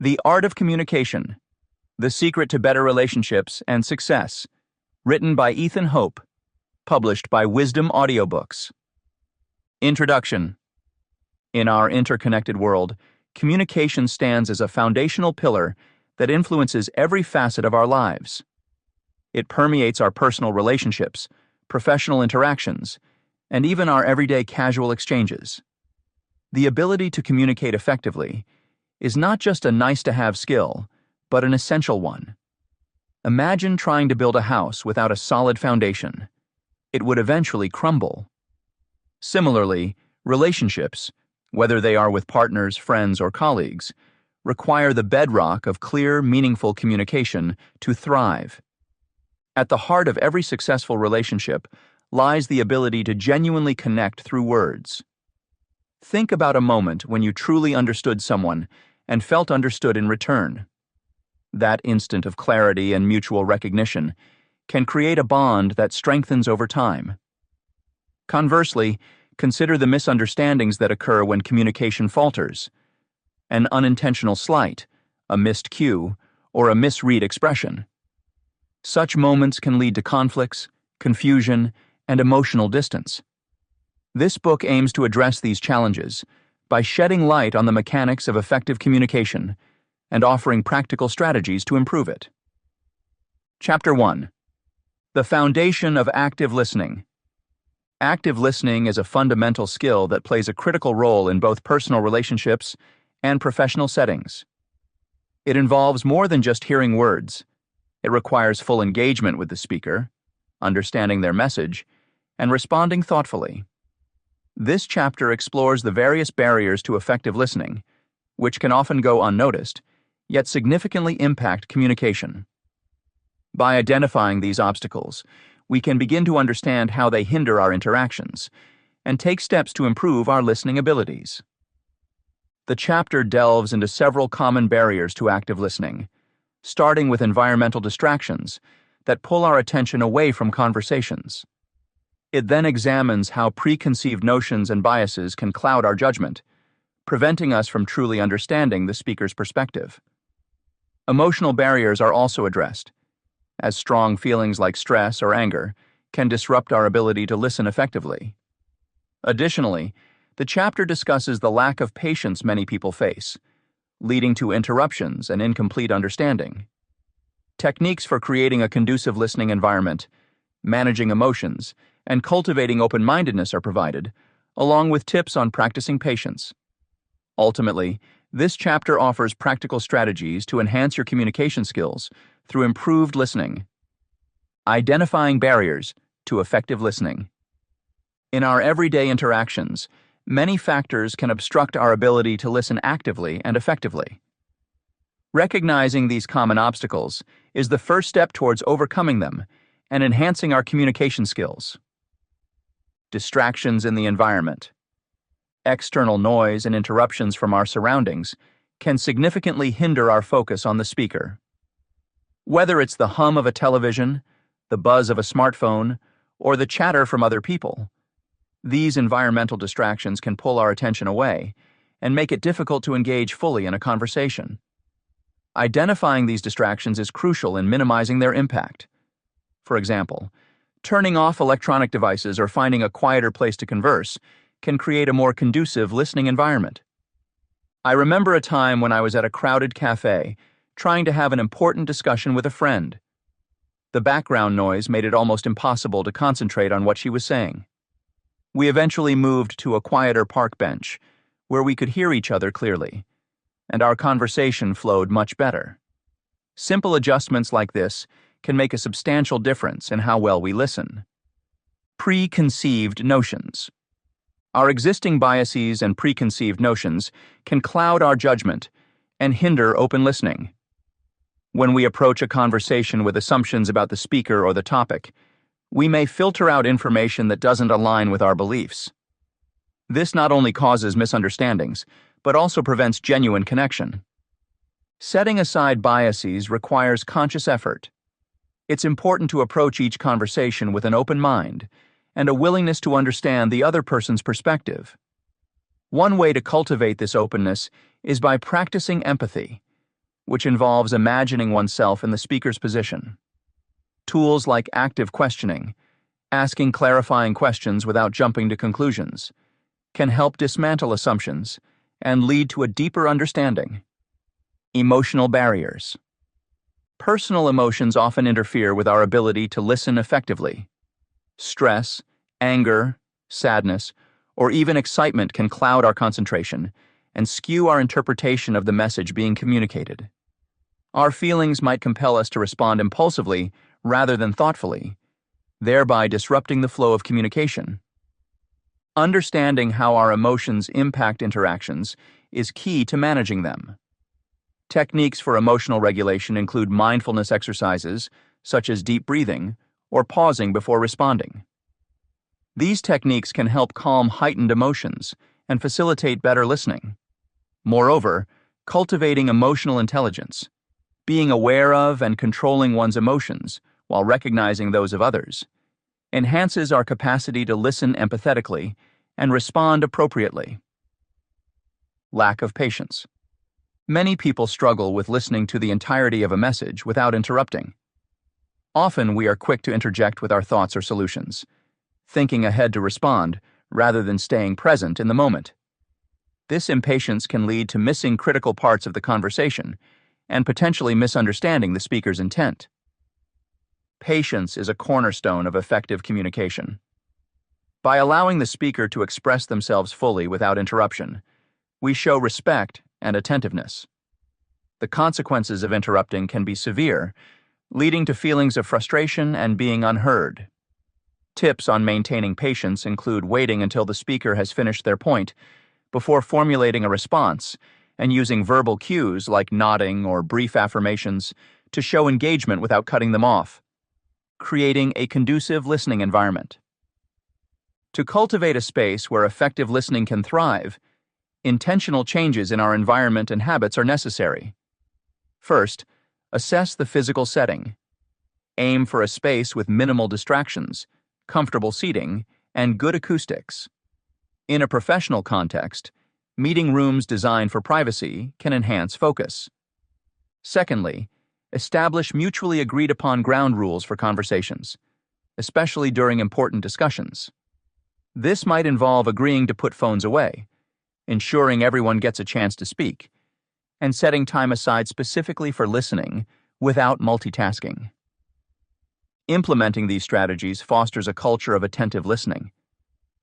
The Art of Communication, The Secret to Better Relationships and Success, written by Ethan Hope, published by Wisdom Audiobooks. Introduction. In our interconnected world, communication stands as a foundational pillar that influences every facet of our lives. It permeates our personal relationships, professional interactions, and even our everyday casual exchanges. The ability to communicate effectively is not just a nice-to-have skill, but an essential one. Imagine trying to build a house without a solid foundation. It would eventually crumble. Similarly, relationships, whether they are with partners, friends, or colleagues, require the bedrock of clear, meaningful communication to thrive. At the heart of every successful relationship lies the ability to genuinely connect through words. Think about a moment when you truly understood someone and felt understood in return. That instant of clarity and mutual recognition can create a bond that strengthens over time. Conversely, consider the misunderstandings that occur when communication falters. An unintentional slight, a missed cue, or a misread expression. Such moments can lead to conflicts, confusion, and emotional distance. This book aims to address these challenges by shedding light on the mechanics of effective communication and offering practical strategies to improve it. Chapter 1. The Foundation of Active Listening. Active listening is a fundamental skill that plays a critical role in both personal relationships and professional settings. It involves more than just hearing words. It requires full engagement with the speaker, understanding their message, and responding thoughtfully. This chapter explores the various barriers to effective listening, which can often go unnoticed, yet significantly impact communication. By identifying these obstacles, we can begin to understand how they hinder our interactions and take steps to improve our listening abilities. The chapter delves into several common barriers to active listening, starting with environmental distractions that pull our attention away from conversations. It then examines how preconceived notions and biases can cloud our judgment, preventing us from truly understanding the speaker's perspective. Emotional barriers are also addressed, as strong feelings like stress or anger can disrupt our ability to listen effectively. Additionally, the chapter discusses the lack of patience many people face, leading to interruptions and incomplete understanding. Techniques for creating a conducive listening environment, managing emotions, and cultivating open-mindedness are provided, along with tips on practicing patience. Ultimately, this chapter offers practical strategies to enhance your communication skills through improved listening. Identifying barriers to effective listening. In our everyday interactions, many factors can obstruct our ability to listen actively and effectively. Recognizing these common obstacles is the first step towards overcoming them and enhancing our communication skills. Distractions in the environment. External noise and interruptions from our surroundings can significantly hinder our focus on the speaker. Whether it's the hum of a television, the buzz of a smartphone, or the chatter from other people, these environmental distractions can pull our attention away and make it difficult to engage fully in a conversation. Identifying these distractions is crucial in minimizing their impact. For example, turning off electronic devices or finding a quieter place to converse can create a more conducive listening environment. I remember a time when I was at a crowded cafe trying to have an important discussion with a friend. The background noise made it almost impossible to concentrate on what she was saying. We eventually moved to a quieter park bench where we could hear each other clearly, and our conversation flowed much better. Simple adjustments like this can make a substantial difference in how well we listen. Preconceived notions. Our existing biases and preconceived notions can cloud our judgment and hinder open listening. When we approach a conversation with assumptions about the speaker or the topic, we may filter out information that doesn't align with our beliefs. This not only causes misunderstandings, but also prevents genuine connection. Setting aside biases requires conscious effort. It's important to approach each conversation with an open mind and a willingness to understand the other person's perspective. One way to cultivate this openness is by practicing empathy, which involves imagining oneself in the speaker's position. Tools like active questioning, asking clarifying questions without jumping to conclusions, can help dismantle assumptions and lead to a deeper understanding. Emotional barriers. Personal emotions often interfere with our ability to listen effectively. Stress, anger, sadness, or even excitement can cloud our concentration and skew our interpretation of the message being communicated. Our feelings might compel us to respond impulsively rather than thoughtfully, thereby disrupting the flow of communication. Understanding how our emotions impact interactions is key to managing them. Techniques for emotional regulation include mindfulness exercises, such as deep breathing or pausing before responding. These techniques can help calm heightened emotions and facilitate better listening. Moreover, cultivating emotional intelligence, being aware of and controlling one's emotions while recognizing those of others, enhances our capacity to listen empathetically and respond appropriately. Lack of patience. Many people struggle with listening to the entirety of a message without interrupting. Often we are quick to interject with our thoughts or solutions, thinking ahead to respond rather than staying present in the moment. This impatience can lead to missing critical parts of the conversation and potentially misunderstanding the speaker's intent. Patience is a cornerstone of effective communication. By allowing the speaker to express themselves fully without interruption, we show respect and attentiveness. The consequences of interrupting can be severe, leading to feelings of frustration and being unheard. Tips on maintaining patience include waiting until the speaker has finished their point before formulating a response and using verbal cues like nodding or brief affirmations to show engagement without cutting them off. Creating a conducive listening environment. To cultivate a space where effective listening can thrive, intentional changes in our environment and habits are necessary. First, assess the physical setting. Aim for a space with minimal distractions, comfortable seating, and good acoustics. In a professional context, meeting rooms designed for privacy can enhance focus. Secondly, establish mutually agreed upon ground rules for conversations, especially during important discussions. This might involve agreeing to put phones away, ensuring everyone gets a chance to speak, and setting time aside specifically for listening without multitasking. Implementing these strategies fosters a culture of attentive listening.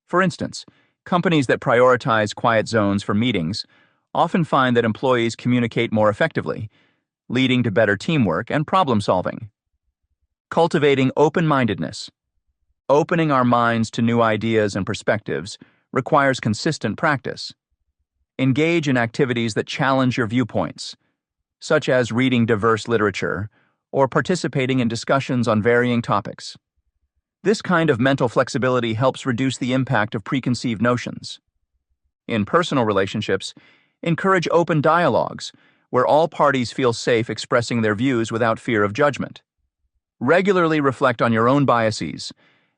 For instance, companies that prioritize quiet zones for meetings often find that employees communicate more effectively, leading to better teamwork and problem solving. Cultivating open-mindedness. Opening our minds to new ideas and perspectives requires consistent practice. Engage in activities that challenge your viewpoints, such as reading diverse literature or participating in discussions on varying topics. This kind of mental flexibility helps reduce the impact of preconceived notions. In personal relationships, encourage open dialogues where all parties feel safe expressing their views without fear of judgment. Regularly reflect on your own biases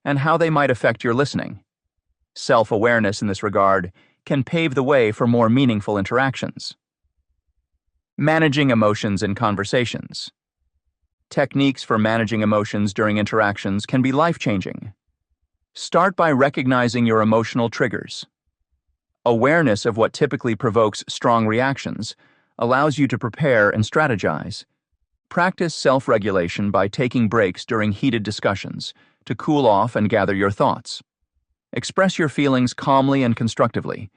and how they might affect your listening. Self-awareness in this regard can pave the way for more meaningful interactions. Managing emotions in conversations. Techniques for managing emotions during interactions can be life-changing. Start by recognizing your emotional triggers. Awareness of what typically provokes strong reactions allows you to prepare and strategize. Practice self-regulation by taking breaks during heated discussions to cool off and gather your thoughts. Express your feelings calmly and constructively,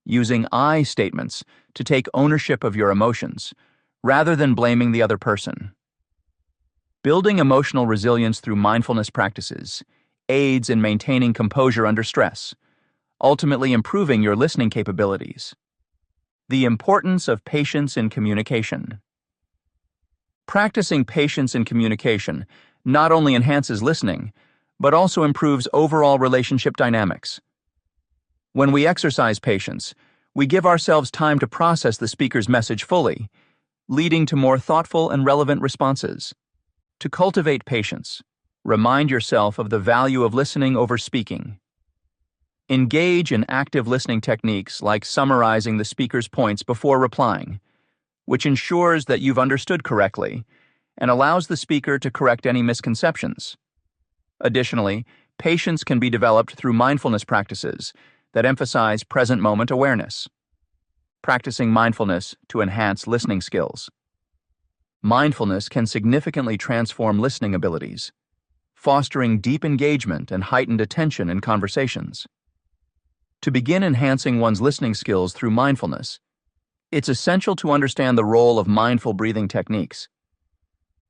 using I statements to take ownership of your emotions, rather than blaming the other person. Building emotional resilience through mindfulness practices aids in maintaining composure under stress, ultimately improving your listening capabilities. The importance of patience in communication. Practicing patience in communication not only enhances listening, but also improves overall relationship dynamics. When we exercise patience, we give ourselves time to process the speaker's message fully, leading to more thoughtful and relevant responses. To cultivate patience, remind yourself of the value of listening over speaking. Engage in active listening techniques like summarizing the speaker's points before replying, which ensures that you've understood correctly and allows the speaker to correct any misconceptions. Additionally, patience can be developed through mindfulness practices that emphasize present moment awareness. Practicing mindfulness to enhance listening skills. Mindfulness can significantly transform listening abilities, fostering deep engagement and heightened attention in conversations. To begin enhancing one's listening skills through mindfulness, it's essential to understand the role of mindful breathing techniques.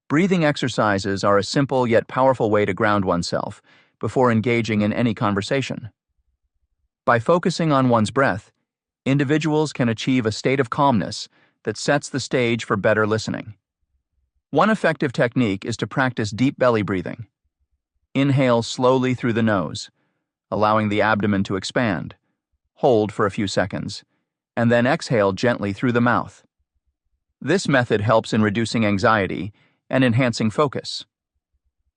Breathing exercises are a simple yet powerful way to ground oneself before engaging in any conversation. By focusing on one's breath, individuals can achieve a state of calmness that sets the stage for better listening. One effective technique is to practice deep belly breathing. Inhale slowly through the nose, allowing the abdomen to expand. Hold for a few seconds, and then exhale gently through the mouth. This method helps in reducing anxiety and enhancing focus.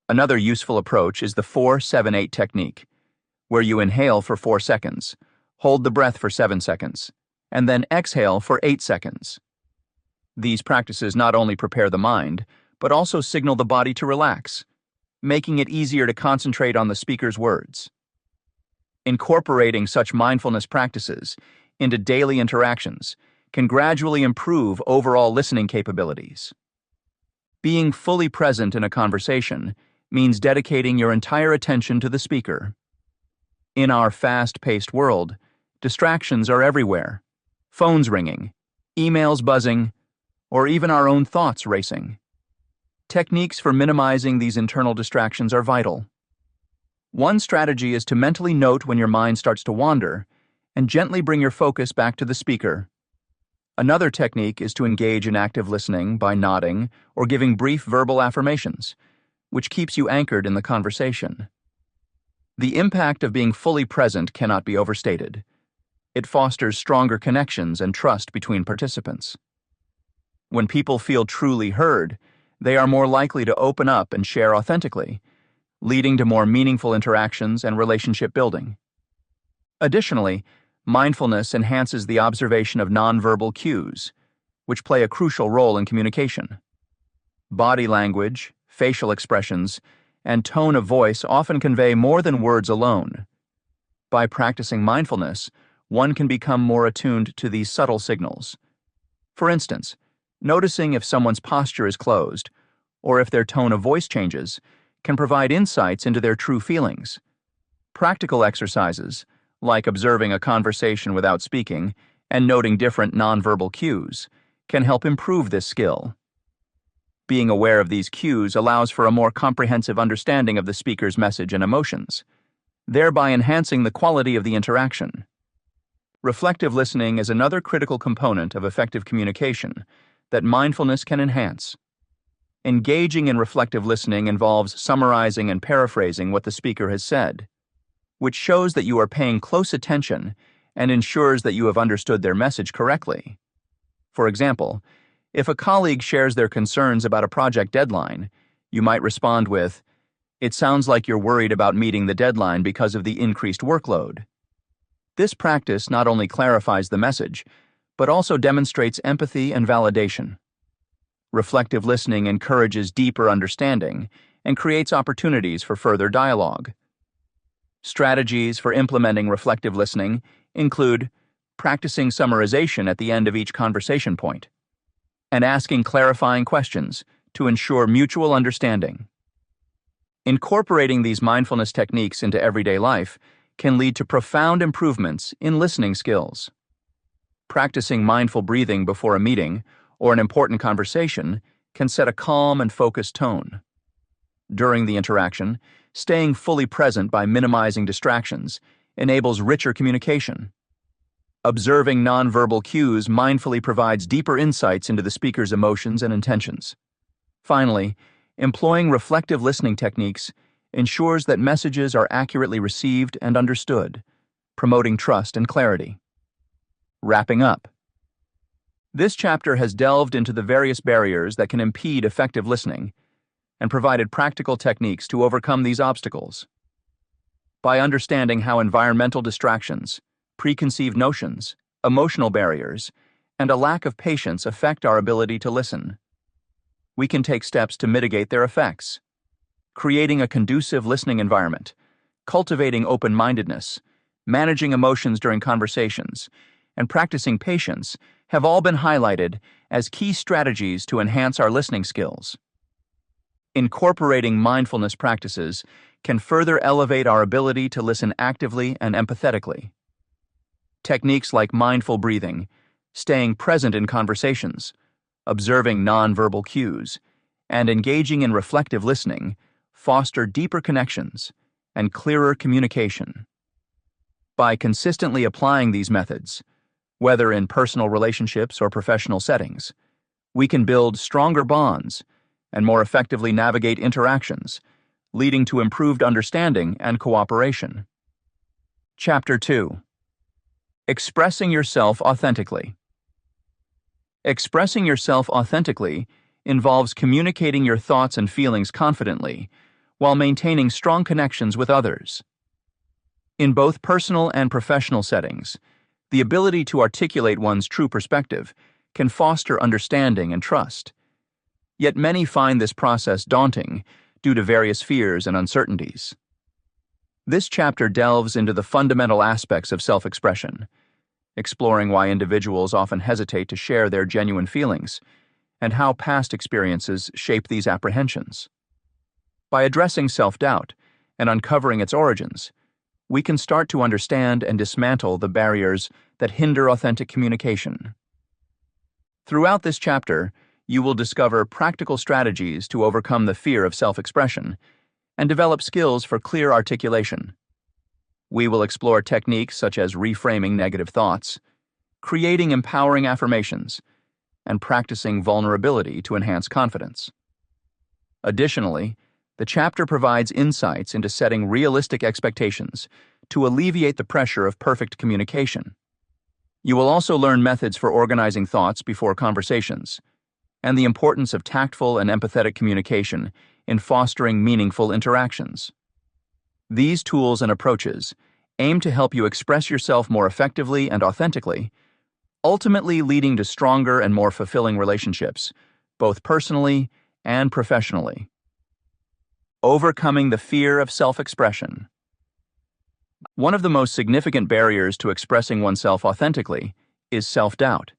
Another useful approach is the 4-7-8 technique, where you inhale for 4 seconds, hold the breath for 7 seconds, and then exhale for 8 seconds. These practices not only prepare the mind, but also signal the body to relax, making it easier to concentrate on the speaker's words. Incorporating such mindfulness practices into daily interactions can gradually improve overall listening capabilities. Being fully present in a conversation means dedicating your entire attention to the speaker. In our fast-paced world, distractions are everywhere. Phones ringing, emails buzzing, or even our own thoughts racing. Techniques for minimizing these internal distractions are vital. One strategy is to mentally note when your mind starts to wander and gently bring your focus back to the speaker. Another technique is to engage in active listening by nodding or giving brief verbal affirmations, which keeps you anchored in the conversation. The impact of being fully present cannot be overstated. It fosters stronger connections and trust between participants. When people feel truly heard, they are more likely to open up and share authentically, leading to more meaningful interactions and relationship building. Additionally, mindfulness enhances the observation of nonverbal cues, which play a crucial role in communication. Body language, facial expressions, and tone of voice often convey more than words alone. By practicing mindfulness, one can become more attuned to these subtle signals. For instance, noticing if someone's posture is closed, or if their tone of voice changes, can provide insights into their true feelings. Practical exercises, like observing a conversation without speaking and noting different nonverbal cues, can help improve this skill. Being aware of these cues allows for a more comprehensive understanding of the speaker's message and emotions, thereby enhancing the quality of the interaction. Reflective listening is another critical component of effective communication that mindfulness can enhance. Engaging in reflective listening involves summarizing and paraphrasing what the speaker has said, which shows that you are paying close attention and ensures that you have understood their message correctly. For example, if a colleague shares their concerns about a project deadline, you might respond with, "It sounds like you're worried about meeting the deadline because of the increased workload." This practice not only clarifies the message, but also demonstrates empathy and validation. Reflective listening encourages deeper understanding and creates opportunities for further dialogue. Strategies for implementing reflective listening include practicing summarization at the end of each conversation point and asking clarifying questions to ensure mutual understanding. Incorporating these mindfulness techniques into everyday life can lead to profound improvements in listening skills. Practicing mindful breathing before a meeting or an important conversation can set a calm and focused tone. During the interaction, staying fully present by minimizing distractions enables richer communication. Observing nonverbal cues mindfully provides deeper insights into the speaker's emotions and intentions. Finally, employing reflective listening techniques ensures that messages are accurately received and understood, promoting trust and clarity. Wrapping up. This chapter has delved into the various barriers that can impede effective listening and provided practical techniques to overcome these obstacles. By understanding how environmental distractions, preconceived notions, emotional barriers, and a lack of patience affect our ability to listen. We can take steps to mitigate their effects. Creating a conducive listening environment, cultivating open-mindedness, managing emotions during conversations, and practicing patience have all been highlighted as key strategies to enhance our listening skills. Incorporating mindfulness practices can further elevate our ability to listen actively and empathetically. Techniques like mindful breathing, staying present in conversations, observing nonverbal cues, and engaging in reflective listening foster deeper connections and clearer communication. By consistently applying these methods, whether in personal relationships or professional settings, we can build stronger bonds and more effectively navigate interactions, leading to improved understanding and cooperation. Chapter 2. Expressing yourself authentically. Expressing yourself authentically involves communicating your thoughts and feelings confidently while maintaining strong connections with others. In both personal and professional settings, the ability to articulate one's true perspective can foster understanding and trust. Yet many find this process daunting due to various fears and uncertainties. This chapter delves into the fundamental aspects of self-expression, exploring why individuals often hesitate to share their genuine feelings and how past experiences shape these apprehensions. By addressing self-doubt and uncovering its origins, we can start to understand and dismantle the barriers that hinder authentic communication. Throughout this chapter, you will discover practical strategies to overcome the fear of self-expression and develop skills for clear articulation. We will explore techniques such as reframing negative thoughts, creating empowering affirmations, and practicing vulnerability to enhance confidence. Additionally, the chapter provides insights into setting realistic expectations to alleviate the pressure of perfect communication. You will also learn methods for organizing thoughts before conversations, and the importance of tactful and empathetic communication in fostering meaningful interactions. These tools and approaches aim to help you express yourself more effectively and authentically, ultimately leading to stronger and more fulfilling relationships, both personally and professionally. Overcoming the fear of self-expression. One of the most significant barriers to expressing oneself authentically is self-doubt.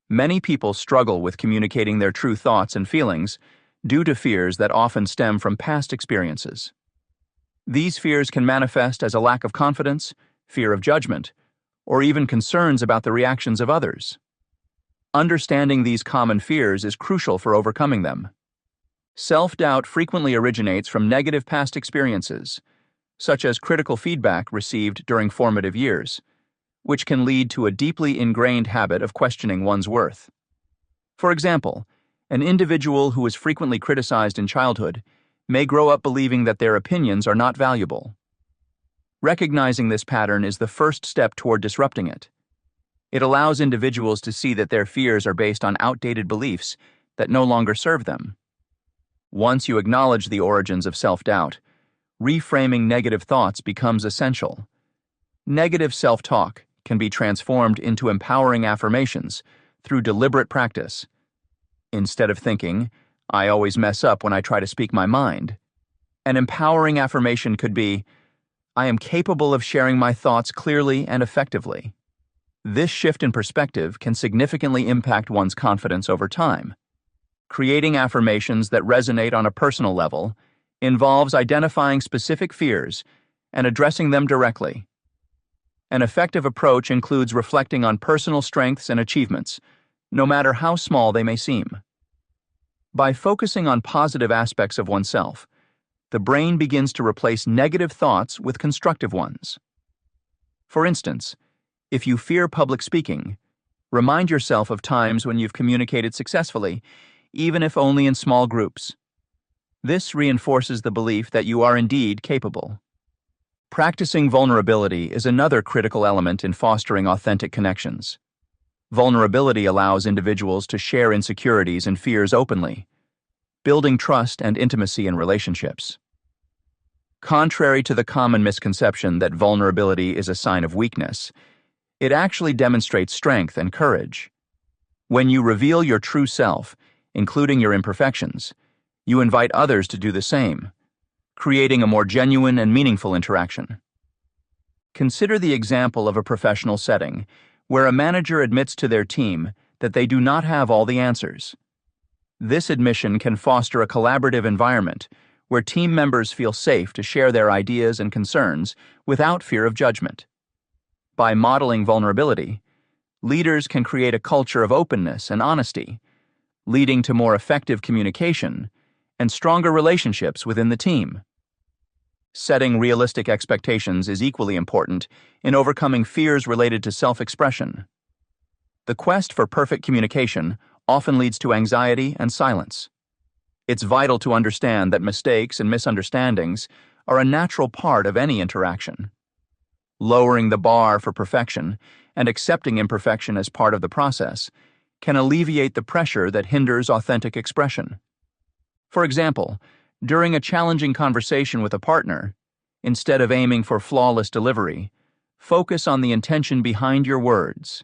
Many people struggle with communicating their true thoughts and feelings due to fears that often stem from past experiences. These fears can manifest as a lack of confidence, fear of judgment, or even concerns about the reactions of others. Understanding these common fears is crucial for overcoming them. Self-doubt frequently originates from negative past experiences, such as critical feedback received during formative years, which can lead to a deeply ingrained habit of questioning one's worth. For example, an individual who was frequently criticized in childhood may grow up believing that their opinions are not valuable. Recognizing this pattern is the first step toward disrupting it. It allows individuals to see that their fears are based on outdated beliefs that no longer serve them. Once you acknowledge the origins of self-doubt, reframing negative thoughts becomes essential. Negative self-talk can be transformed into empowering affirmations through deliberate practice. Instead of thinking, "I always mess up when I try to speak my mind," an empowering affirmation could be, "I am capable of sharing my thoughts clearly and effectively." This shift in perspective can significantly impact one's confidence over time. Creating affirmations that resonate on a personal level involves identifying specific fears and addressing them directly. An effective approach includes reflecting on personal strengths and achievements, no matter how small they may seem. By focusing on positive aspects of oneself, the brain begins to replace negative thoughts with constructive ones. For instance, if you fear public speaking, remind yourself of times when you've communicated successfully, even if only in small groups. This reinforces the belief that you are indeed capable. Practicing vulnerability is another critical element in fostering authentic connections. Vulnerability allows individuals to share insecurities and fears openly, building trust and intimacy in relationships. Contrary to the common misconception that vulnerability is a sign of weakness, it actually demonstrates strength and courage. When you reveal your true self, including your imperfections, you invite others to do the same, creating a more genuine and meaningful interaction. Consider the example of a professional setting where a manager admits to their team that they do not have all the answers. This admission can foster a collaborative environment where team members feel safe to share their ideas and concerns without fear of judgment. By modeling vulnerability, leaders can create a culture of openness and honesty, leading to more effective communication and stronger relationships within the team. Setting realistic expectations is equally important in overcoming fears related to self-expression. The quest for perfect communication often leads to anxiety and silence. It's vital to understand that mistakes and misunderstandings are a natural part of any interaction. Lowering the bar for perfection and accepting imperfection as part of the process can alleviate the pressure that hinders authentic expression. For example, during a challenging conversation with a partner, instead of aiming for flawless delivery, focus on the intention behind your words.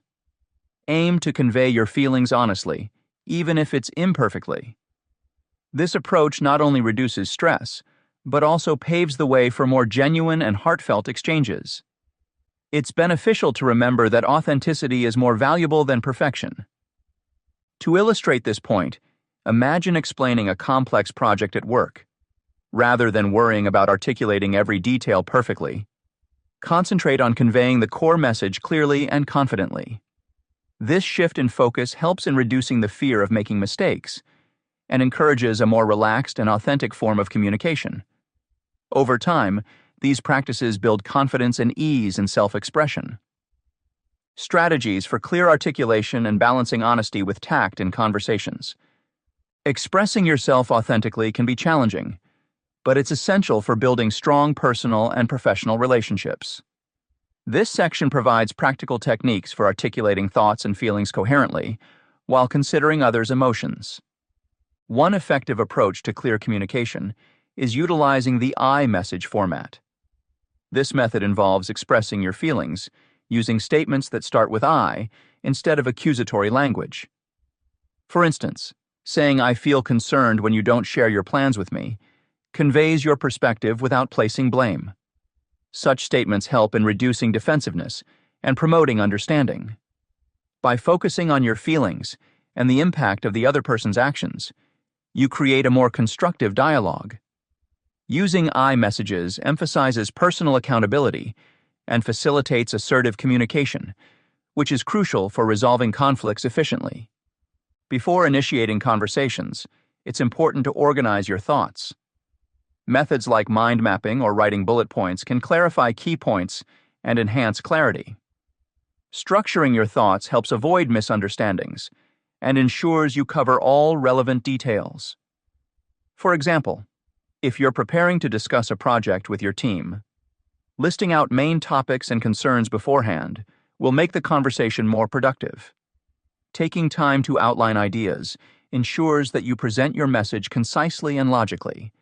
Aim to convey your feelings honestly, even if it's imperfectly. This approach not only reduces stress, but also paves the way for more genuine and heartfelt exchanges. It's beneficial to remember that authenticity is more valuable than perfection. To illustrate this point, imagine explaining a complex project at work. Rather than worrying about articulating every detail perfectly, concentrate on conveying the core message clearly and confidently. This shift in focus helps in reducing the fear of making mistakes and encourages a more relaxed and authentic form of communication. Over time, these practices build confidence and ease in self-expression. Strategies for clear articulation and balancing honesty with tact in conversations. Expressing yourself authentically can be challenging, but it's essential for building strong personal and professional relationships. This section provides practical techniques for articulating thoughts and feelings coherently while considering others' emotions. One effective approach to clear communication is utilizing the I message format. This method involves expressing your feelings using statements that start with I instead of accusatory language. For instance, saying "I feel concerned when you don't share your plans with me" conveys your perspective without placing blame. Such statements help in reducing defensiveness and promoting understanding. By focusing on your feelings and the impact of the other person's actions, you create a more constructive dialogue. Using I messages emphasizes personal accountability and facilitates assertive communication, which is crucial for resolving conflicts efficiently. Before initiating conversations, it's important to organize your thoughts. Methods like mind mapping or writing bullet points can clarify key points and enhance clarity. Structuring your thoughts helps avoid misunderstandings and ensures you cover all relevant details. For example, if you're preparing to discuss a project with your team, listing out main topics and concerns beforehand will make the conversation more productive. Taking time to outline ideas ensures that you present your message concisely and logically,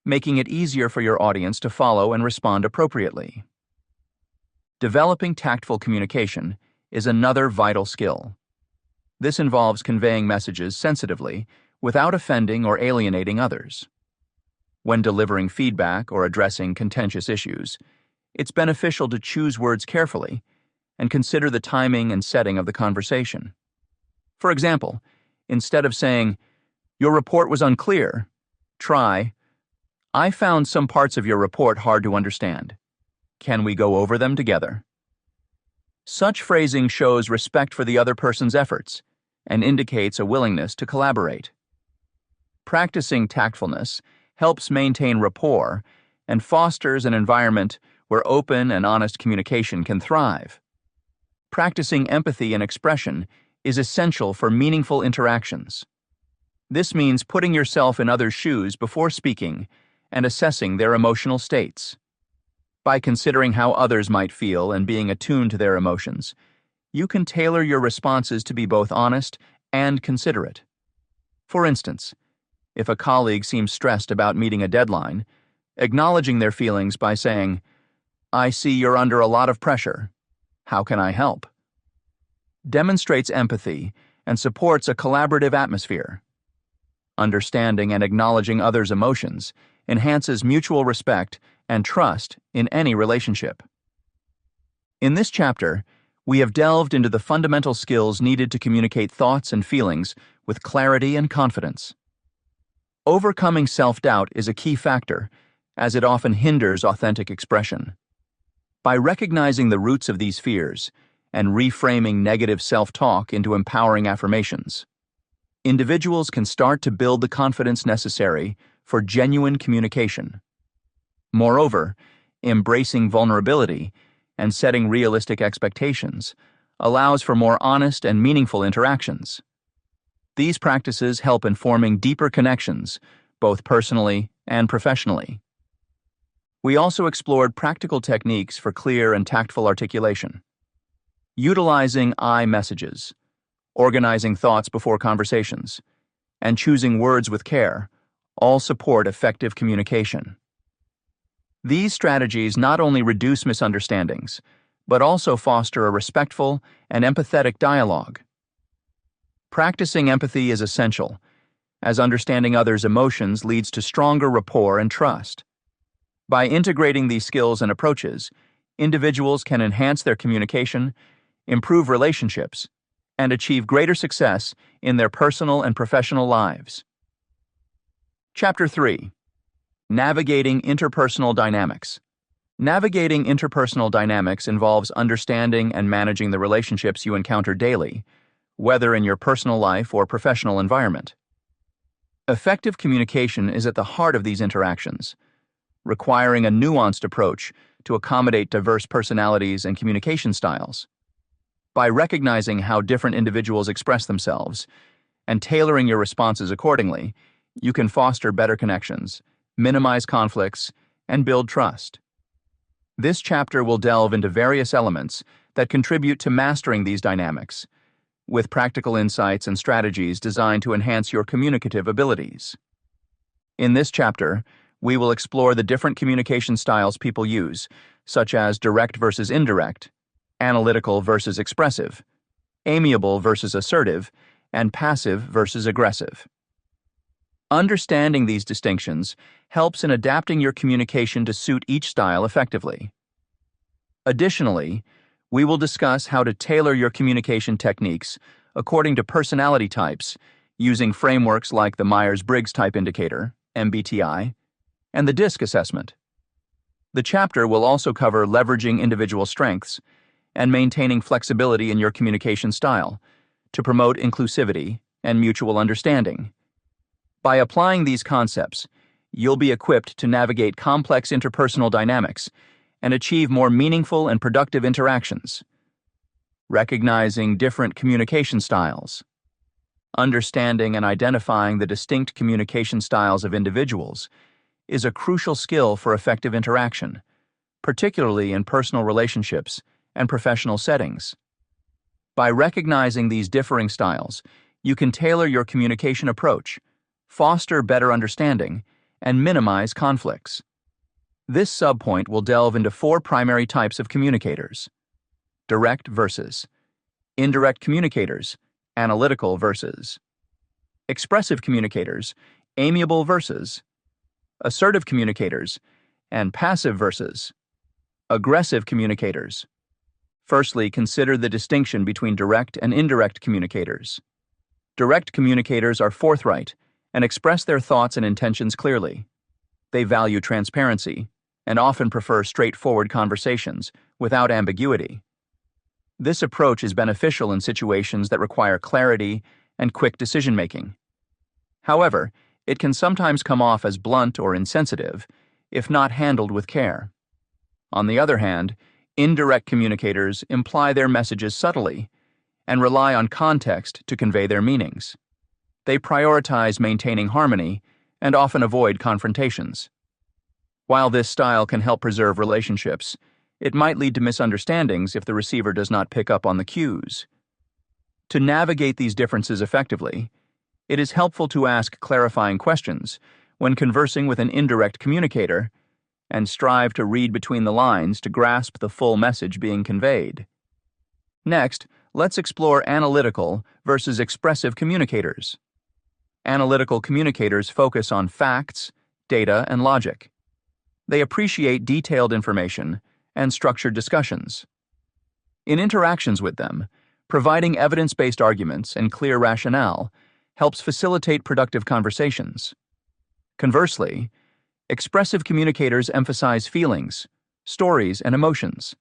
making it easier for your audience to follow and respond appropriately. Developing tactful communication is another vital skill. This involves conveying messages sensitively without offending or alienating others. When delivering feedback or addressing contentious issues, it's beneficial to choose words carefully and consider the timing and setting of the conversation. For example, instead of saying, "Your report was unclear," try, "I found some parts of your report hard to understand. Can we go over them together?" Such phrasing shows respect for the other person's efforts and indicates a willingness to collaborate. Practicing tactfulness helps maintain rapport and fosters an environment where open and honest communication can thrive. Practicing empathy and expression is essential for meaningful interactions. This means putting yourself in others' shoes before speaking and assessing their emotional states. By considering how others might feel and being attuned to their emotions, you can tailor your responses to be both honest and considerate. For instance, if a colleague seems stressed about meeting a deadline, acknowledging their feelings by saying, "I see you're under a lot of pressure. How can I help?" demonstrates empathy and supports a collaborative atmosphere. Understanding and acknowledging others' emotions enhances mutual respect and trust in any relationship. In this chapter, we have delved into the fundamental skills needed to communicate thoughts and feelings with clarity and confidence. Overcoming self-doubt is a key factor, as it often hinders authentic expression. By recognizing the roots of these fears and reframing negative self-talk into empowering affirmations, individuals can start to build the confidence necessary for genuine communication. Moreover, embracing vulnerability and setting realistic expectations allows for more honest and meaningful interactions. These practices help in forming deeper connections, both personally and professionally. We also explored practical techniques for clear and tactful articulation. Utilizing I messages, organizing thoughts before conversations, and choosing words with care all support effective communication. These strategies not only reduce misunderstandings, but also foster a respectful and empathetic dialogue. Practicing empathy is essential, as understanding others' emotions leads to stronger rapport and trust. By integrating these skills and approaches, individuals can enhance their communication, improve relationships, and achieve greater success in their personal and professional lives. Chapter 3. Navigating Interpersonal Dynamics. Navigating interpersonal dynamics involves understanding and managing the relationships you encounter daily, whether in your personal life or professional environment. Effective communication is at the heart of these interactions, requiring a nuanced approach to accommodate diverse personalities and communication styles. By recognizing how different individuals express themselves and tailoring your responses accordingly, you can foster better connections, minimize conflicts, and build trust. This chapter will delve into various elements that contribute to mastering these dynamics, with practical insights and strategies designed to enhance your communicative abilities. In this chapter, we will explore the different communication styles people use, such as direct versus indirect, analytical versus expressive, amiable versus assertive, and passive versus aggressive. Understanding these distinctions helps in adapting your communication to suit each style effectively. Additionally, we will discuss how to tailor your communication techniques according to personality types using frameworks like the Myers-Briggs Type Indicator, MBTI, and the DISC assessment. The chapter will also cover leveraging individual strengths and maintaining flexibility in your communication style to promote inclusivity and mutual understanding. By applying these concepts, you'll be equipped to navigate complex interpersonal dynamics and achieve more meaningful and productive interactions. Recognizing different communication styles. Understanding and identifying the distinct communication styles of individuals is a crucial skill for effective interaction, particularly in personal relationships and professional settings. By recognizing these differing styles, you can tailor your communication approach, foster better understanding, and minimize conflicts. This subpoint will delve into 4 primary types of communicators: direct versus, indirect communicators, analytical versus, expressive communicators, amiable versus, assertive communicators, and passive versus, aggressive communicators. Firstly, consider the distinction between direct and indirect communicators. Direct communicators are forthright and express their thoughts and intentions clearly. They value transparency and often prefer straightforward conversations without ambiguity. This approach is beneficial in situations that require clarity and quick decision-making. However, it can sometimes come off as blunt or insensitive if not handled with care. On the other hand, indirect communicators imply their messages subtly and rely on context to convey their meanings. They prioritize maintaining harmony and often avoid confrontations. While this style can help preserve relationships, it might lead to misunderstandings if the receiver does not pick up on the cues. To navigate these differences effectively, it is helpful to ask clarifying questions when conversing with an indirect communicator and strive to read between the lines to grasp the full message being conveyed. Next, let's explore analytical versus expressive communicators. Analytical communicators focus on facts, data, and logic. They appreciate detailed information and structured discussions. In interactions with them, providing evidence-based arguments and clear rationale helps facilitate productive conversations. Conversely, expressive communicators emphasize feelings, stories, and emotions.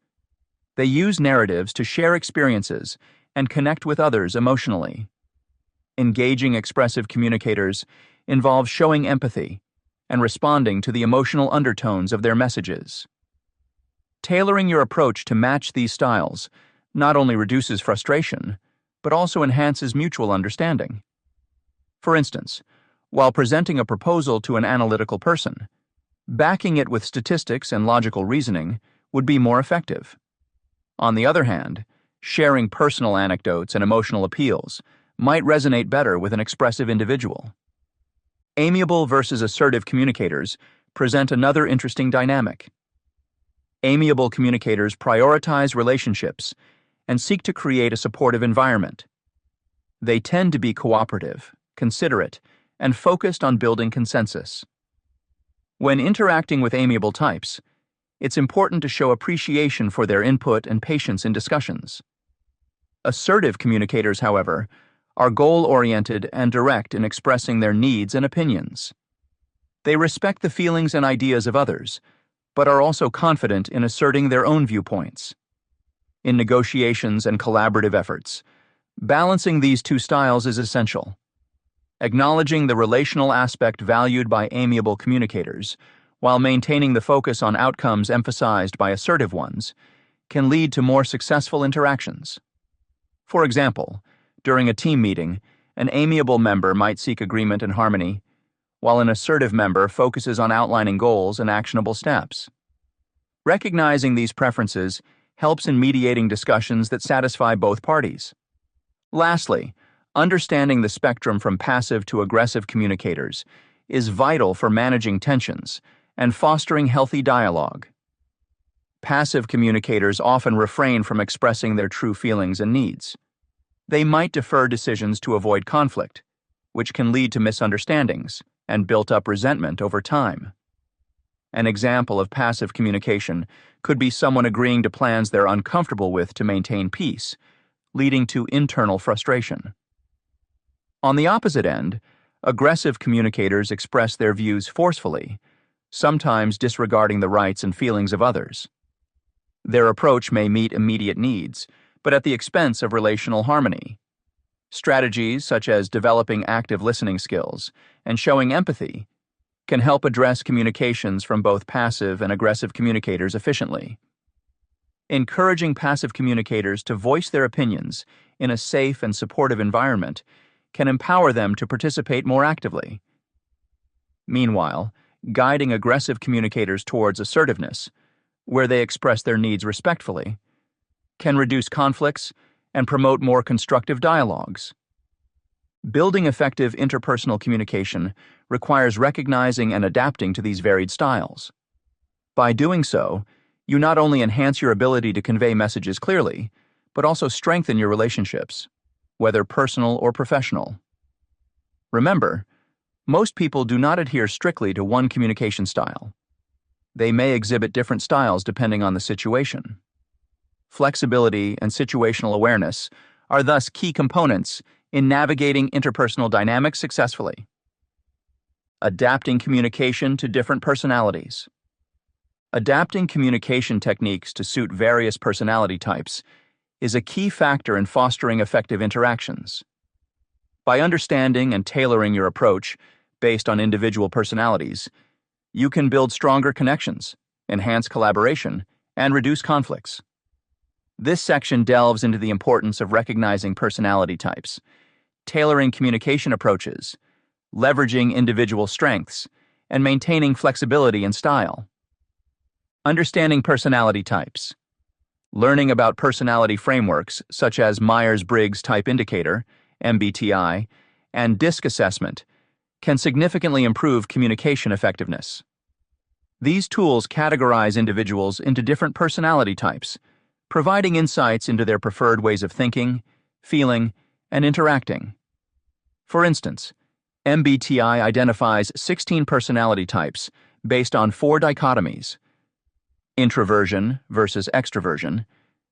They use narratives to share experiences and connect with others emotionally. Engaging expressive communicators involves showing empathy and responding to the emotional undertones of their messages. Tailoring your approach to match these styles not only reduces frustration, but also enhances mutual understanding. For instance, while presenting a proposal to an analytical person, backing it with statistics and logical reasoning would be more effective. On the other hand, sharing personal anecdotes and emotional appeals might resonate better with an expressive individual. Amiable versus assertive communicators present another interesting dynamic. Amiable communicators prioritize relationships and seek to create a supportive environment. They tend to be cooperative, considerate, and focused on building consensus. When interacting with amiable types, it's important to show appreciation for their input and patience in discussions. Assertive communicators, however, are goal-oriented and direct in expressing their needs and opinions. They respect the feelings and ideas of others, but are also confident in asserting their own viewpoints. In negotiations and collaborative efforts, balancing these two styles is essential. Acknowledging the relational aspect valued by amiable communicators, while maintaining the focus on outcomes emphasized by assertive ones, can lead to more successful interactions. For example, during a team meeting, an amiable member might seek agreement and harmony, while an assertive member focuses on outlining goals and actionable steps. Recognizing these preferences helps in mediating discussions that satisfy both parties. Lastly, understanding the spectrum from passive to aggressive communicators is vital for managing tensions and fostering healthy dialogue. Passive communicators often refrain from expressing their true feelings and needs. They might defer decisions to avoid conflict, which can lead to misunderstandings and built-up resentment over time. An example of passive communication could be someone agreeing to plans they're uncomfortable with to maintain peace, leading to internal frustration. On the opposite end, aggressive communicators express their views forcefully, sometimes disregarding the rights and feelings of others. Their approach may meet immediate needs, but at the expense of relational harmony. Strategies such as developing active listening skills and showing empathy can help address communications from both passive and aggressive communicators efficiently. Encouraging passive communicators to voice their opinions in a safe and supportive environment can empower them to participate more actively. Meanwhile, guiding aggressive communicators towards assertiveness, where they express their needs respectfully, can reduce conflicts and promote more constructive dialogues. Building effective interpersonal communication requires recognizing and adapting to these varied styles. By doing so, you not only enhance your ability to convey messages clearly, but also strengthen your relationships, whether personal or professional. Remember, most people do not adhere strictly to one communication style. They may exhibit different styles depending on the situation. Flexibility and situational awareness are thus key components in navigating interpersonal dynamics successfully. Adapting communication to different personalities. Adapting communication techniques to suit various personality types is a key factor in fostering effective interactions. By understanding and tailoring your approach based on individual personalities, you can build stronger connections, enhance collaboration, and reduce conflicts. This section delves into the importance of recognizing personality types, tailoring communication approaches, leveraging individual strengths, and maintaining flexibility and style. Understanding personality types. Learning about personality frameworks such as Myers-Briggs Type Indicator, MBTI, and DISC assessment can significantly improve communication effectiveness. These tools categorize individuals into different personality types, providing insights into their preferred ways of thinking, feeling, and interacting. For instance, MBTI identifies 16 personality types based on 4 dichotomies: introversion versus extroversion,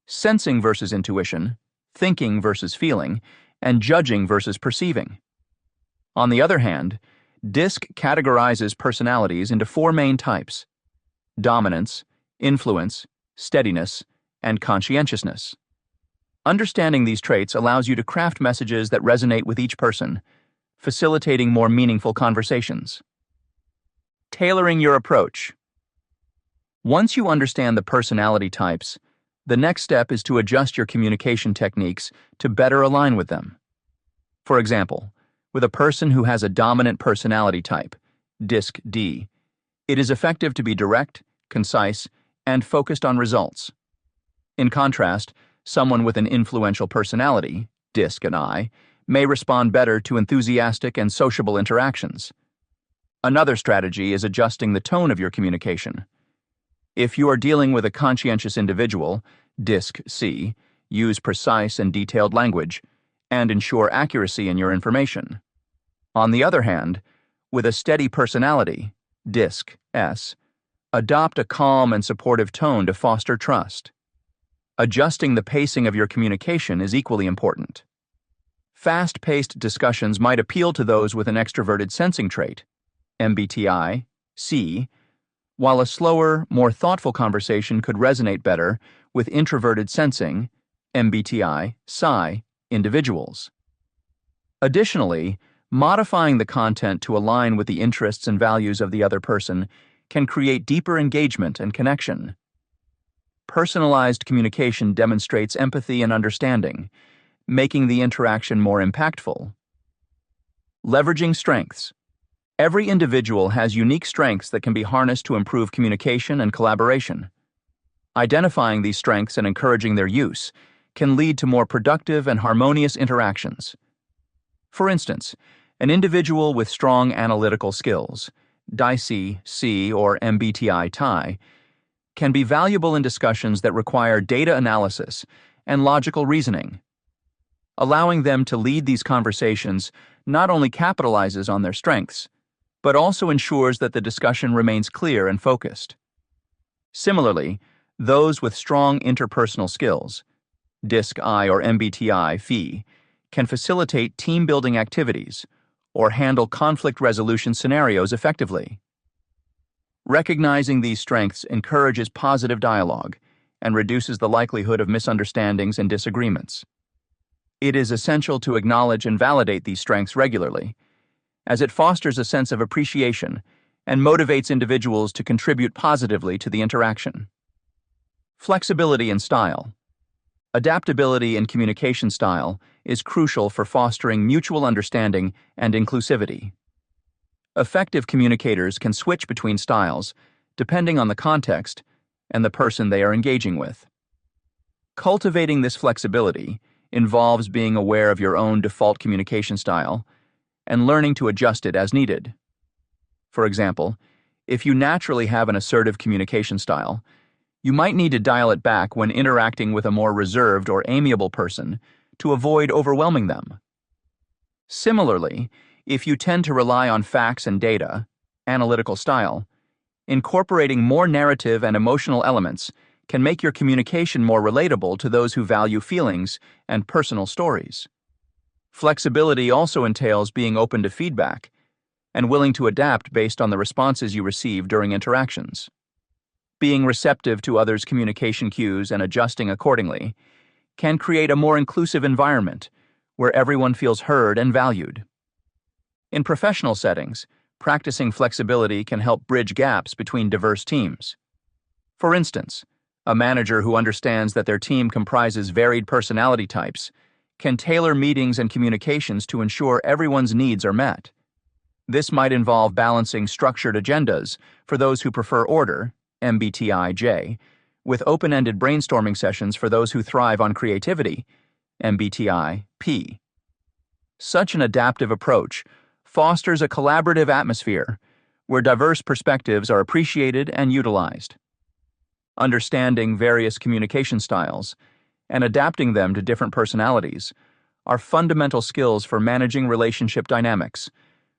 sensing versus intuition, thinking versus feeling, and judging versus perceiving. On the other hand, DISC categorizes personalities into 4 main types: dominance, influence, steadiness, and conscientiousness. Understanding these traits allows you to craft messages that resonate with each person, facilitating more meaningful conversations. Tailoring your approach. Once you understand the personality types, the next step is to adjust your communication techniques to better align with them. For example, with a person who has a dominant personality type, DISC D, it is effective to be direct, concise, and focused on results. In contrast, someone with an influential personality, DISC and I, may respond better to enthusiastic and sociable interactions. Another strategy is adjusting the tone of your communication. If you are dealing with a conscientious individual, DISC C, use precise and detailed language and ensure accuracy in your information. On the other hand, with a steady personality, DISC S, adopt a calm and supportive tone to foster trust. Adjusting the pacing of your communication is equally important. Fast-paced discussions might appeal to those with an extroverted sensing trait, MBTI C, while a slower, more thoughtful conversation could resonate better with introverted sensing, MBTI Psi, individuals. Additionally, modifying the content to align with the interests and values of the other person can create deeper engagement and connection. Personalized communication demonstrates empathy and understanding, making the interaction more impactful. Leveraging strengths. Every individual has unique strengths that can be harnessed to improve communication and collaboration. Identifying these strengths and encouraging their use can lead to more productive and harmonious interactions. For instance, an individual with strong analytical skills, DISC C or MBTI TI, can be valuable in discussions that require data analysis and logical reasoning. Allowing them to lead these conversations not only capitalizes on their strengths, but also ensures that the discussion remains clear and focused. Similarly, those with strong interpersonal skills, DISC I or MBTI Phi, can facilitate team-building activities or handle conflict resolution scenarios effectively. Recognizing these strengths encourages positive dialogue and reduces the likelihood of misunderstandings and disagreements. It is essential to acknowledge and validate these strengths regularly, as it fosters a sense of appreciation and motivates individuals to contribute positively to the interaction. Flexibility in style. Adaptability in communication style is crucial for fostering mutual understanding and inclusivity. Effective communicators can switch between styles depending on the context and the person they are engaging with. Cultivating this flexibility involves being aware of your own default communication style and learning to adjust it as needed. For example, if you naturally have an assertive communication style, you might need to dial it back when interacting with a more reserved or amiable person to avoid overwhelming them. Similarly, if you tend to rely on facts and data, analytical style, incorporating more narrative and emotional elements can make your communication more relatable to those who value feelings and personal stories. Flexibility also entails being open to feedback and willing to adapt based on the responses you receive during interactions. Being receptive to others' communication cues and adjusting accordingly can create a more inclusive environment where everyone feels heard and valued. In professional settings, practicing flexibility can help bridge gaps between diverse teams. For instance, a manager who understands that their team comprises varied personality types can tailor meetings and communications to ensure everyone's needs are met. This might involve balancing structured agendas for those who prefer order, MBTI J, with open-ended brainstorming sessions for those who thrive on creativity, MBTI P. Such an adaptive approach fosters a collaborative atmosphere where diverse perspectives are appreciated and utilized. Understanding various communication styles and adapting them to different personalities are fundamental skills for managing relationship dynamics,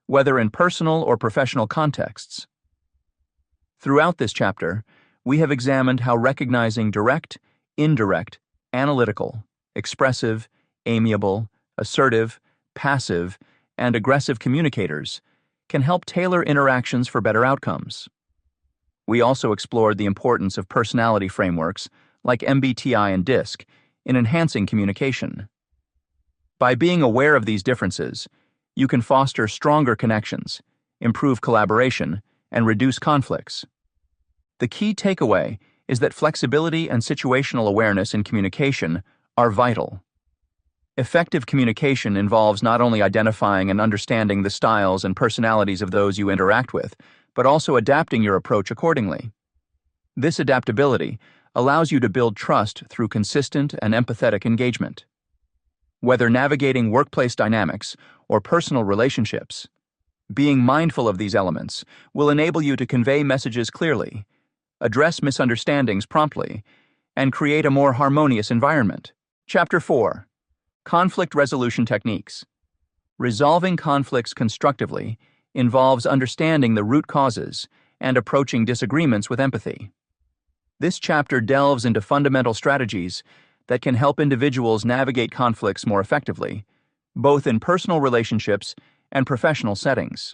whether in personal or professional contexts. Throughout this chapter, we have examined how recognizing direct, indirect, analytical, expressive, amiable, assertive, passive, and aggressive communicators can help tailor interactions for better outcomes. We also explored the importance of personality frameworks like MBTI and DISC in enhancing communication. By being aware of these differences, you can foster stronger connections, improve collaboration, and reduce conflicts. The key takeaway is that flexibility and situational awareness in communication are vital. Effective communication involves not only identifying and understanding the styles and personalities of those you interact with, but also adapting your approach accordingly. This adaptability allows you to build trust through consistent and empathetic engagement. Whether navigating workplace dynamics or personal relationships, being mindful of these elements will enable you to convey messages clearly, address misunderstandings promptly, and create a more harmonious environment. Chapter 4. Conflict Resolution Techniques. Resolving conflicts constructively involves understanding the root causes and approaching disagreements with empathy. This chapter delves into fundamental strategies that can help individuals navigate conflicts more effectively, both in personal relationships and professional settings.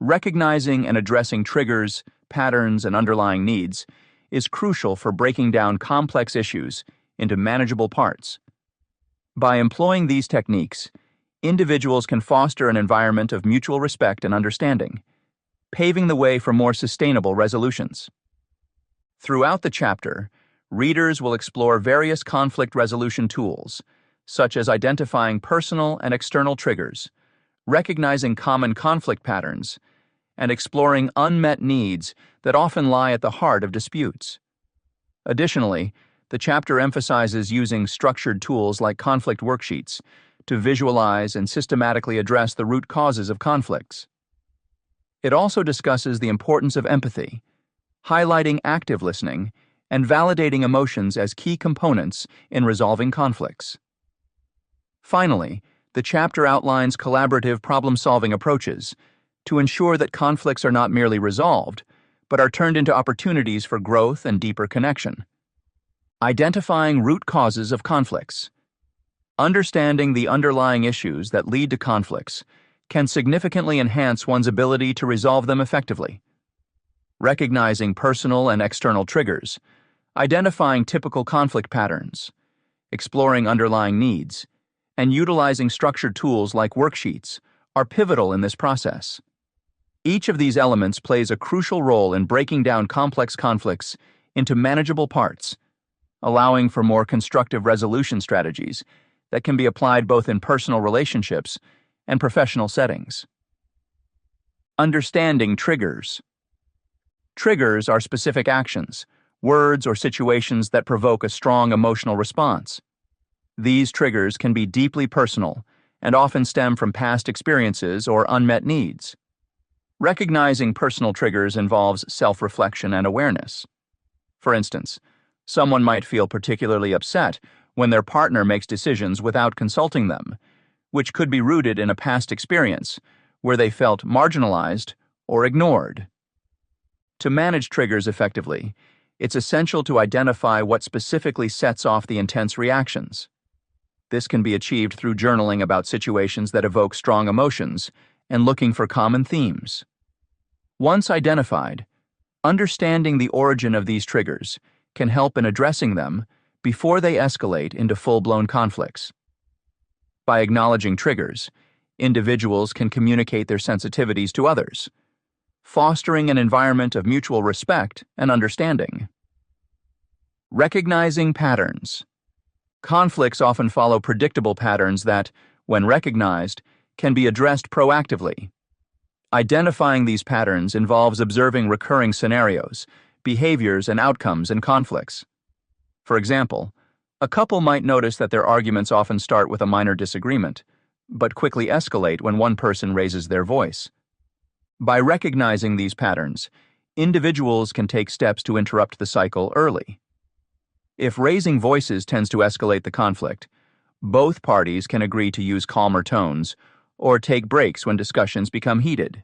Recognizing and addressing triggers, patterns, and underlying needs is crucial for breaking down complex issues into manageable parts. By employing these techniques, individuals can foster an environment of mutual respect and understanding, paving the way for more sustainable resolutions. Throughout the chapter, readers will explore various conflict resolution tools, such as identifying personal and external triggers, recognizing common conflict patterns, and exploring unmet needs that often lie at the heart of disputes. Additionally, the chapter emphasizes using structured tools like conflict worksheets to visualize and systematically address the root causes of conflicts. It also discusses the importance of empathy, highlighting active listening and validating emotions as key components in resolving conflicts. Finally, the chapter outlines collaborative problem-solving approaches to ensure that conflicts are not merely resolved, but are turned into opportunities for growth and deeper connection. Identifying root causes of conflicts. Understanding the underlying issues that lead to conflicts can significantly enhance one's ability to resolve them effectively. Recognizing personal and external triggers, identifying typical conflict patterns, exploring underlying needs, and utilizing structured tools like worksheets are pivotal in this process. Each of these elements plays a crucial role in breaking down complex conflicts into manageable parts, allowing for more constructive resolution strategies that can be applied both in personal relationships and professional settings. Understanding triggers. Triggers are specific actions, words, or situations that provoke a strong emotional response. These triggers can be deeply personal and often stem from past experiences or unmet needs. Recognizing personal triggers involves self-reflection and awareness. For instance, someone might feel particularly upset when their partner makes decisions without consulting them, which could be rooted in a past experience where they felt marginalized or ignored. To manage triggers effectively, it's essential to identify what specifically sets off the intense reactions. This can be achieved through journaling about situations that evoke strong emotions and looking for common themes. Once identified, understanding the origin of these triggers can help in addressing them before they escalate into full-blown conflicts. By acknowledging triggers, individuals can communicate their sensitivities to others, fostering an environment of mutual respect and understanding. Recognizing patterns. Conflicts often follow predictable patterns that, when recognized, can be addressed proactively. Identifying these patterns involves observing recurring scenarios, behaviors, and outcomes in conflicts. For example, a couple might notice that their arguments often start with a minor disagreement, but quickly escalate when one person raises their voice. By recognizing these patterns, individuals can take steps to interrupt the cycle early. If raising voices tends to escalate the conflict, both parties can agree to use calmer tones or take breaks when discussions become heated.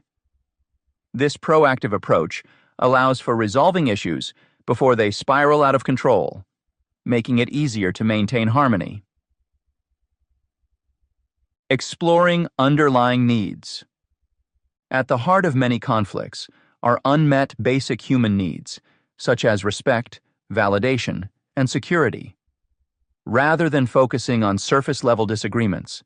This proactive approach allows for resolving issues before they spiral out of control, making it easier to maintain harmony. Exploring underlying needs. At the heart of many conflicts are unmet basic human needs, such as respect, validation, and security. Rather than focusing on surface-level disagreements,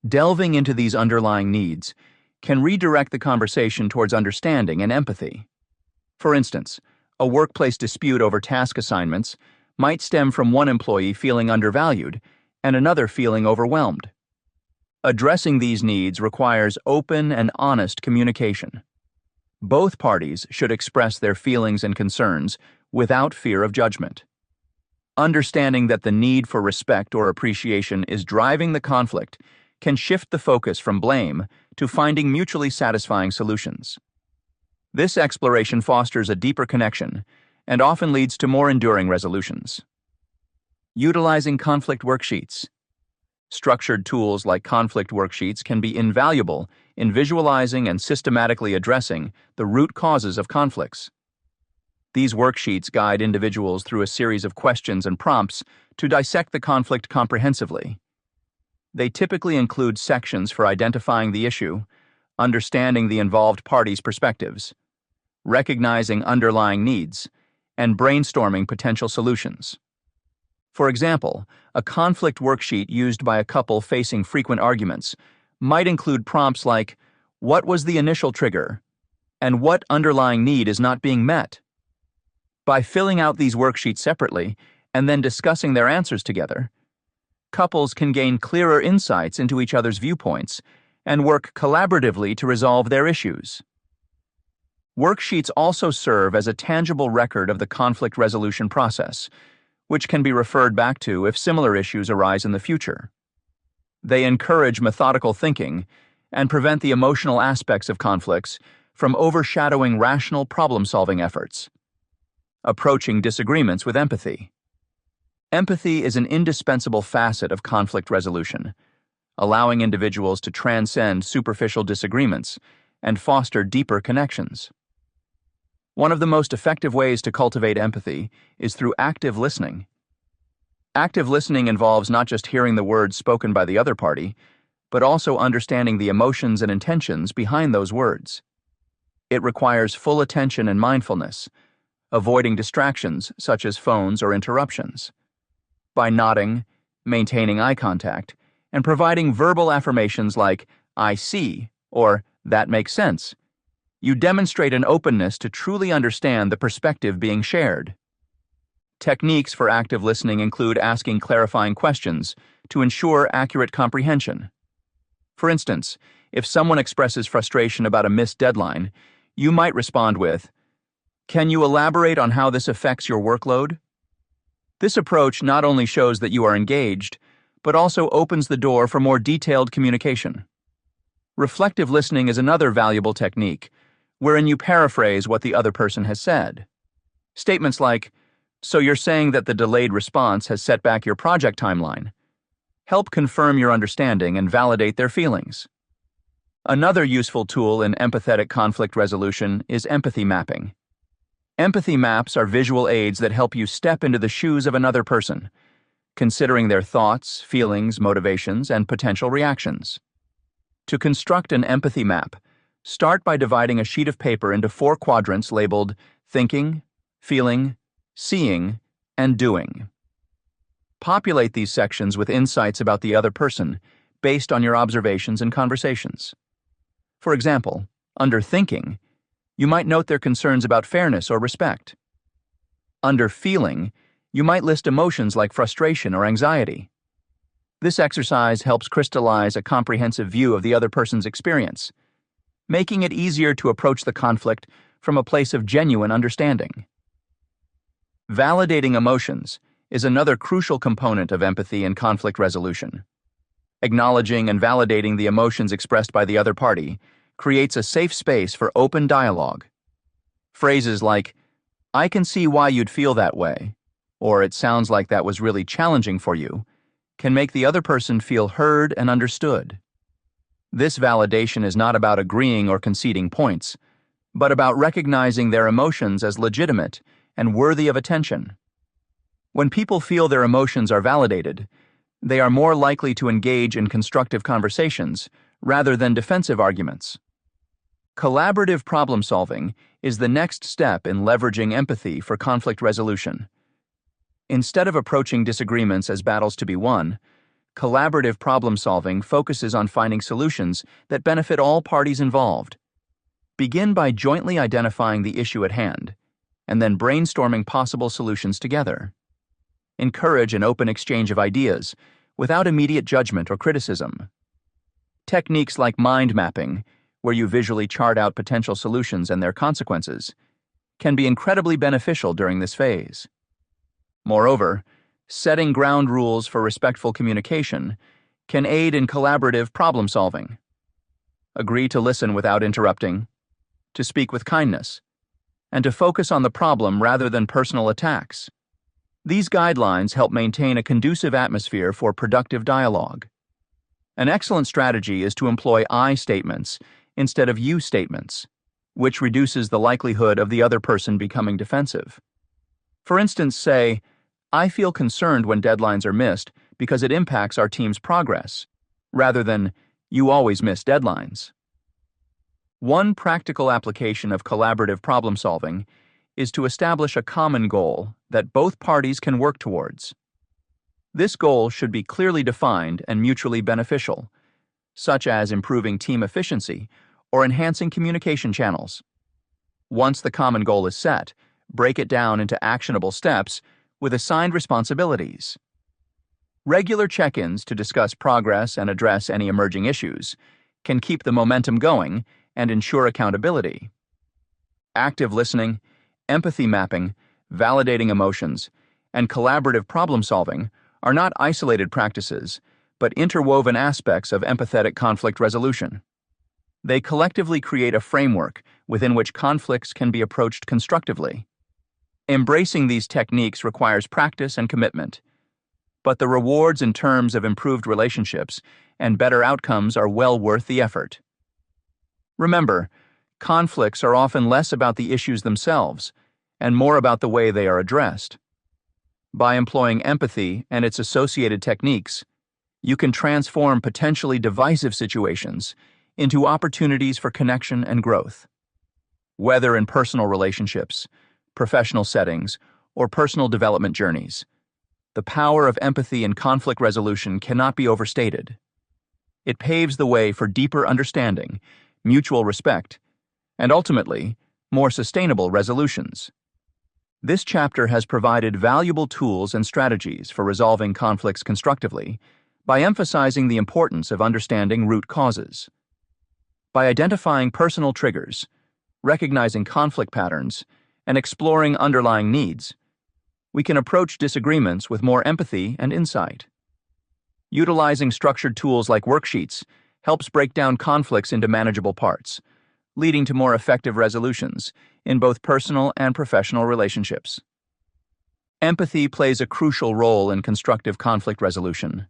delving into these underlying needs can redirect the conversation towards understanding and empathy. For instance, a workplace dispute over task assignments might stem from one employee feeling undervalued and another feeling overwhelmed. Addressing these needs requires open and honest communication. Both parties should express their feelings and concerns without fear of judgment. Understanding that the need for respect or appreciation is driving the conflict can shift the focus from blame to finding mutually satisfying solutions. This exploration fosters a deeper connection and often leads to more enduring resolutions. Utilizing conflict worksheets. Structured tools like conflict worksheets can be invaluable in visualizing and systematically addressing the root causes of conflicts. These worksheets guide individuals through a series of questions and prompts to dissect the conflict comprehensively. They typically include sections for identifying the issue, understanding the involved parties' perspectives, recognizing underlying needs, and brainstorming potential solutions. For example, a conflict worksheet used by a couple facing frequent arguments might include prompts like, "What was the initial trigger?" and "What underlying need is not being met?" By filling out these worksheets separately and then discussing their answers together, couples can gain clearer insights into each other's viewpoints and work collaboratively to resolve their issues. Worksheets also serve as a tangible record of the conflict resolution process, which can be referred back to if similar issues arise in the future. They encourage methodical thinking and prevent the emotional aspects of conflicts from overshadowing rational problem-solving efforts. Approaching disagreements with empathy. Empathy is an indispensable facet of conflict resolution, allowing individuals to transcend superficial disagreements and foster deeper connections. One of the most effective ways to cultivate empathy is through active listening. Active listening involves not just hearing the words spoken by the other party, but also understanding the emotions and intentions behind those words. It requires full attention and mindfulness, avoiding distractions such as phones or interruptions. By nodding, maintaining eye contact, and providing verbal affirmations like, "I see," or "That makes sense," you demonstrate an openness to truly understand the perspective being shared. Techniques for active listening include asking clarifying questions to ensure accurate comprehension. For instance, if someone expresses frustration about a missed deadline, you might respond with, "Can you elaborate on how this affects your workload?" This approach not only shows that you are engaged, but also opens the door for more detailed communication. Reflective listening is another valuable technique, wherein you paraphrase what the other person has said. Statements like, "So you're saying that the delayed response has set back your project timeline," help confirm your understanding and validate their feelings. Another useful tool in empathetic conflict resolution is empathy mapping. Empathy maps are visual aids that help you step into the shoes of another person, considering their thoughts, feelings, motivations, and potential reactions. To construct an empathy map, start by dividing a sheet of paper into 4 quadrants labeled thinking, feeling, seeing, and doing. Populate these sections with insights about the other person based on your observations and conversations. For example, under thinking, you might note their concerns about fairness or respect. Under feeling, you might list emotions like frustration or anxiety. This exercise helps crystallize a comprehensive view of the other person's experience, making it easier to approach the conflict from a place of genuine understanding. Validating emotions is another crucial component of empathy and conflict resolution. Acknowledging and validating the emotions expressed by the other party creates a safe space for open dialogue. Phrases like, "I can see why you'd feel that way," or "It sounds like that was really challenging for you," can make the other person feel heard and understood. This validation is not about agreeing or conceding points, but about recognizing their emotions as legitimate and worthy of attention. When people feel their emotions are validated, they are more likely to engage in constructive conversations rather than defensive arguments. Collaborative problem solving is the next step in leveraging empathy for conflict resolution. Instead of approaching disagreements as battles to be won, collaborative problem solving focuses on finding solutions that benefit all parties involved. Begin by jointly identifying the issue at hand, and then brainstorming possible solutions together. Encourage an open exchange of ideas without immediate judgment or criticism. Techniques like mind mapping, where you visually chart out potential solutions and their consequences, can be incredibly beneficial during this phase. Moreover, setting ground rules for respectful communication can aid in collaborative problem solving. Agree to listen without interrupting, to speak with kindness, and to focus on the problem rather than personal attacks. These guidelines help maintain a conducive atmosphere for productive dialogue. An excellent strategy is to employ I statements instead of you statements, which reduces the likelihood of the other person becoming defensive. For instance, say, "I feel concerned when deadlines are missed because it impacts our team's progress," rather than, "You always miss deadlines." One practical application of collaborative problem solving is to establish a common goal that both parties can work towards. This goal should be clearly defined and mutually beneficial, such as improving team efficiency or enhancing communication channels. Once the common goal is set, break it down into actionable steps with assigned responsibilities. Regular check-ins to discuss progress and address any emerging issues can keep the momentum going and ensure accountability. Active listening, empathy mapping, validating emotions, and collaborative problem solving are not isolated practices, but interwoven aspects of empathetic conflict resolution. They collectively create a framework within which conflicts can be approached constructively. Embracing these techniques requires practice and commitment, but the rewards in terms of improved relationships and better outcomes are well worth the effort. Remember, conflicts are often less about the issues themselves and more about the way they are addressed. By employing empathy and its associated techniques, you can transform potentially divisive situations into opportunities for connection and growth. Whether in personal relationships, professional settings, or personal development journeys, the power of empathy in conflict resolution cannot be overstated. It paves the way for deeper understanding, mutual respect, and ultimately, more sustainable resolutions. This chapter has provided valuable tools and strategies for resolving conflicts constructively by emphasizing the importance of understanding root causes. By identifying personal triggers, recognizing conflict patterns, and exploring underlying needs, we can approach disagreements with more empathy and insight. Utilizing structured tools like worksheets helps break down conflicts into manageable parts, leading to more effective resolutions in both personal and professional relationships. Empathy plays a crucial role in constructive conflict resolution.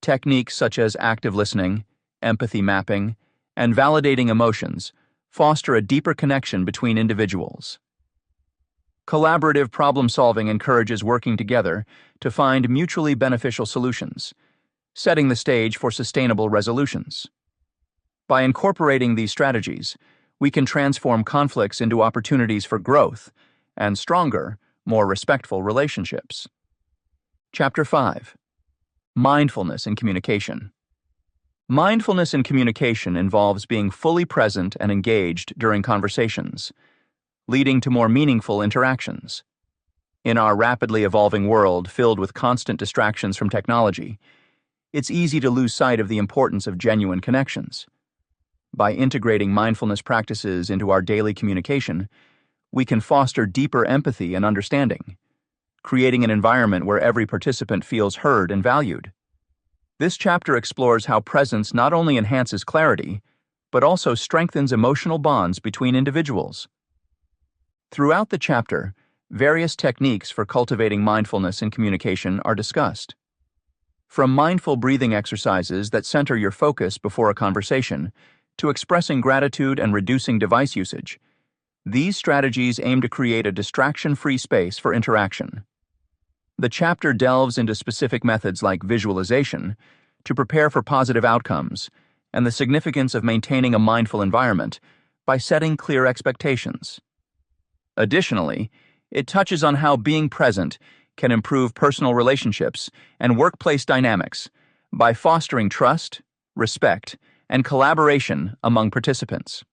Techniques such as active listening, empathy mapping, and validating emotions foster a deeper connection between individuals. Collaborative problem solving encourages working together to find mutually beneficial solutions, setting the stage for sustainable resolutions. By incorporating these strategies, we can transform conflicts into opportunities for growth and stronger, more respectful relationships. Chapter 5. Mindfulness in Communication. Mindfulness in communication involves being fully present and engaged during conversations, leading to more meaningful interactions. In our rapidly evolving world filled with constant distractions from technology, it's easy to lose sight of the importance of genuine connections. By integrating mindfulness practices into our daily communication, we can foster deeper empathy and understanding, creating an environment where every participant feels heard and valued. This chapter explores how presence not only enhances clarity, but also strengthens emotional bonds between individuals. Throughout the chapter, various techniques for cultivating mindfulness in communication are discussed. From mindful breathing exercises that center your focus before a conversation to expressing gratitude and reducing device usage, these strategies aim to create a distraction-free space for interaction. The chapter delves into specific methods like visualization to prepare for positive outcomes and the significance of maintaining a mindful environment by setting clear expectations. Additionally, it touches on how being present can improve personal relationships and workplace dynamics by fostering trust, respect, and collaboration among participants.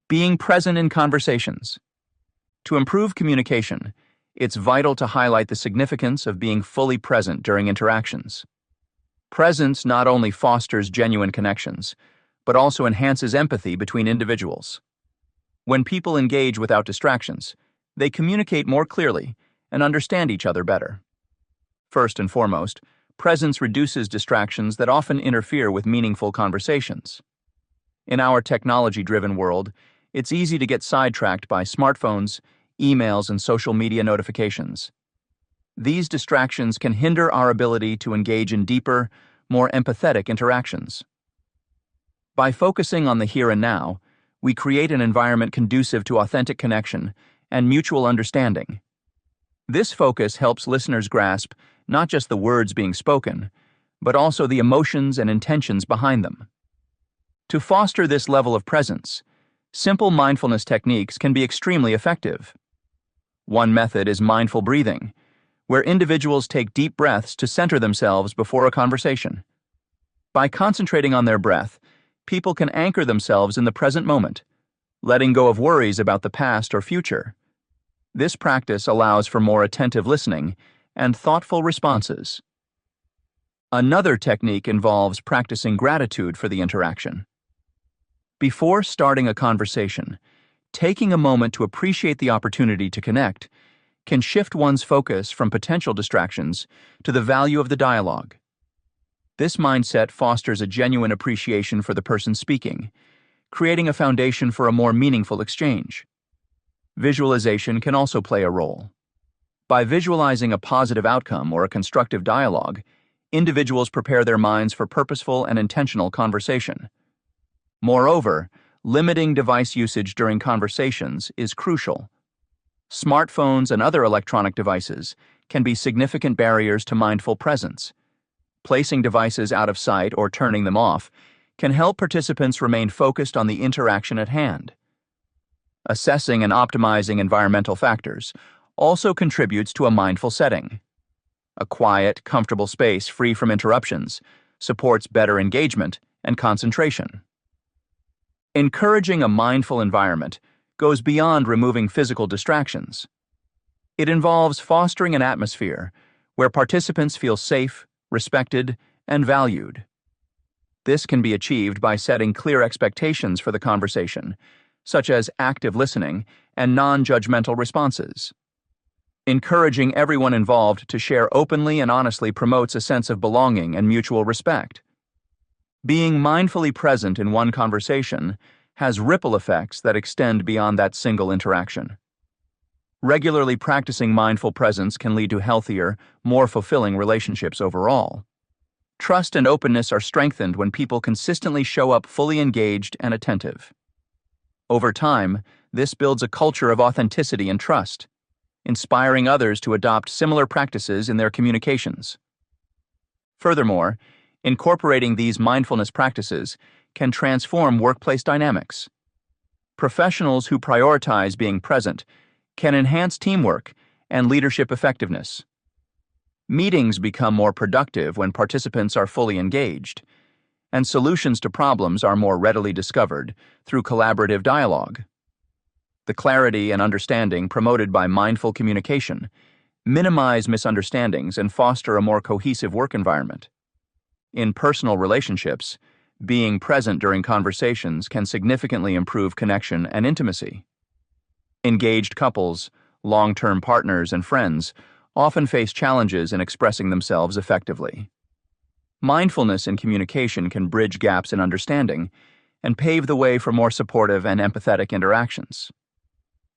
Being present in conversations. To improve communication, it's vital to highlight the significance of being fully present during interactions. Presence not only fosters genuine connections, but also enhances empathy between individuals. When people engage without distractions, they communicate more clearly and understand each other better. First and foremost, presence reduces distractions that often interfere with meaningful conversations. In our technology-driven world, it's easy to get sidetracked by smartphones, emails, and social media notifications. These distractions can hinder our ability to engage in deeper, more empathetic interactions. By focusing on the here and now, we create an environment conducive to authentic connection and mutual understanding. This focus helps listeners grasp not just the words being spoken, but also the emotions and intentions behind them. To foster this level of presence, simple mindfulness techniques can be extremely effective. One method is mindful breathing, where individuals take deep breaths to center themselves before a conversation. By concentrating on their breath, people can anchor themselves in the present moment, letting go of worries about the past or future. This practice allows for more attentive listening and thoughtful responses. Another technique involves practicing gratitude for the interaction. Before starting a conversation, taking a moment to appreciate the opportunity to connect can shift one's focus from potential distractions to the value of the dialogue. This mindset fosters a genuine appreciation for the person speaking, creating a foundation for a more meaningful exchange. Visualization can also play a role. By visualizing a positive outcome or a constructive dialogue, individuals prepare their minds for purposeful and intentional conversation. Moreover, limiting device usage during conversations is crucial. Smartphones and other electronic devices can be significant barriers to mindful presence. Placing devices out of sight or turning them off can help participants remain focused on the interaction at hand. Assessing and optimizing environmental factors also contributes to a mindful setting. A quiet, comfortable space free from interruptions supports better engagement and concentration. Encouraging a mindful environment goes beyond removing physical distractions. It involves fostering an atmosphere where participants feel safe, respected, and valued. This can be achieved by setting clear expectations for the conversation, such as active listening and non-judgmental responses. Encouraging everyone involved to share openly and honestly promotes a sense of belonging and mutual respect. Being mindfully present in one conversation has ripple effects that extend beyond that single interaction. Regularly practicing mindful presence can lead to healthier, more fulfilling relationships overall. Trust and openness are strengthened when people consistently show up fully engaged and attentive. Over time, this builds a culture of authenticity and trust, inspiring others to adopt similar practices in their communications. Furthermore, incorporating these mindfulness practices can transform workplace dynamics. Professionals who prioritize being present can enhance teamwork and leadership effectiveness. Meetings become more productive when participants are fully engaged, and solutions to problems are more readily discovered through collaborative dialogue. The clarity and understanding promoted by mindful communication minimize misunderstandings and foster a more cohesive work environment. In personal relationships, being present during conversations can significantly improve connection and intimacy. Engaged couples, long-term partners, and friends often face challenges in expressing themselves effectively. Mindfulness in communication can bridge gaps in understanding and pave the way for more supportive and empathetic interactions.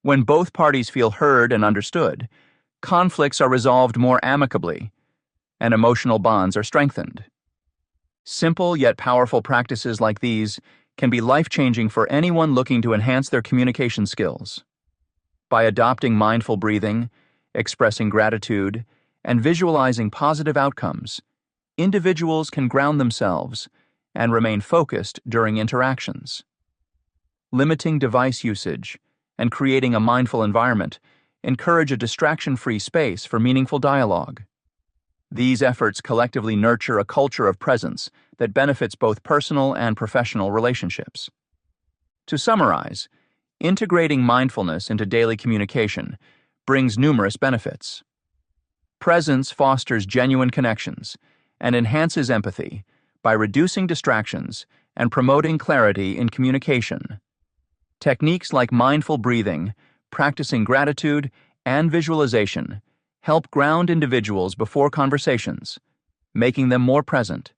When both parties feel heard and understood, conflicts are resolved more amicably, and emotional bonds are strengthened. Simple yet powerful practices like these can be life-changing for anyone looking to enhance their communication skills. By adopting mindful breathing, expressing gratitude, and visualizing positive outcomes, individuals can ground themselves and remain focused during interactions. Limiting device usage and creating a mindful environment encourage a distraction-free space for meaningful dialogue. These efforts collectively nurture a culture of presence that benefits both personal and professional relationships. To summarize, integrating mindfulness into daily communication brings numerous benefits. Presence fosters genuine connections and enhances empathy by reducing distractions and promoting clarity in communication. Techniques like mindful breathing, practicing gratitude, and visualization help ground individuals before conversations, making them more present.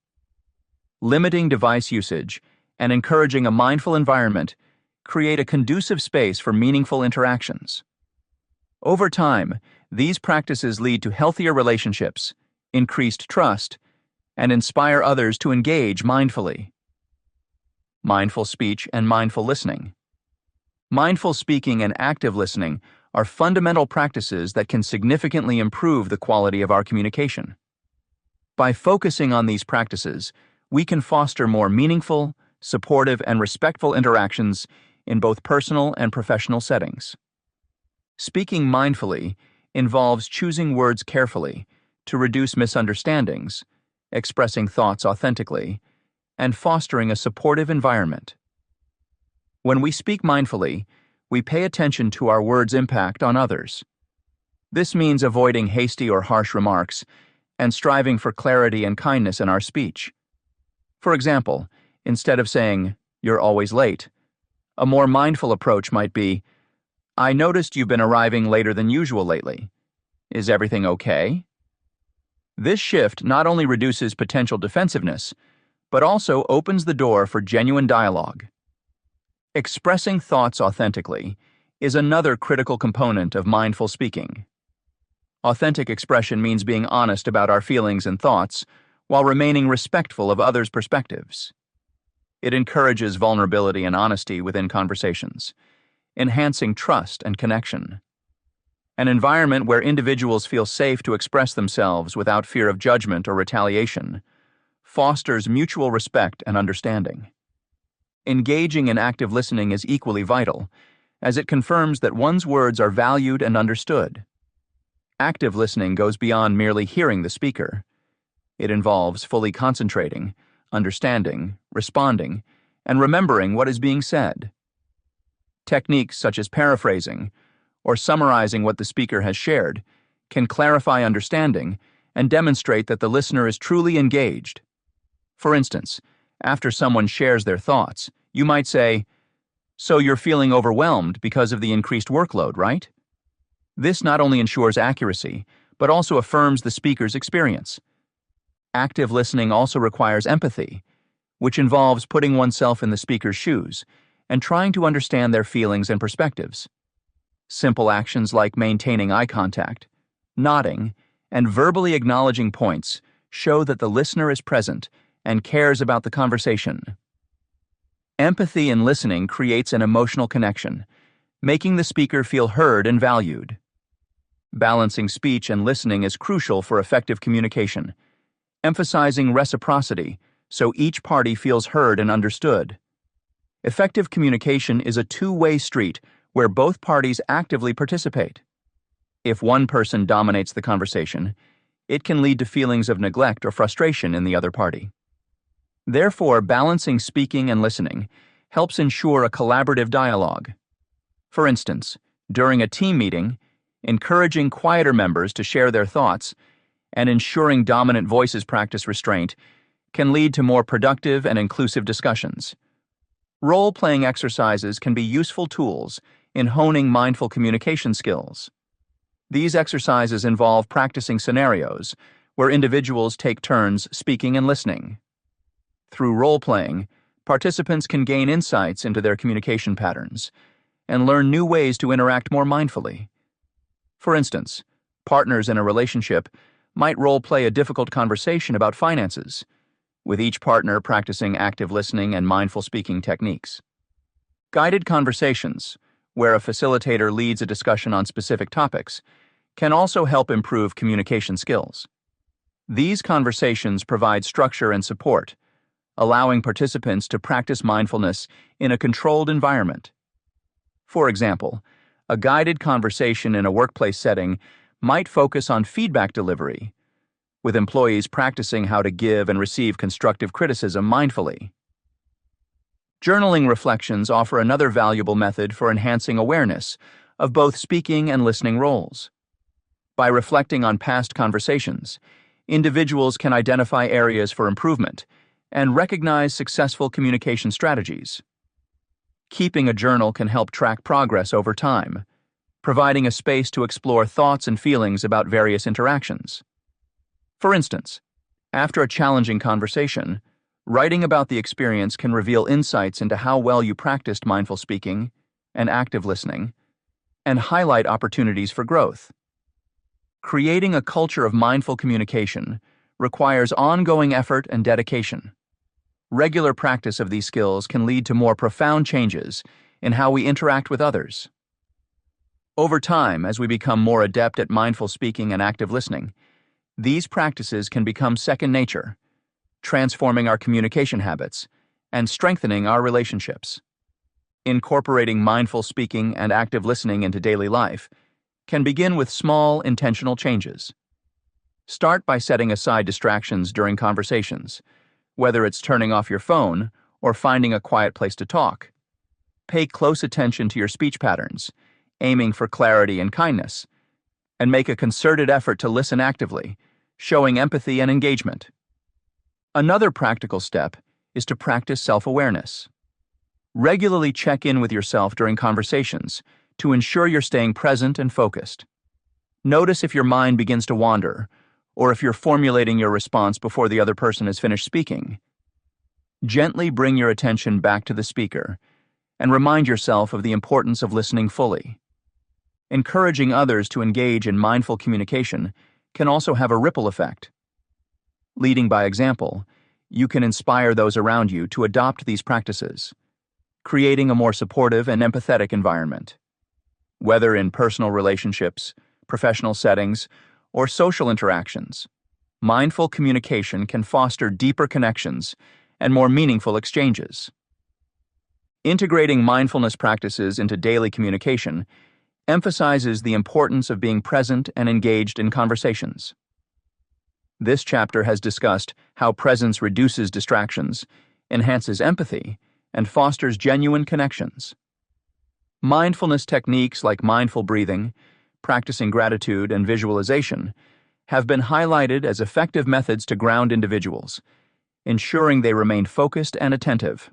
Limiting device usage and encouraging a mindful environment create a conducive space for meaningful interactions. Over time, these practices lead to healthier relationships, increased trust, and inspire others to engage mindfully. Mindful speech and mindful listening. Mindful speaking and active listening are fundamental practices that can significantly improve the quality of our communication. By focusing on these practices, we can foster more meaningful, supportive, and respectful interactions in both personal and professional settings. Speaking mindfully involves choosing words carefully to reduce misunderstandings, expressing thoughts authentically, and fostering a supportive environment. When we speak mindfully, we pay attention to our words' impact on others. This means avoiding hasty or harsh remarks and striving for clarity and kindness in our speech. For example, instead of saying, "You're always late," a more mindful approach might be, "I noticed you've been arriving later than usual lately. Is everything okay?" This shift not only reduces potential defensiveness, but also opens the door for genuine dialogue. Expressing thoughts authentically is another critical component of mindful speaking. Authentic expression means being honest about our feelings and thoughts while remaining respectful of others' perspectives. It encourages vulnerability and honesty within conversations, enhancing trust and connection. An environment where individuals feel safe to express themselves without fear of judgment or retaliation fosters mutual respect and understanding. Engaging in active listening is equally vital, as it confirms that one's words are valued and understood. Active listening goes beyond merely hearing the speaker. It involves fully concentrating, understanding, responding, and remembering what is being said. Techniques such as paraphrasing or summarizing what the speaker has shared can clarify understanding and demonstrate that the listener is truly engaged. For instance, after someone shares their thoughts, you might say, "So you're feeling overwhelmed because of the increased workload, right?" This not only ensures accuracy, but also affirms the speaker's experience. Active listening also requires empathy, which involves putting oneself in the speaker's shoes and trying to understand their feelings and perspectives. Simple actions like maintaining eye contact, nodding, and verbally acknowledging points show that the listener is present and cares about the conversation. Empathy in listening creates an emotional connection, making the speaker feel heard and valued. Balancing speech and listening is crucial for effective communication, emphasizing reciprocity so each party feels heard and understood. Effective communication is a two-way street where both parties actively participate. If one person dominates the conversation, it can lead to feelings of neglect or frustration in the other party. Therefore, balancing speaking and listening helps ensure a collaborative dialogue. For instance, during a team meeting, encouraging quieter members to share their thoughts and ensuring dominant voices practice restraint can lead to more productive and inclusive discussions. Role-playing exercises can be useful tools in honing mindful communication skills. These exercises involve practicing scenarios where individuals take turns speaking and listening. Through role-playing, participants can gain insights into their communication patterns and learn new ways to interact more mindfully. For instance, partners in a relationship might role-play a difficult conversation about finances, with each partner practicing active listening and mindful speaking techniques. Guided conversations, where a facilitator leads a discussion on specific topics, can also help improve communication skills. These conversations provide structure and support, allowing participants to practice mindfulness in a controlled environment. For example, a guided conversation in a workplace setting might focus on feedback delivery, with employees practicing how to give and receive constructive criticism mindfully. Journaling reflections offer another valuable method for enhancing awareness of both speaking and listening roles. By reflecting on past conversations, individuals can identify areas for improvement and recognize successful communication strategies. Keeping a journal can help track progress over time, providing a space to explore thoughts and feelings about various interactions. For instance, after a challenging conversation, writing about the experience can reveal insights into how well you practiced mindful speaking and active listening, and highlight opportunities for growth. Creating a culture of mindful communication requires ongoing effort and dedication. Regular practice of these skills can lead to more profound changes in how we interact with others. Over time, as we become more adept at mindful speaking and active listening, these practices can become second nature, transforming our communication habits and strengthening our relationships. Incorporating mindful speaking and active listening into daily life can begin with small, intentional changes. Start by setting aside distractions during conversations, whether it's turning off your phone or finding a quiet place to talk. Pay close attention to your speech patterns, aiming for clarity and kindness, and make a concerted effort to listen actively, showing empathy and engagement. Another practical step is to practice self-awareness. Regularly check in with yourself during conversations to ensure you're staying present and focused. Notice if your mind begins to wander, or if you're formulating your response before the other person has finished speaking. Gently bring your attention back to the speaker and remind yourself of the importance of listening fully. Encouraging others to engage in mindful communication can also have a ripple effect. Leading by example, you can inspire those around you to adopt these practices, creating a more supportive and empathetic environment. Whether in personal relationships, professional settings, or social interactions, mindful communication can foster deeper connections and more meaningful exchanges. Integrating mindfulness practices into daily communication emphasizes the importance of being present and engaged in conversations. This chapter has discussed how presence reduces distractions, enhances empathy, and fosters genuine connections. Mindfulness techniques like mindful breathing, practicing gratitude, and visualization have been highlighted as effective methods to ground individuals, ensuring they remain focused and attentive.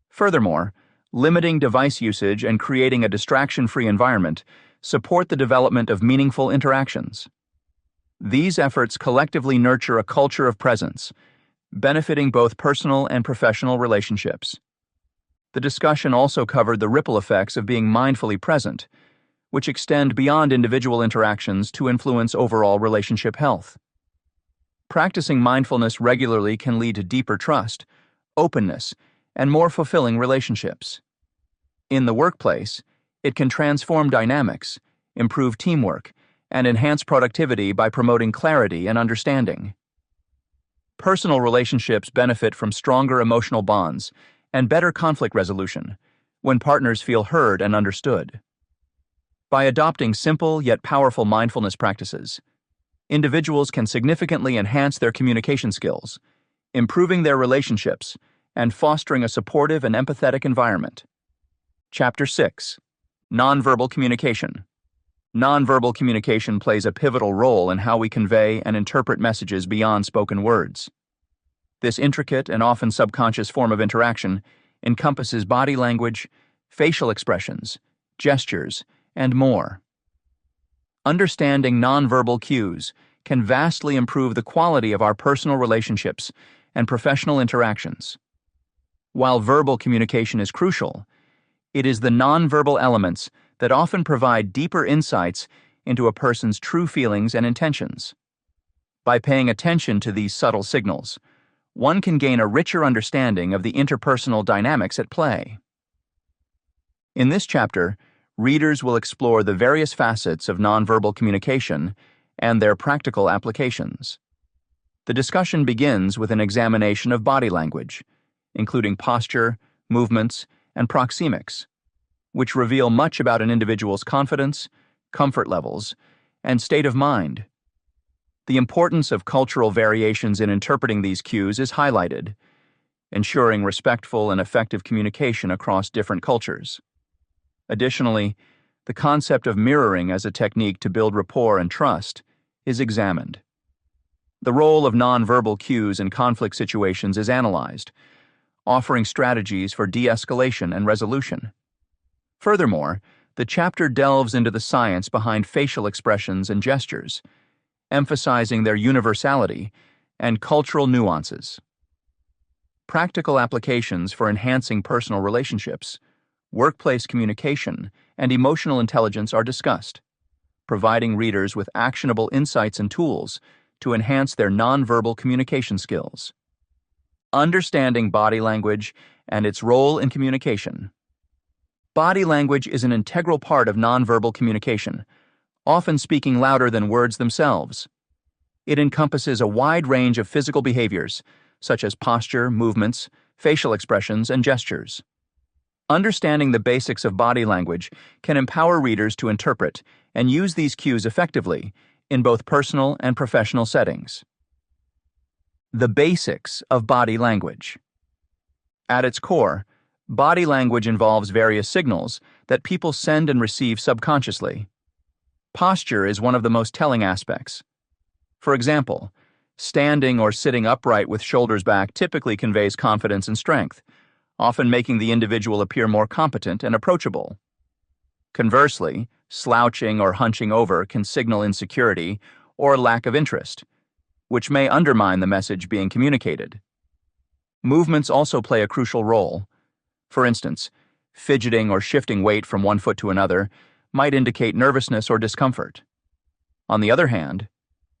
Furthermore, limiting device usage and creating a distraction-free environment support the development of meaningful interactions. These efforts collectively nurture a culture of presence, benefiting both personal and professional relationships. The discussion also covered the ripple effects of being mindfully present, which extend beyond individual interactions to influence overall relationship health. Practicing mindfulness regularly can lead to deeper trust, openness, and more fulfilling relationships. In the workplace, it can transform dynamics, improve teamwork, and enhance productivity by promoting clarity and understanding. Personal relationships benefit from stronger emotional bonds and better conflict resolution when partners feel heard and understood. By adopting simple yet powerful mindfulness practices, individuals can significantly enhance their communication skills, improving their relationships and fostering a supportive and empathetic environment. Chapter 6. Nonverbal Communication. Nonverbal communication plays a pivotal role in how we convey and interpret messages beyond spoken words. This intricate and often subconscious form of interaction encompasses body language, facial expressions, gestures, and more. Understanding nonverbal cues can vastly improve the quality of our personal relationships and professional interactions. While verbal communication is crucial, It is the nonverbal elements that often provide deeper insights into a person's true feelings and intentions. By paying attention to these subtle signals, one can gain a richer understanding of the interpersonal dynamics at play. In this chapter, readers will explore the various facets of nonverbal communication and their practical applications. The discussion begins with an examination of body language, including posture, movements, and proxemics, which reveal much about an individual's confidence, comfort levels, and state of mind. The importance of cultural variations in interpreting these cues is highlighted, ensuring respectful and effective communication across different cultures. Additionally, the concept of mirroring as a technique to build rapport and trust is examined. The role of nonverbal cues in conflict situations is analyzed, offering strategies for de-escalation and resolution. Furthermore, the chapter delves into the science behind facial expressions and gestures, emphasizing their universality and cultural nuances. Practical applications for enhancing personal relationships, workplace communication, and emotional intelligence are discussed, providing readers with actionable insights and tools to enhance their nonverbal communication skills. Understanding body language and its role in communication. Body language is an integral part of nonverbal communication, often speaking louder than words themselves. It encompasses a wide range of physical behaviors, such as posture, movements, facial expressions, and gestures. Understanding the basics of body language can empower readers to interpret and use these cues effectively in both personal and professional settings. The basics of body language. At its core, body language involves various signals that people send and receive subconsciously. Posture is one of the most telling aspects. For example, standing or sitting upright with shoulders back typically conveys confidence and strength, often making the individual appear more competent and approachable. Conversely, slouching or hunching over can signal insecurity or lack of interest, which may undermine the message being communicated. Movements also play a crucial role. For instance, fidgeting or shifting weight from one foot to another might indicate nervousness or discomfort. On the other hand,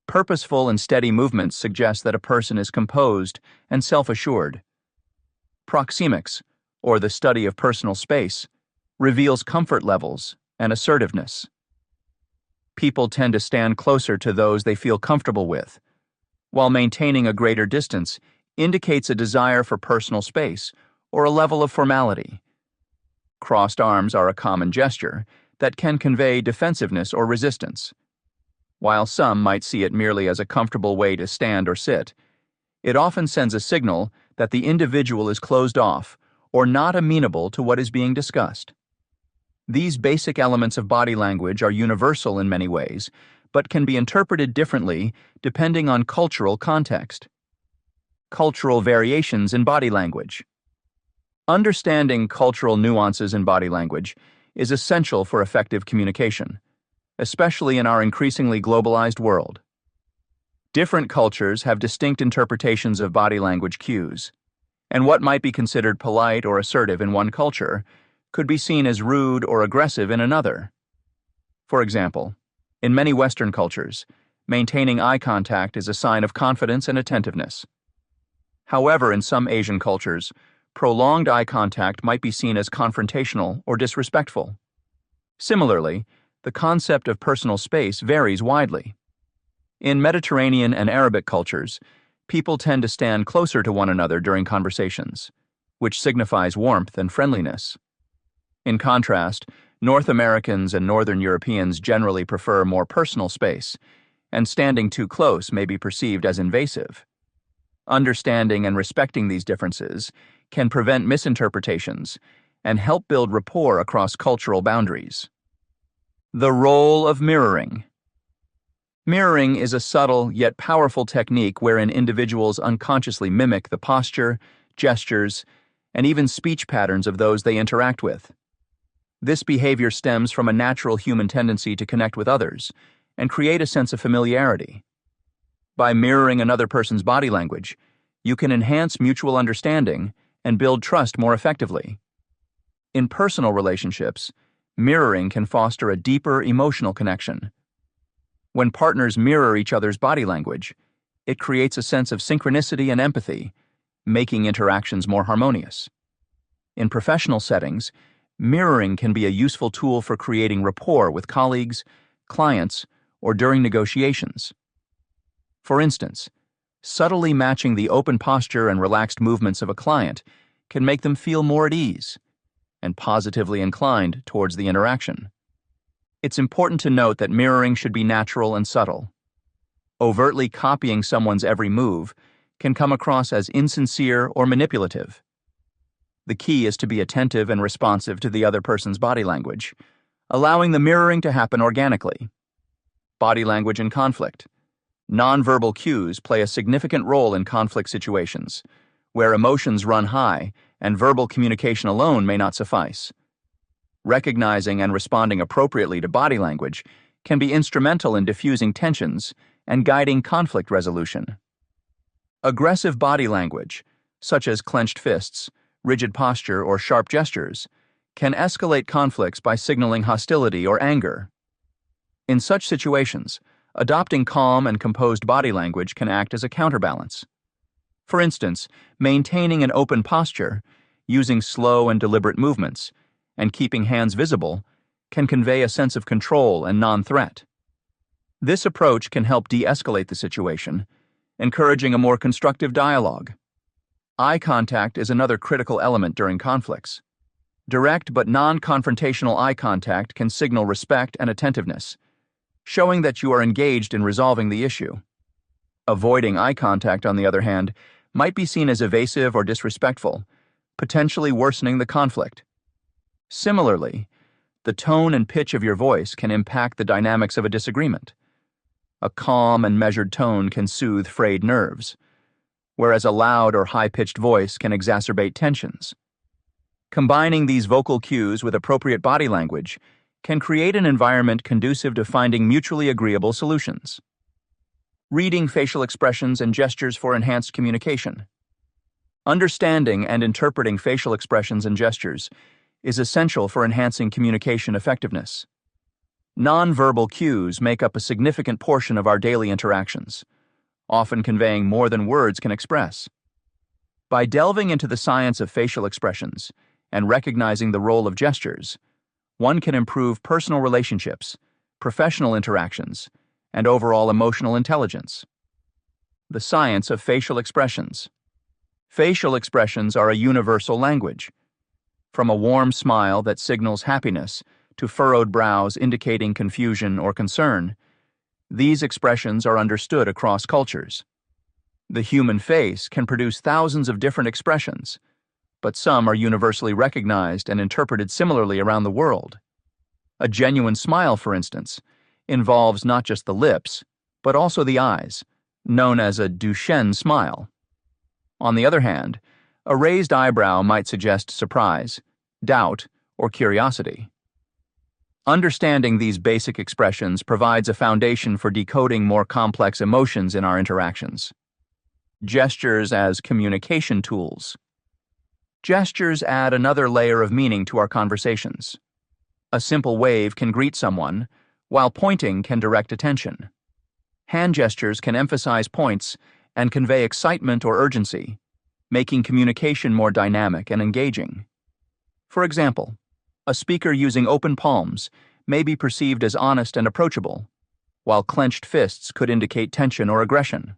purposeful and steady movements suggest that a person is composed and self-assured. Proxemics, or the study of personal space, reveals comfort levels and assertiveness. People tend to stand closer to those they feel comfortable with, while maintaining a greater distance indicates a desire for personal space or a level of formality. Crossed arms are a common gesture that can convey defensiveness or resistance. While some might see it merely as a comfortable way to stand or sit, it often sends a signal that the individual is closed off or not amenable to what is being discussed. These basic elements of body language are universal in many ways, but can be interpreted differently depending on cultural context. Cultural variations in body language. Understanding cultural nuances in body language is essential for effective communication, especially in our increasingly globalized world. Different cultures have distinct interpretations of body language cues, and what might be considered polite or assertive in one culture could be seen as rude or aggressive in another. For example, in many Western cultures, maintaining eye contact is a sign of confidence and attentiveness. However, in some Asian cultures, prolonged eye contact might be seen as confrontational or disrespectful. Similarly, the concept of personal space varies widely. In Mediterranean and Arabic cultures, people tend to stand closer to one another during conversations, which signifies warmth and friendliness. In contrast, North Americans and Northern Europeans generally prefer more personal space, and standing too close may be perceived as invasive. Understanding and respecting these differences can prevent misinterpretations and help build rapport across cultural boundaries. The role of mirroring. Mirroring is a subtle yet powerful technique wherein individuals unconsciously mimic the posture, gestures, and even speech patterns of those they interact with. This behavior stems from a natural human tendency to connect with others and create a sense of familiarity. By mirroring another person's body language, you can enhance mutual understanding and build trust more effectively. In personal relationships, mirroring can foster a deeper emotional connection. When partners mirror each other's body language, it creates a sense of synchronicity and empathy, making interactions more harmonious. In professional settings, mirroring can be a useful tool for creating rapport with colleagues, clients, or during negotiations. For instance, subtly matching the open posture and relaxed movements of a client can make them feel more at ease and positively inclined towards the interaction. It's important to note that mirroring should be natural and subtle. Overtly copying someone's every move can come across as insincere or manipulative. The key is to be attentive and responsive to the other person's body language, allowing the mirroring to happen organically. Body language in conflict. Nonverbal cues play a significant role in conflict situations, where emotions run high and verbal communication alone may not suffice. Recognizing and responding appropriately to body language can be instrumental in diffusing tensions and guiding conflict resolution. Aggressive body language, such as clenched fists, rigid posture, or sharp gestures, can escalate conflicts by signaling hostility or anger. In such situations, adopting calm and composed body language can act as a counterbalance. For instance, maintaining an open posture, using slow and deliberate movements, and keeping hands visible can convey a sense of control and non-threat. This approach can help de-escalate the situation, encouraging a more constructive dialogue. Eye contact is another critical element during conflicts. Direct but non-confrontational eye contact can signal respect and attentiveness, showing that you are engaged in resolving the issue. Avoiding eye contact, on the other hand, might be seen as evasive or disrespectful, potentially worsening the conflict. Similarly, the tone and pitch of your voice can impact the dynamics of a disagreement. A calm and measured tone can soothe frayed nerves, whereas a loud or high-pitched voice can exacerbate tensions. Combining these vocal cues with appropriate body language can create an environment conducive to finding mutually agreeable solutions. Reading facial expressions and gestures for enhanced communication. Understanding and interpreting facial expressions and gestures is essential for enhancing communication effectiveness. Nonverbal cues make up a significant portion of our daily interactions, often conveying more than words can express. By delving into the science of facial expressions and recognizing the role of gestures, one can improve personal relationships, professional interactions, and overall emotional intelligence. The science of facial expressions. Facial expressions are a universal language. From a warm smile that signals happiness to furrowed brows indicating confusion or concern, these expressions are understood across cultures. The human face can produce thousands of different expressions, but some are universally recognized and interpreted similarly around the world. A genuine smile, for instance, involves not just the lips, but also the eyes, known as a Duchenne smile. On the other hand, a raised eyebrow might suggest surprise, doubt, or curiosity. Understanding these basic expressions provides a foundation for decoding more complex emotions in our interactions. Gestures as communication tools. Gestures add another layer of meaning to our conversations. A simple wave can greet someone, while pointing can direct attention. Hand gestures can emphasize points and convey excitement or urgency, making communication more dynamic and engaging. For example, a speaker using open palms may be perceived as honest and approachable, while clenched fists could indicate tension or aggression.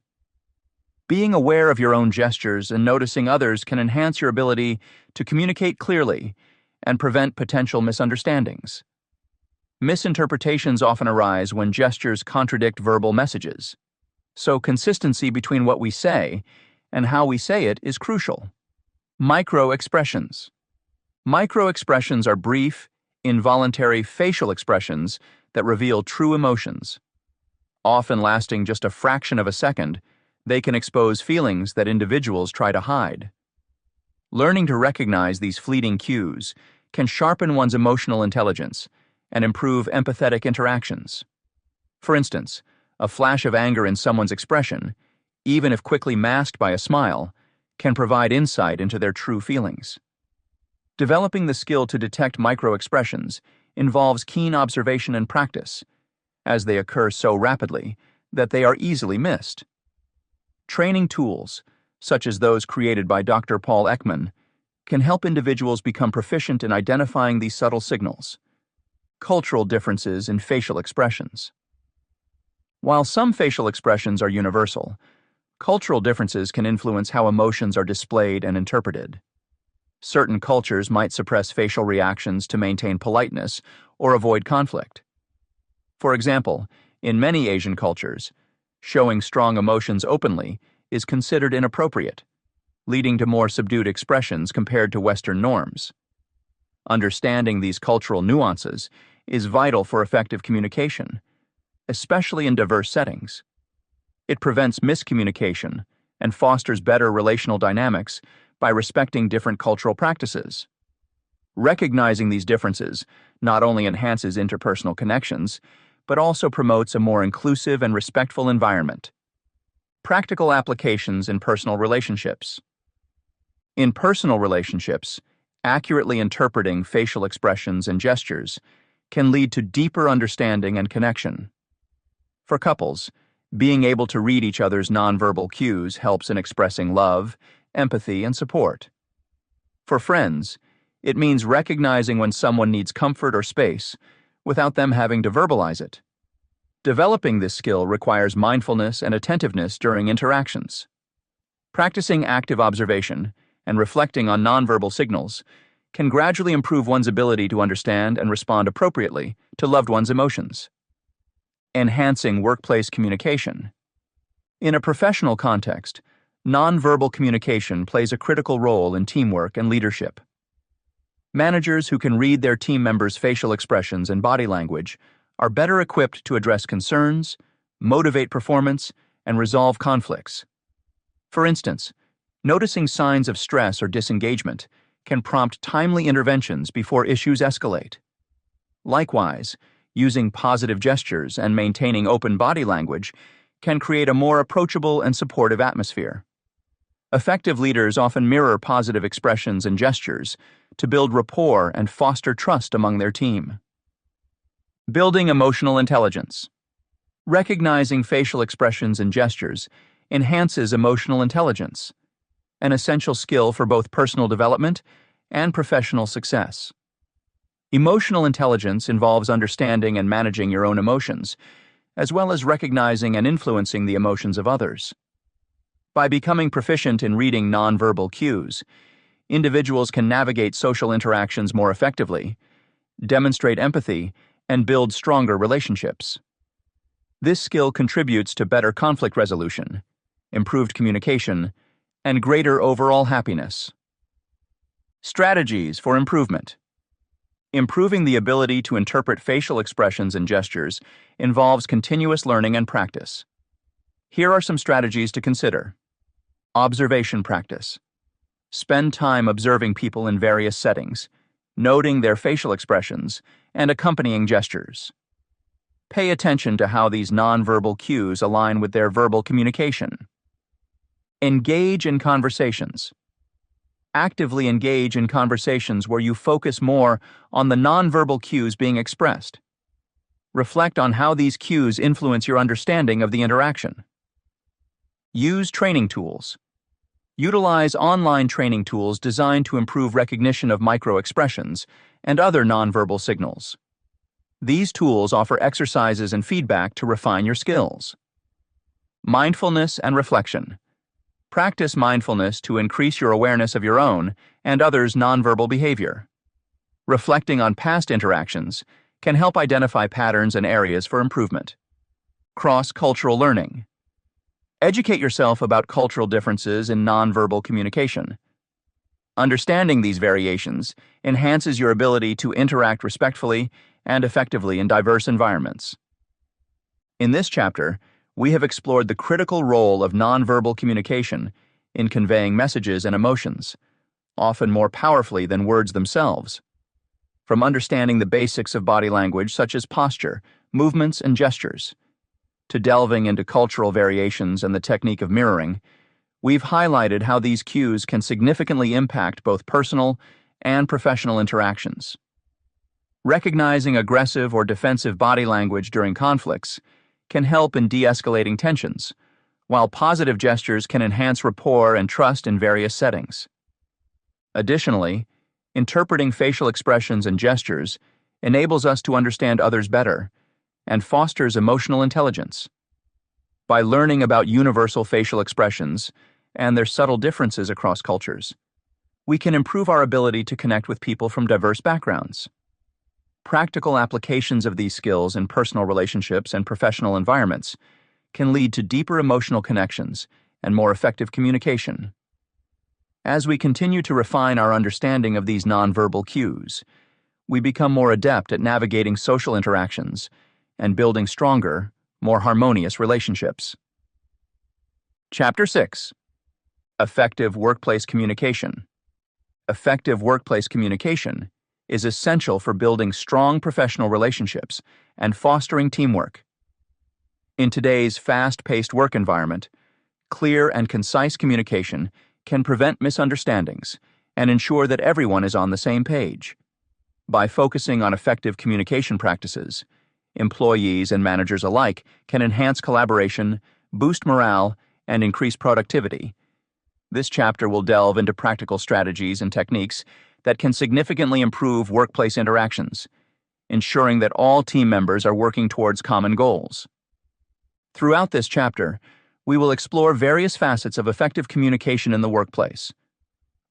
Being aware of your own gestures and noticing others can enhance your ability to communicate clearly and prevent potential misunderstandings. Misinterpretations often arise when gestures contradict verbal messages, so consistency between what we say and how we say it is crucial. Micro-expressions. Micro-expressions are brief, involuntary facial expressions that reveal true emotions. Often lasting just a fraction of a second, they can expose feelings that individuals try to hide. Learning to recognize these fleeting cues can sharpen one's emotional intelligence and improve empathetic interactions. For instance, a flash of anger in someone's expression, even if quickly masked by a smile, can provide insight into their true feelings. Developing the skill to detect micro-expressions involves keen observation and practice, as they occur so rapidly that they are easily missed. Training tools, such as those created by Dr. Paul Ekman, can help individuals become proficient in identifying these subtle signals. Cultural differences in facial expressions. While some facial expressions are universal, cultural differences can influence how emotions are displayed and interpreted. Certain cultures might suppress facial reactions to maintain politeness or avoid conflict. For example, in many Asian cultures, showing strong emotions openly is considered inappropriate, leading to more subdued expressions compared to Western norms. Understanding these cultural nuances is vital for effective communication, especially in diverse settings. It prevents miscommunication and fosters better relational dynamics by respecting different cultural practices. Recognizing these differences not only enhances interpersonal connections, but also promotes a more inclusive and respectful environment. Practical applications in personal relationships. In personal relationships, accurately interpreting facial expressions and gestures can lead to deeper understanding and connection. For couples, being able to read each other's nonverbal cues helps in expressing love, empathy, and support. For friends, it means recognizing when someone needs comfort or space without them having to verbalize it. Developing this skill requires mindfulness and attentiveness during interactions. Practicing active observation and reflecting on nonverbal signals can gradually improve one's ability to understand and respond appropriately to loved one's emotions. Enhancing workplace communication. In a professional context, nonverbal communication plays a critical role in teamwork and leadership. Managers who can read their team members' facial expressions and body language are better equipped to address concerns, motivate performance, and resolve conflicts. For instance, noticing signs of stress or disengagement can prompt timely interventions before issues escalate. Likewise, using positive gestures and maintaining open body language can create a more approachable and supportive atmosphere. Effective leaders often mirror positive expressions and gestures to build rapport and foster trust among their team. Building emotional intelligence. Recognizing facial expressions and gestures enhances emotional intelligence, an essential skill for both personal development and professional success. Emotional intelligence involves understanding and managing your own emotions, as well as recognizing and influencing the emotions of others. By becoming proficient in reading nonverbal cues, individuals can navigate social interactions more effectively, demonstrate empathy, and build stronger relationships. This skill contributes to better conflict resolution, improved communication, and greater overall happiness. Strategies for improvement. Improving the ability to interpret facial expressions and gestures involves continuous learning and practice. Here are some strategies to consider. Observation practice. Spend time observing people in various settings, noting their facial expressions and accompanying gestures. Pay attention to how these nonverbal cues align with their verbal communication. Engage in conversations. Actively engage in conversations where you focus more on the nonverbal cues being expressed. Reflect on how these cues influence your understanding of the interaction. Use training tools. Utilize online training tools designed to improve recognition of micro-expressions and other nonverbal signals. These tools offer exercises and feedback to refine your skills. Mindfulness and reflection. Practice mindfulness to increase your awareness of your own and others' nonverbal behavior. Reflecting on past interactions can help identify patterns and areas for improvement. Cross-cultural learning. Educate yourself about cultural differences in nonverbal communication. Understanding these variations enhances your ability to interact respectfully and effectively in diverse environments. In this chapter, we have explored the critical role of nonverbal communication in conveying messages and emotions, often more powerfully than words themselves. From understanding the basics of body language such as posture, movements, and gestures, to delving into cultural variations and the technique of mirroring, we've highlighted how these cues can significantly impact both personal and professional interactions. Recognizing aggressive or defensive body language during conflicts can help in de-escalating tensions, while positive gestures can enhance rapport and trust in various settings. Additionally, interpreting facial expressions and gestures enables us to understand others better and fosters emotional intelligence. By learning about universal facial expressions and their subtle differences across cultures, we can improve our ability to connect with people from diverse backgrounds. Practical applications of these skills in personal relationships and professional environments can lead to deeper emotional connections and more effective communication. As we continue to refine our understanding of these nonverbal cues, we become more adept at navigating social interactions and building stronger, more harmonious relationships. Chapter 6. Effective Workplace Communication. Effective workplace communication is essential for building strong professional relationships and fostering teamwork. In today's fast-paced work environment, clear and concise communication can prevent misunderstandings and ensure that everyone is on the same page. By focusing on effective communication practices, employees and managers alike can enhance collaboration, boost morale, and increase productivity. This chapter will delve into practical strategies and techniques that can significantly improve workplace interactions, ensuring that all team members are working towards common goals. Throughout this chapter, we will explore various facets of effective communication in the workplace.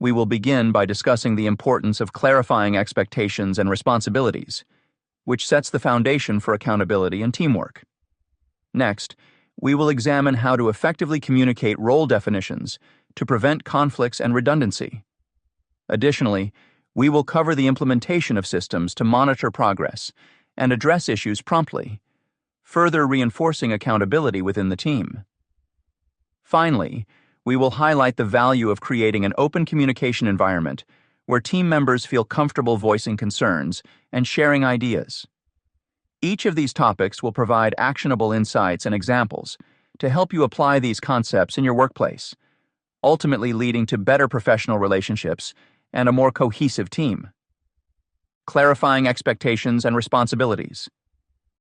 We will begin by discussing the importance of clarifying expectations and responsibilities, which sets the foundation for accountability and teamwork. Next, we will examine how to effectively communicate role definitions to prevent conflicts and redundancy. Additionally, we will cover the implementation of systems to monitor progress and address issues promptly, further reinforcing accountability within the team. Finally, we will highlight the value of creating an open communication environment where team members feel comfortable voicing concerns and sharing ideas. Each of these topics will provide actionable insights and examples to help you apply these concepts in your workplace, ultimately leading to better professional relationships and a more cohesive team. Clarifying expectations and responsibilities.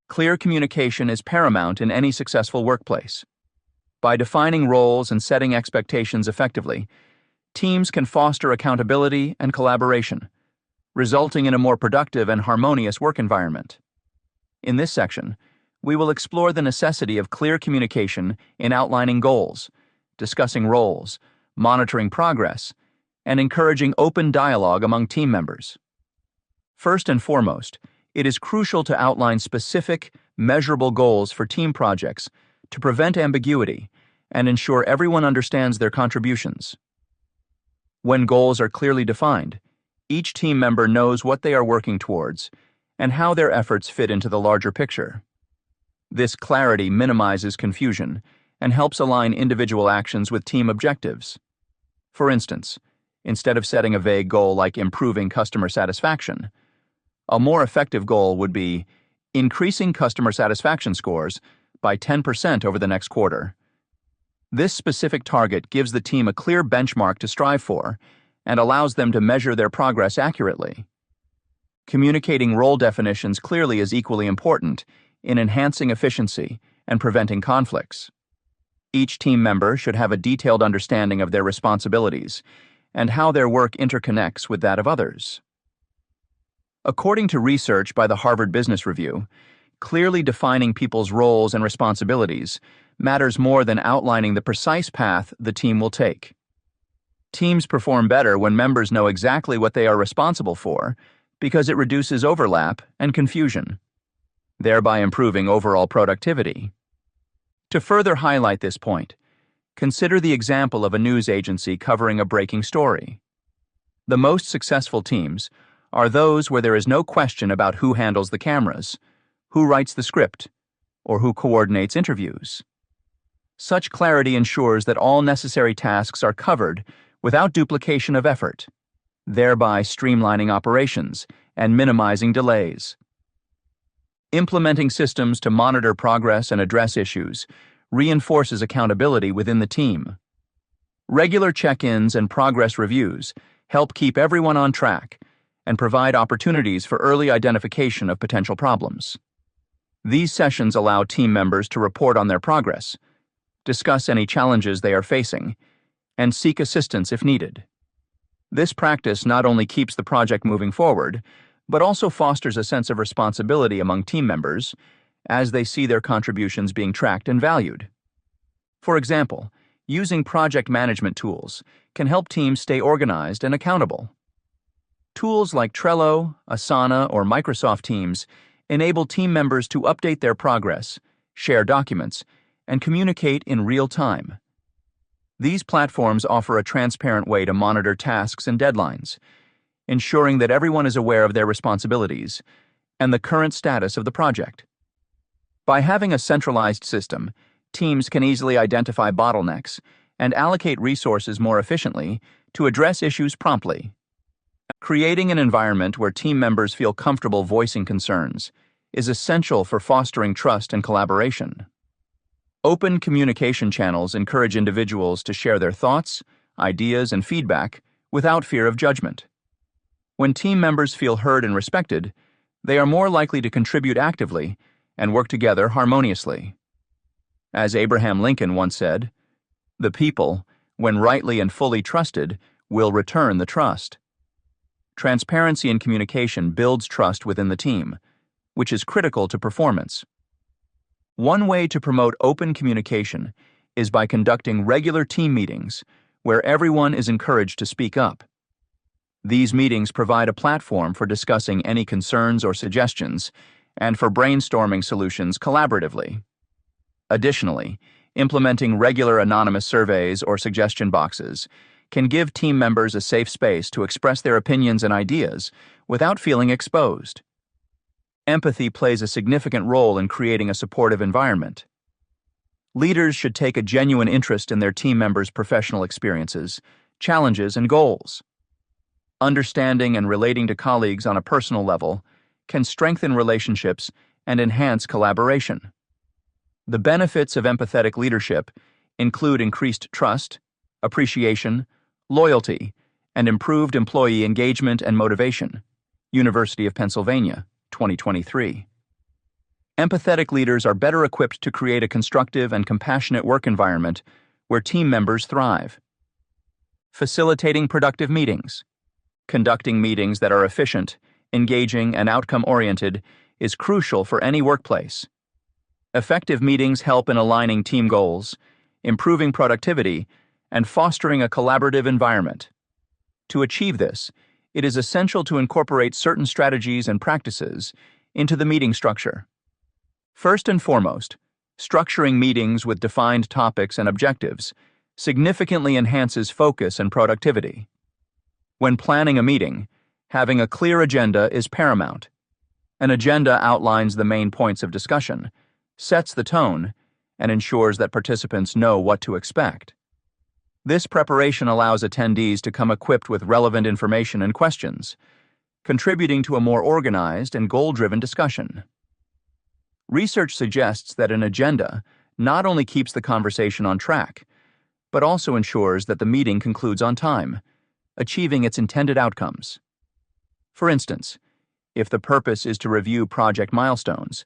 Clear communication is paramount in any successful workplace. By defining roles and setting expectations effectively, teams can foster accountability and collaboration, resulting in a more productive and harmonious work environment. In this section, we will explore the necessity of clear communication in outlining goals, discussing roles, monitoring progress, and encouraging open dialogue among team members. First and foremost, it is crucial to outline specific, measurable goals for team projects to prevent ambiguity and ensure everyone understands their contributions. When goals are clearly defined, each team member knows what they are working towards and how their efforts fit into the larger picture. This clarity minimizes confusion and helps align individual actions with team objectives. For instance, instead of setting a vague goal like improving customer satisfaction, a more effective goal would be increasing customer satisfaction scores by 10% over the next quarter. This specific target gives the team a clear benchmark to strive for and allows them to measure their progress accurately. Communicating role definitions clearly is equally important in enhancing efficiency and preventing conflicts. Each team member should have a detailed understanding of their responsibilities and how their work interconnects with that of others. According to research by the Harvard Business Review, clearly defining people's roles and responsibilities matters more than outlining the precise path the team will take. Teams perform better when members know exactly what they are responsible for because it reduces overlap and confusion, thereby improving overall productivity. To further highlight this point, consider the example of a news agency covering a breaking story. The most successful teams are those where there is no question about who handles the cameras, who writes the script, or who coordinates interviews. Such clarity ensures that all necessary tasks are covered without duplication of effort, thereby streamlining operations and minimizing delays. Implementing systems to monitor progress and address issues reinforces accountability within the team. Regular check-ins and progress reviews help keep everyone on track, and provide opportunities for early identification of potential problems. These sessions allow team members to report on their progress, discuss any challenges they are facing, and seek assistance if needed. This practice not only keeps the project moving forward, but also fosters a sense of responsibility among team members as they see their contributions being tracked and valued. For example, using project management tools can help teams stay organized and accountable. Tools like Trello, Asana, or Microsoft Teams enable team members to update their progress, share documents, and communicate in real time. These platforms offer a transparent way to monitor tasks and deadlines, ensuring that everyone is aware of their responsibilities and the current status of the project. By having a centralized system, teams can easily identify bottlenecks and allocate resources more efficiently to address issues promptly. Creating an environment where team members feel comfortable voicing concerns is essential for fostering trust and collaboration. Open communication channels encourage individuals to share their thoughts, ideas, and feedback without fear of judgment. When team members feel heard and respected, they are more likely to contribute actively and work together harmoniously. As Abraham Lincoln once said, "The people, when rightly and fully trusted, will return the trust." Transparency in communication builds trust within the team, which is critical to performance. One way to promote open communication is by conducting regular team meetings where everyone is encouraged to speak up. These meetings provide a platform for discussing any concerns or suggestions and for brainstorming solutions collaboratively. Additionally, implementing regular anonymous surveys or suggestion boxes can give team members a safe space to express their opinions and ideas without feeling exposed. Empathy plays a significant role in creating a supportive environment. Leaders should take a genuine interest in their team members' professional experiences, challenges, and goals. Understanding and relating to colleagues on a personal level can strengthen relationships and enhance collaboration. The benefits of empathetic leadership include increased trust, appreciation, loyalty, and improved employee engagement and motivation. University of Pennsylvania, 2023. Empathetic leaders are better equipped to create a constructive and compassionate work environment where team members thrive. Facilitating productive meetings. Conducting meetings that are efficient, engaging, and outcome-oriented is crucial for any workplace. Effective meetings help in aligning team goals, improving productivity, and fostering a collaborative environment. To achieve this, it is essential to incorporate certain strategies and practices into the meeting structure. First and foremost, structuring meetings with defined topics and objectives significantly enhances focus and productivity. When planning a meeting, having a clear agenda is paramount. An agenda outlines the main points of discussion, sets the tone, and ensures that participants know what to expect. This preparation allows attendees to come equipped with relevant information and questions, contributing to a more organized and goal-driven discussion. Research suggests that an agenda not only keeps the conversation on track, but also ensures that the meeting concludes on time, achieving its intended outcomes. For instance, if the purpose is to review project milestones,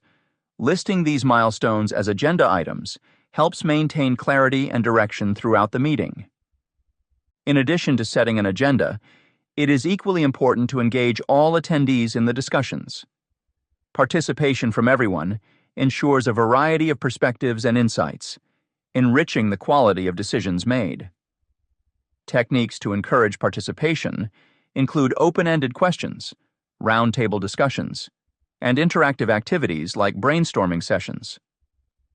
listing these milestones as agenda items helps maintain clarity and direction throughout the meeting. In addition to setting an agenda, it is equally important to engage all attendees in the discussions. Participation from everyone ensures a variety of perspectives and insights, enriching the quality of decisions made. Techniques to encourage participation include open-ended questions, roundtable discussions, and interactive activities like brainstorming sessions.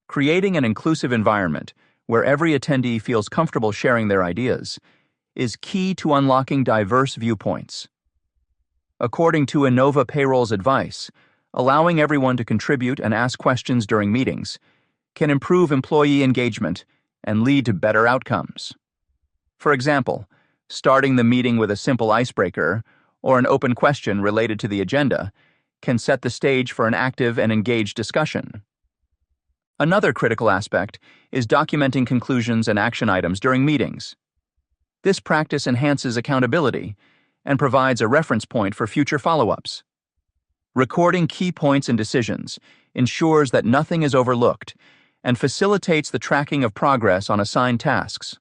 Creating an inclusive environment where every attendee feels comfortable sharing their ideas is key to unlocking diverse viewpoints. According to Innova Payroll's advice, allowing everyone to contribute and ask questions during meetings can improve employee engagement and lead to better outcomes. For example, starting the meeting with a simple icebreaker or an open question related to the agenda can set the stage for an active and engaged discussion. Another critical aspect is documenting conclusions and action items during meetings. This practice enhances accountability and provides a reference point for future follow-ups. Recording key points and decisions ensures that nothing is overlooked and facilitates the tracking of progress on assigned tasks.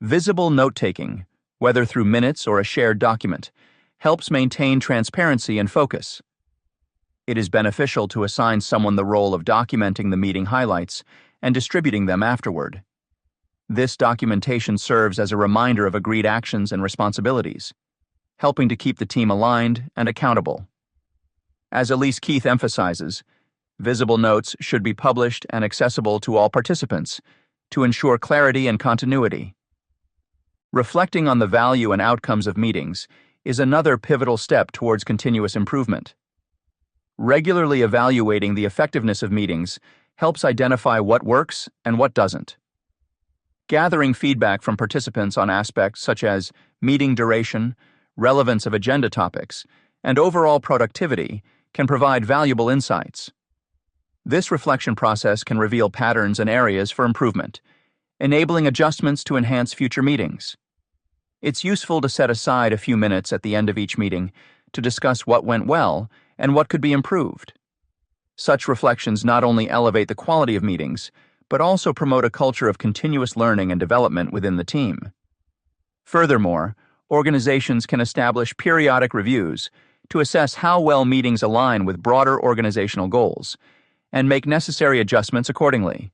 Visible note-taking, whether through minutes or a shared document, helps maintain transparency and focus. It is beneficial to assign someone the role of documenting the meeting highlights and distributing them afterward. This documentation serves as a reminder of agreed actions and responsibilities, helping to keep the team aligned and accountable. As Elise Keith emphasizes, visible notes should be published and accessible to all participants to ensure clarity and continuity. Reflecting on the value and outcomes of meetings is another pivotal step towards continuous improvement. Regularly evaluating the effectiveness of meetings helps identify what works and what doesn't. Gathering feedback from participants on aspects such as meeting duration, relevance of agenda topics, and overall productivity can provide valuable insights. This reflection process can reveal patterns and areas for improvement, enabling adjustments to enhance future meetings. It's useful to set aside a few minutes at the end of each meeting to discuss what went well and what could be improved. Such reflections not only elevate the quality of meetings, but also promote a culture of continuous learning and development within the team. Furthermore, organizations can establish periodic reviews to assess how well meetings align with broader organizational goals and make necessary adjustments accordingly.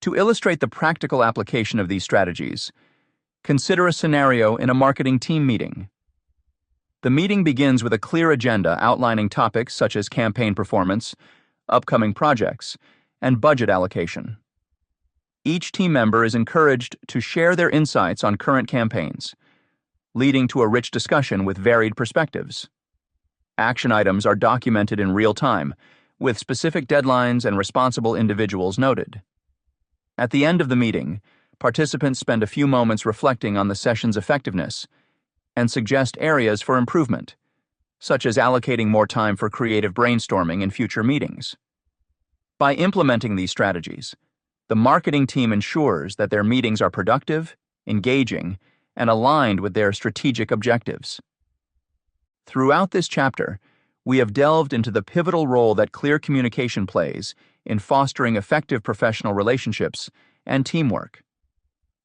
To illustrate the practical application of these strategies, consider a scenario in a marketing team meeting. The meeting begins with a clear agenda outlining topics such as campaign performance, upcoming projects, and budget allocation. Each team member is encouraged to share their insights on current campaigns, leading to a rich discussion with varied perspectives. Action items are documented in real time, with specific deadlines and responsible individuals noted. At the end of the meeting, participants spend a few moments reflecting on the session's effectiveness and suggest areas for improvement, such as allocating more time for creative brainstorming in future meetings. By implementing these strategies, the marketing team ensures that their meetings are productive, engaging, and aligned with their strategic objectives. Throughout this chapter, we have delved into the pivotal role that clear communication plays in fostering effective professional relationships and teamwork.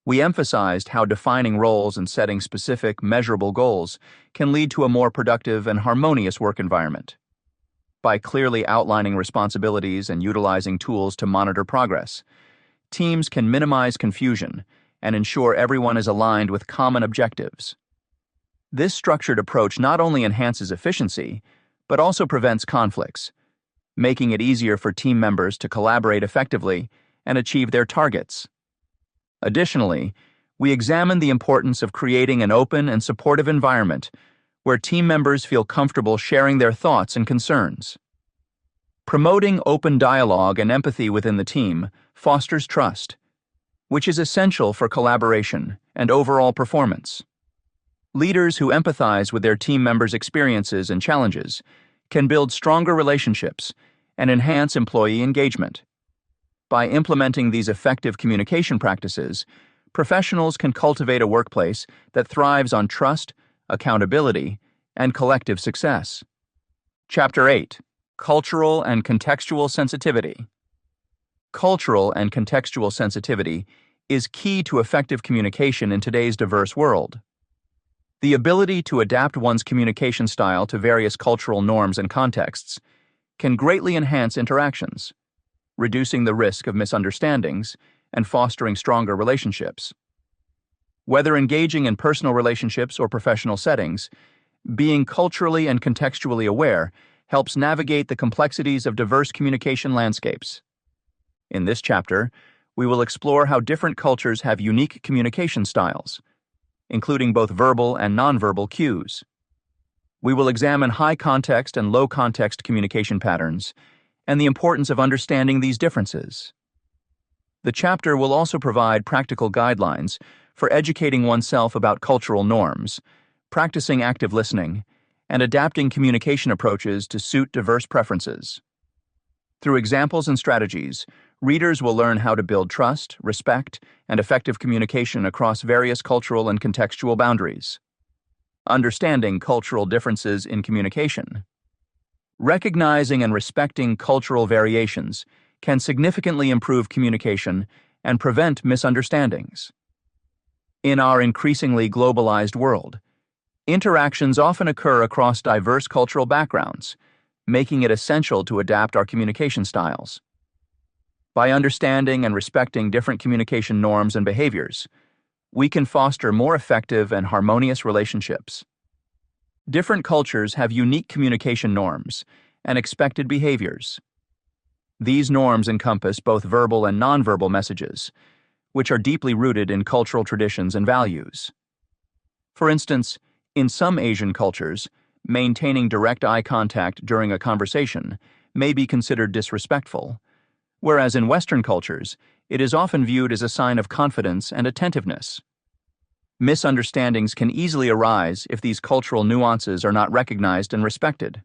We emphasized how defining roles and setting specific, measurable goals can lead to a more productive and harmonious work environment. By clearly outlining responsibilities and utilizing tools to monitor progress, teams can minimize confusion and ensure everyone is aligned with common objectives. This structured approach not only enhances efficiency, but also prevents conflicts, making it easier for team members to collaborate effectively and achieve their targets. Additionally, we examine the importance of creating an open and supportive environment where team members feel comfortable sharing their thoughts and concerns. Promoting open dialogue and empathy within the team fosters trust, which is essential for collaboration and overall performance. Leaders who empathize with their team members' experiences and challenges can build stronger relationships and enhance employee engagement. By implementing these effective communication practices, professionals can cultivate a workplace that thrives on trust, accountability, and collective success. Chapter 8: Cultural and Contextual Sensitivity. Cultural and contextual sensitivity is key to effective communication in today's diverse world. The ability to adapt one's communication style to various cultural norms and contexts can greatly enhance interactions, reducing the risk of misunderstandings and fostering stronger relationships. Whether engaging in personal relationships or professional settings, being culturally and contextually aware helps navigate the complexities of diverse communication landscapes. In this chapter, we will explore how different cultures have unique communication styles, including both verbal and nonverbal cues. We will examine high-context and low-context communication patterns and the importance of understanding these differences. The chapter will also provide practical guidelines for educating oneself about cultural norms, practicing active listening, and adapting communication approaches to suit diverse preferences. Through examples and strategies, readers will learn how to build trust, respect, and effective communication across various cultural and contextual boundaries. Understanding cultural differences in communication. Recognizing and respecting cultural variations can significantly improve communication and prevent misunderstandings. In our increasingly globalized world, interactions often occur across diverse cultural backgrounds, making it essential to adapt our communication styles. By understanding and respecting different communication norms and behaviors, we can foster more effective and harmonious relationships. Different cultures have unique communication norms and expected behaviors. These norms encompass both verbal and nonverbal messages, which are deeply rooted in cultural traditions and values. For instance, in some Asian cultures, maintaining direct eye contact during a conversation may be considered disrespectful, whereas in Western cultures, it is often viewed as a sign of confidence and attentiveness. Misunderstandings can easily arise if these cultural nuances are not recognized and respected.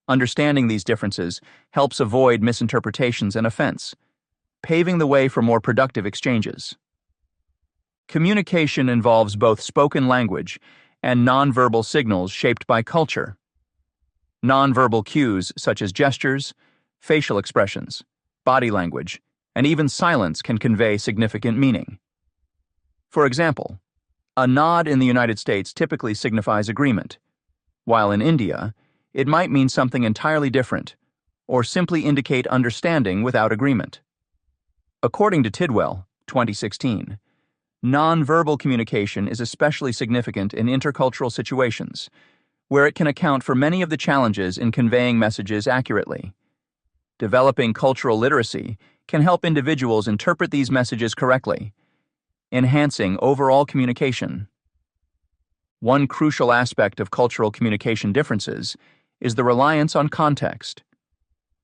Understanding these differences helps avoid misinterpretations and offense, paving the way for more productive exchanges. Communication involves both spoken language and nonverbal signals shaped by culture. Nonverbal cues such as gestures, facial expressions, body language, and even silence can convey significant meaning. For example, a nod in the United States typically signifies agreement, while in India, it might mean something entirely different, or simply indicate understanding without agreement. According to Tidwell, 2016, nonverbal communication is especially significant in intercultural situations, where it can account for many of the challenges in conveying messages accurately. Developing cultural literacy can help individuals interpret these messages correctly, enhancing overall communication. One crucial aspect of cultural communication differences is the reliance on context.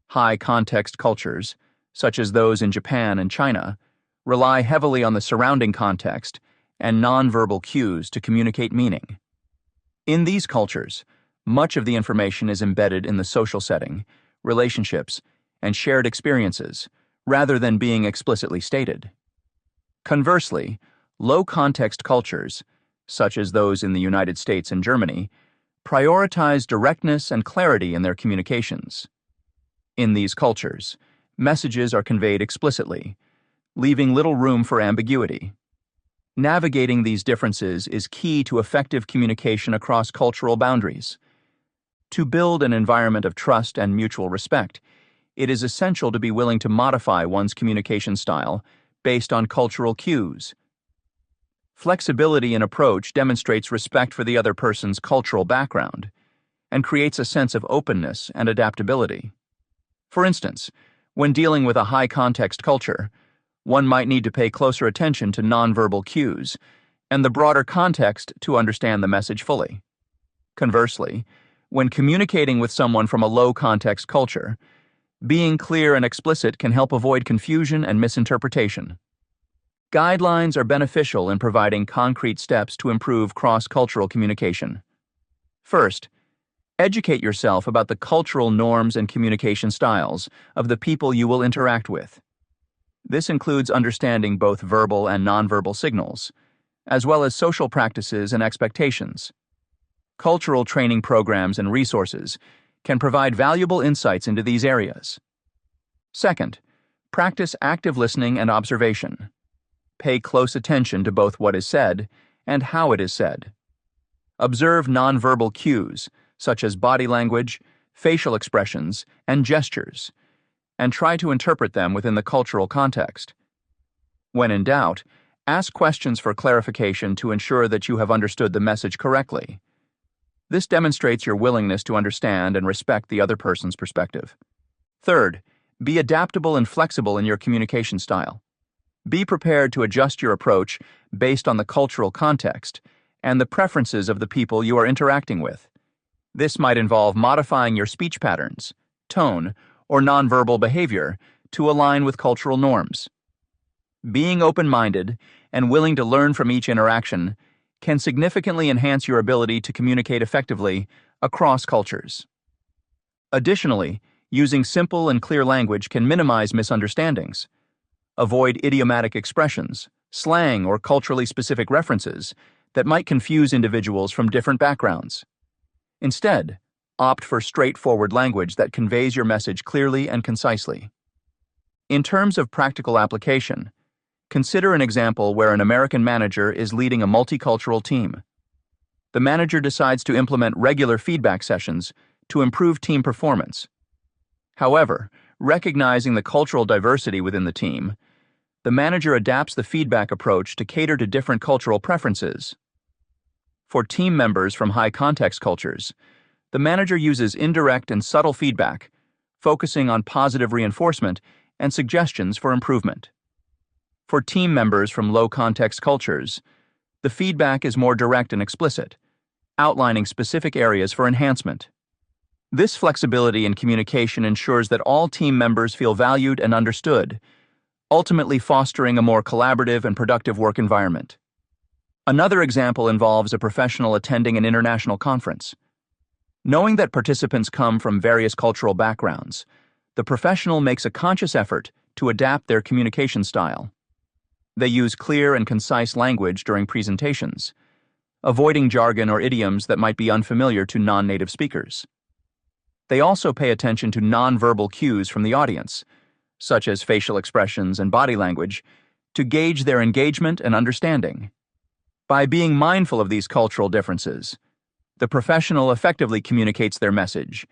High-context cultures, such as those in Japan and China, rely heavily on the surrounding context and nonverbal cues to communicate meaning. In these cultures, much of the information is embedded in the social setting, relationships, and shared experiences, rather than being explicitly stated. Conversely, low-context cultures, such as those in the United States and Germany, prioritize directness and clarity in their communications. In these cultures, messages are conveyed explicitly, leaving little room for ambiguity. Navigating these differences is key to effective communication across cultural boundaries. To build an environment of trust and mutual respect, it is essential to be willing to modify one's communication style based on cultural cues. Flexibility in approach demonstrates respect for the other person's cultural background and creates a sense of openness and adaptability. For instance, when dealing with a high-context culture, one might need to pay closer attention to nonverbal cues and the broader context to understand the message fully. Conversely, when communicating with someone from a low-context culture, being clear and explicit can help avoid confusion and misinterpretation. Guidelines are beneficial in providing concrete steps to improve cross-cultural communication. First, educate yourself about the cultural norms and communication styles of the people you will interact with. This includes understanding both verbal and nonverbal signals, as well as social practices and expectations. Cultural training programs and resources can provide valuable insights into these areas. Second, practice active listening and observation. Pay close attention to both what is said and how it is said. Observe nonverbal cues, such as body language, facial expressions, and gestures, and try to interpret them within the cultural context. When in doubt, ask questions for clarification to ensure that you have understood the message correctly. This demonstrates your willingness to understand and respect the other person's perspective. Third, be adaptable and flexible in your communication style. Be prepared to adjust your approach based on the cultural context and the preferences of the people you are interacting with. This might involve modifying your speech patterns, tone, or nonverbal behavior to align with cultural norms. Being open-minded and willing to learn from each interaction can significantly enhance your ability to communicate effectively across cultures. Additionally, using simple and clear language can minimize misunderstandings. Avoid idiomatic expressions, slang, or culturally specific references that might confuse individuals from different backgrounds. Instead, opt for straightforward language that conveys your message clearly and concisely. In terms of practical application, consider an example where an American manager is leading a multicultural team. The manager decides to implement regular feedback sessions to improve team performance. However, recognizing the cultural diversity within the team, the manager adapts the feedback approach to cater to different cultural preferences. For team members from high-context cultures, the manager uses indirect and subtle feedback, focusing on positive reinforcement and suggestions for improvement. For team members from low-context cultures, the feedback is more direct and explicit, outlining specific areas for enhancement. This flexibility in communication ensures that all team members feel valued and understood, ultimately fostering a more collaborative and productive work environment. Another example involves a professional attending an international conference. Knowing that participants come from various cultural backgrounds, the professional makes a conscious effort to adapt their communication style. They use clear and concise language during presentations, avoiding jargon or idioms that might be unfamiliar to non-native speakers. They also pay attention to non-verbal cues from the audience, such as facial expressions and body language, to gauge their engagement and understanding. By being mindful of these cultural differences, the professional effectively communicates their message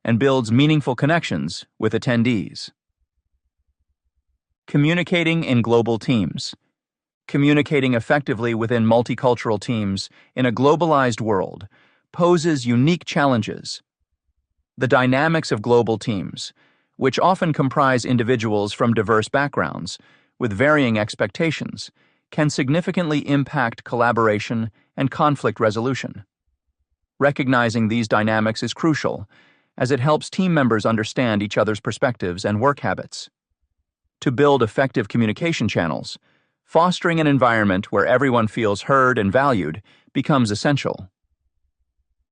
and builds meaningful connections with attendees. Communicating in global teams. Communicating effectively within multicultural teams in a globalized world poses unique challenges. The dynamics of global teams, which often comprise individuals from diverse backgrounds with varying expectations, can significantly impact collaboration and conflict resolution. Recognizing these dynamics is crucial, as it helps team members understand each other's perspectives and work habits. To build effective communication channels, fostering an environment where everyone feels heard and valued becomes essential.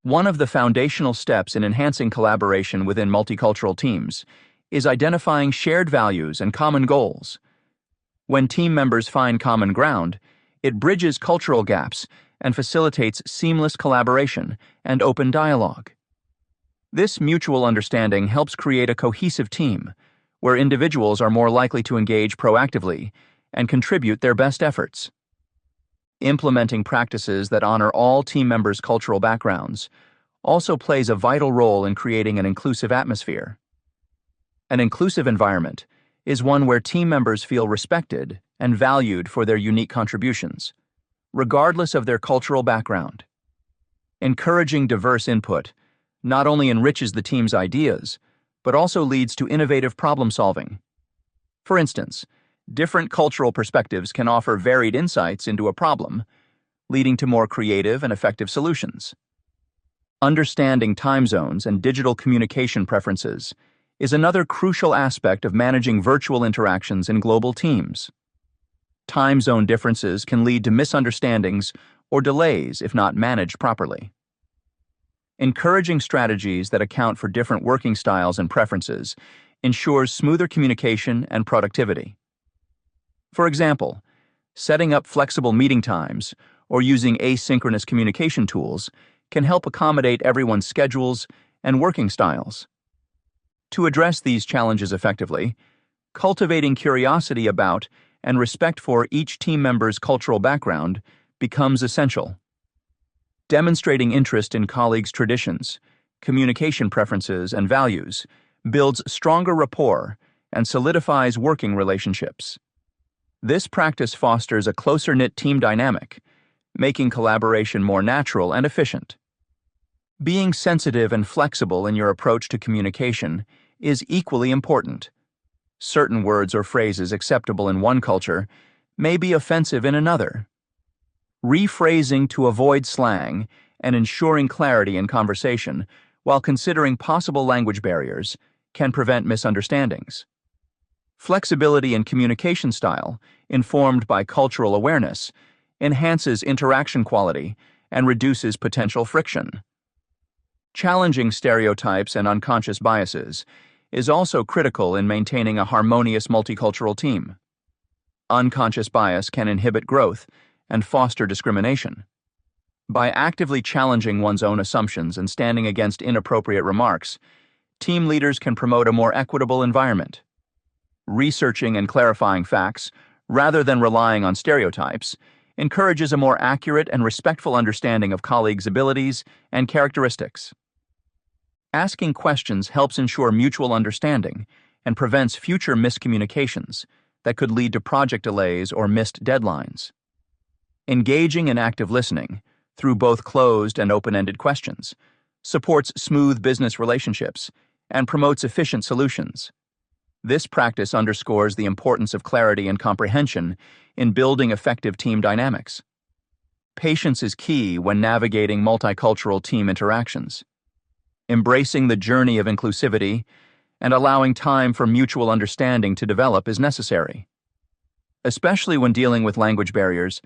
One of the foundational steps in enhancing collaboration within multicultural teams is identifying shared values and common goals. When team members find common ground, it bridges cultural gaps and facilitates seamless collaboration and open dialogue. This mutual understanding helps create a cohesive team, where individuals are more likely to engage proactively and contribute their best efforts. Implementing practices that honor all team members' cultural backgrounds also plays a vital role in creating an inclusive atmosphere. An inclusive environment is one where team members feel respected and valued for their unique contributions, regardless of their cultural background. Encouraging diverse input not only enriches the team's ideas, but also leads to innovative problem-solving. For instance, different cultural perspectives can offer varied insights into a problem, leading to more creative and effective solutions. Understanding time zones and digital communication preferences is another crucial aspect of managing virtual interactions in global teams. Time zone differences can lead to misunderstandings or delays if not managed properly. Encouraging strategies that account for different working styles and preferences ensures smoother communication and productivity. For example, setting up flexible meeting times or using asynchronous communication tools can help accommodate everyone's schedules and working styles. To address these challenges effectively, cultivating curiosity about and respect for each team member's cultural background becomes essential. Demonstrating interest in colleagues' traditions, communication preferences, and values builds stronger rapport and solidifies working relationships. This practice fosters a closer-knit team dynamic, making collaboration more natural and efficient. Being sensitive and flexible in your approach to communication is equally important. Certain words or phrases acceptable in one culture may be offensive in another. Rephrasing to avoid slang and ensuring clarity in conversation while considering possible language barriers can prevent misunderstandings. Flexibility in communication style, informed by cultural awareness, enhances interaction quality and reduces potential friction. Challenging stereotypes and unconscious biases is also critical in maintaining a harmonious multicultural team. Unconscious bias can inhibit growth and foster discrimination. By actively challenging one's own assumptions and standing against inappropriate remarks, team leaders can promote a more equitable environment. Researching and clarifying facts, rather than relying on stereotypes, encourages a more accurate and respectful understanding of colleagues' abilities and characteristics. Asking questions helps ensure mutual understanding and prevents future miscommunications that could lead to project delays or missed deadlines. Engaging in active listening, through both closed and open-ended questions, supports smooth business relationships and promotes efficient solutions. This practice underscores the importance of clarity and comprehension in building effective team dynamics. Patience is key when navigating multicultural team interactions. Embracing the journey of inclusivity and allowing time for mutual understanding to develop is necessary. Especially when dealing with language barriers,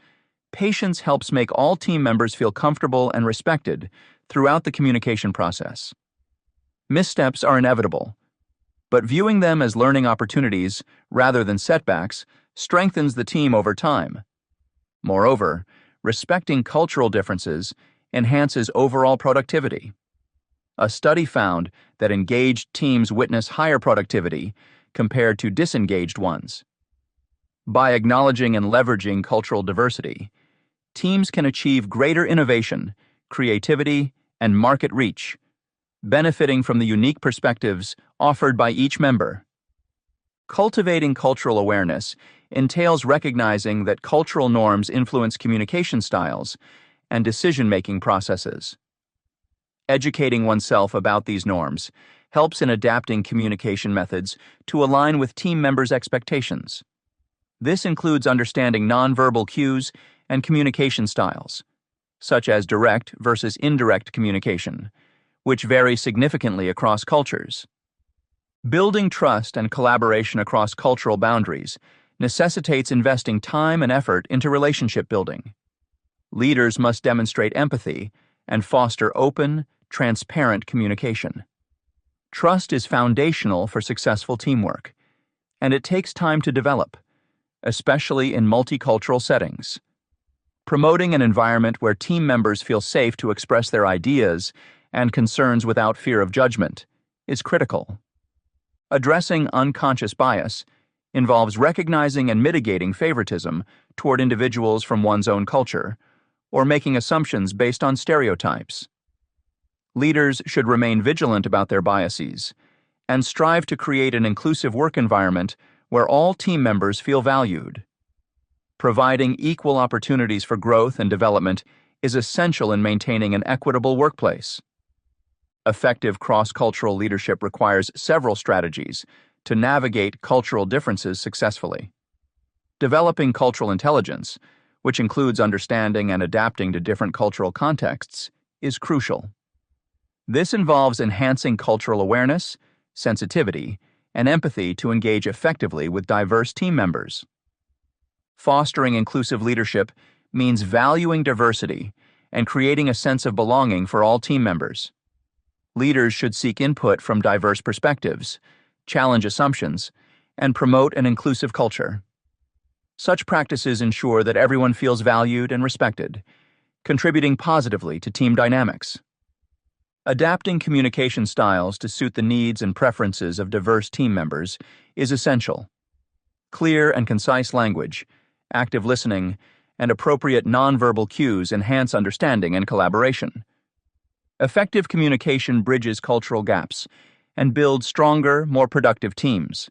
patience helps make all team members feel comfortable and respected throughout the communication process. Missteps are inevitable, but viewing them as learning opportunities rather than setbacks strengthens the team over time. Moreover, respecting cultural differences enhances overall productivity. A study found that engaged teams witness higher productivity compared to disengaged ones. By acknowledging and leveraging cultural diversity, teams can achieve greater innovation, creativity, and market reach, benefiting from the unique perspectives offered by each member. Cultivating cultural awareness entails recognizing that cultural norms influence communication styles and decision-making processes. Educating oneself about these norms helps in adapting communication methods to align with team members' expectations. This includes understanding nonverbal cues and communication styles, such as direct versus indirect communication, which vary significantly across cultures. Building trust and collaboration across cultural boundaries necessitates investing time and effort into relationship building. Leaders must demonstrate empathy and foster open, transparent communication. Trust is foundational for successful teamwork, and it takes time to develop, especially in multicultural settings. Promoting an environment where team members feel safe to express their ideas and concerns without fear of judgment is critical. Addressing unconscious bias involves recognizing and mitigating favoritism toward individuals from one's own culture, or making assumptions based on stereotypes. Leaders should remain vigilant about their biases and strive to create an inclusive work environment where all team members feel valued. Providing equal opportunities for growth and development is essential in maintaining an equitable workplace. Effective cross-cultural leadership requires several strategies to navigate cultural differences successfully. Developing cultural intelligence, which includes understanding and adapting to different cultural contexts, is crucial. This involves enhancing cultural awareness, sensitivity, and empathy to engage effectively with diverse team members. Fostering inclusive leadership means valuing diversity and creating a sense of belonging for all team members. Leaders should seek input from diverse perspectives, challenge assumptions, and promote an inclusive culture. Such practices ensure that everyone feels valued and respected, contributing positively to team dynamics. Adapting communication styles to suit the needs and preferences of diverse team members is essential. Clear and concise language, active listening, and appropriate nonverbal cues enhance understanding and collaboration. Effective communication bridges cultural gaps and builds stronger, more productive teams.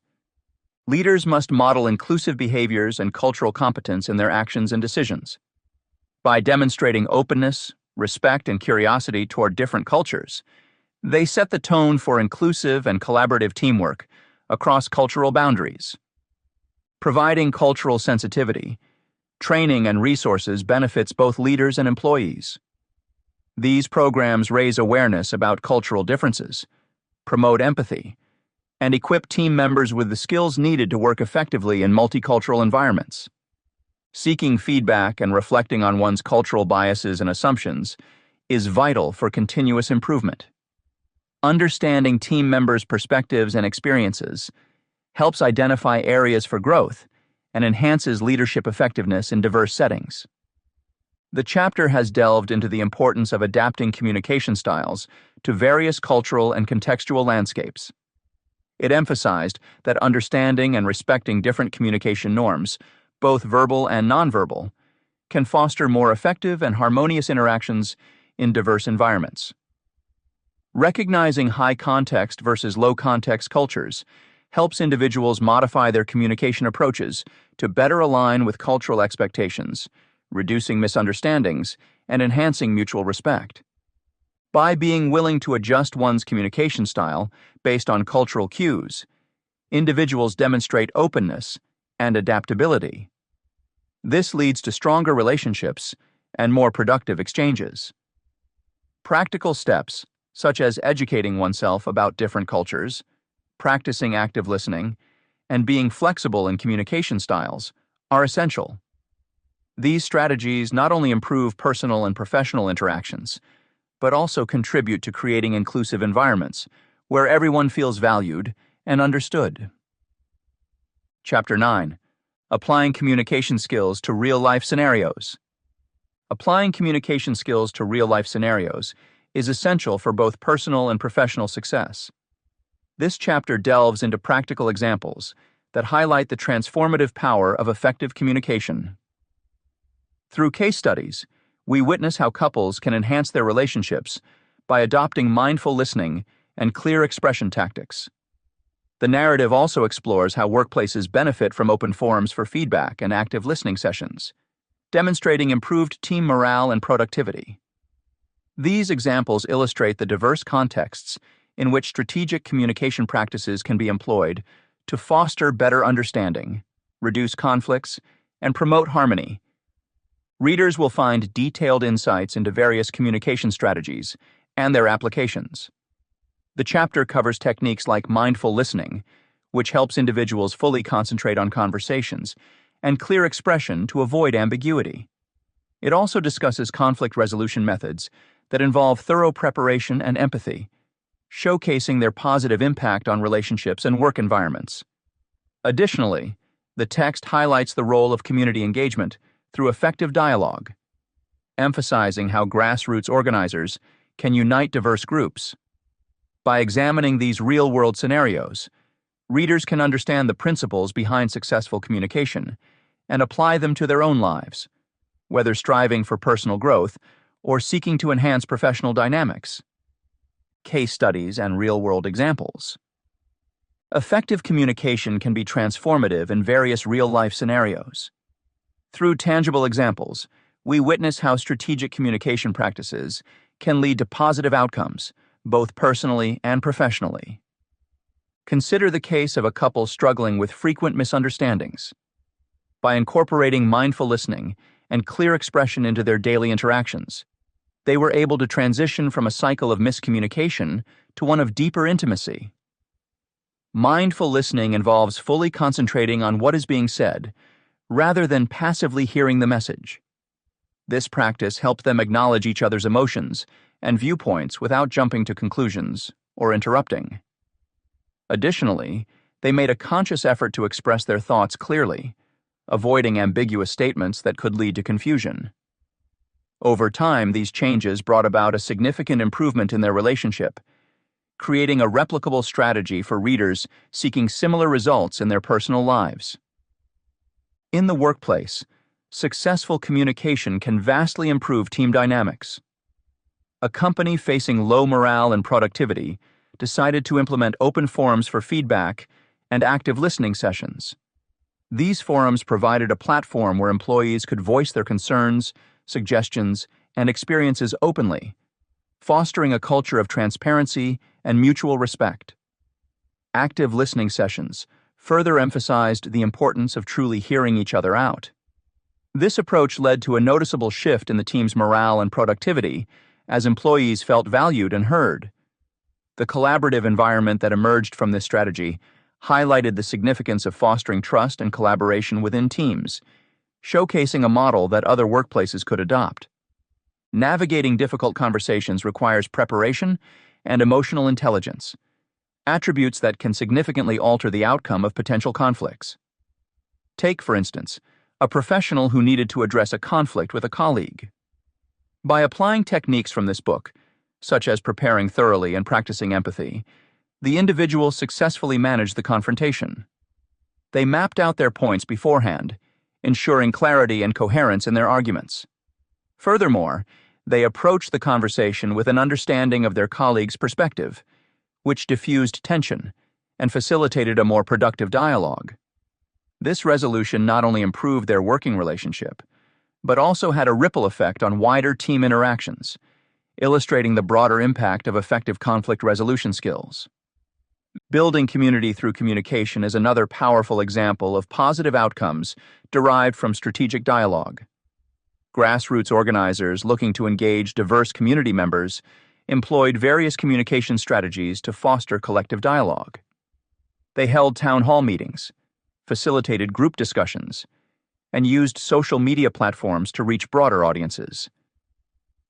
Leaders must model inclusive behaviors and cultural competence in their actions and decisions. By demonstrating openness, respect, and curiosity toward different cultures, they set the tone for inclusive and collaborative teamwork across cultural boundaries. Providing cultural sensitivity, training, and resources benefits both leaders and employees. These programs raise awareness about cultural differences, promote empathy, and equip team members with the skills needed to work effectively in multicultural environments. Seeking feedback and reflecting on one's cultural biases and assumptions is vital for continuous improvement. Understanding team members' perspectives and experiences helps identify areas for growth and enhances leadership effectiveness in diverse settings. The chapter has delved into the importance of adapting communication styles to various cultural and contextual landscapes. It emphasized that understanding and respecting different communication norms, both verbal and nonverbal, can foster more effective and harmonious interactions in diverse environments. Recognizing high context versus low context cultures helps individuals modify their communication approaches to better align with cultural expectations, reducing misunderstandings and enhancing mutual respect. By being willing to adjust one's communication style based on cultural cues, individuals demonstrate openness and adaptability. This leads to stronger relationships and more productive exchanges. Practical steps, such as educating oneself about different cultures, practicing active listening, and being flexible in communication styles, are essential. These strategies not only improve personal and professional interactions, but also contribute to creating inclusive environments where everyone feels valued and understood. Chapter 9. Applying communication skills to real-life scenarios. Applying communication skills to real-life scenarios is essential for both personal and professional success. This chapter delves into practical examples that highlight the transformative power of effective communication. Through case studies, we witness how couples can enhance their relationships by adopting mindful listening and clear expression tactics. The narrative also explores how workplaces benefit from open forums for feedback and active listening sessions, demonstrating improved team morale and productivity. These examples illustrate the diverse contexts in which strategic communication practices can be employed to foster better understanding, reduce conflicts, and promote harmony. Readers will find detailed insights into various communication strategies and their applications. The chapter covers techniques like mindful listening, which helps individuals fully concentrate on conversations, and clear expression to avoid ambiguity. It also discusses conflict resolution methods that involve thorough preparation and empathy, showcasing their positive impact on relationships and work environments. Additionally, the text highlights the role of community engagement through effective dialogue, emphasizing how grassroots organizers can unite diverse groups. By examining these real-world scenarios, readers can understand the principles behind successful communication and apply them to their own lives, whether striving for personal growth or seeking to enhance professional dynamics. Case studies and real-world examples. Effective communication can be transformative in various real-life scenarios. Through tangible examples, we witness how strategic communication practices can lead to positive outcomes, both personally and professionally. Consider the case of a couple struggling with frequent misunderstandings. By incorporating mindful listening and clear expression into their daily interactions, they were able to transition from a cycle of miscommunication to one of deeper intimacy. Mindful listening involves fully concentrating on what is being said, rather than passively hearing the message. This practice helped them acknowledge each other's emotions and viewpoints without jumping to conclusions or interrupting. Additionally, they made a conscious effort to express their thoughts clearly, avoiding ambiguous statements that could lead to confusion. Over time, these changes brought about a significant improvement in their relationship, creating a replicable strategy for readers seeking similar results in their personal lives. In the workplace, successful communication can vastly improve team dynamics. A company facing low morale and productivity decided to implement open forums for feedback and active listening sessions. These forums provided a platform where employees could voice their concerns, suggestions, and experiences openly, fostering a culture of transparency and mutual respect. Active listening sessions further emphasized the importance of truly hearing each other out. This approach led to a noticeable shift in the team's morale and productivity as employees felt valued and heard. The collaborative environment that emerged from this strategy highlighted the significance of fostering trust and collaboration within teams, showcasing a model that other workplaces could adopt. Navigating difficult conversations requires preparation and emotional intelligence, attributes that can significantly alter the outcome of potential conflicts. Take, for instance, a professional who needed to address a conflict with a colleague. By applying techniques from this book, such as preparing thoroughly and practicing empathy, the individuals successfully managed the confrontation. They mapped out their points beforehand, ensuring clarity and coherence in their arguments. Furthermore, they approached the conversation with an understanding of their colleagues' perspective, which diffused tension and facilitated a more productive dialogue. This resolution not only improved their working relationship, but also had a ripple effect on wider team interactions, illustrating the broader impact of effective conflict resolution skills. Building community through communication is another powerful example of positive outcomes derived from strategic dialogue. Grassroots organizers looking to engage diverse community members employed various communication strategies to foster collective dialogue. They held town hall meetings, facilitated group discussions, and used social media platforms to reach broader audiences.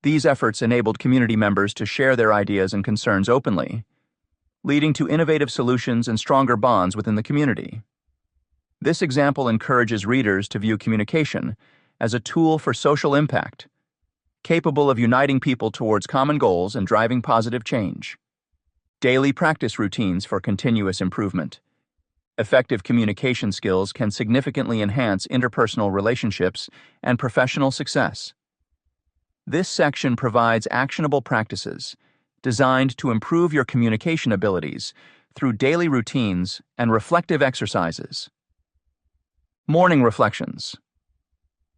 These efforts enabled community members to share their ideas and concerns openly, leading to innovative solutions and stronger bonds within the community. This example encourages readers to view communication as a tool for social impact, capable of uniting people towards common goals and driving positive change. Daily practice routines for continuous improvement. Effective communication skills can significantly enhance interpersonal relationships and professional success. This section provides actionable practices designed to improve your communication abilities through daily routines and reflective exercises. Morning reflections.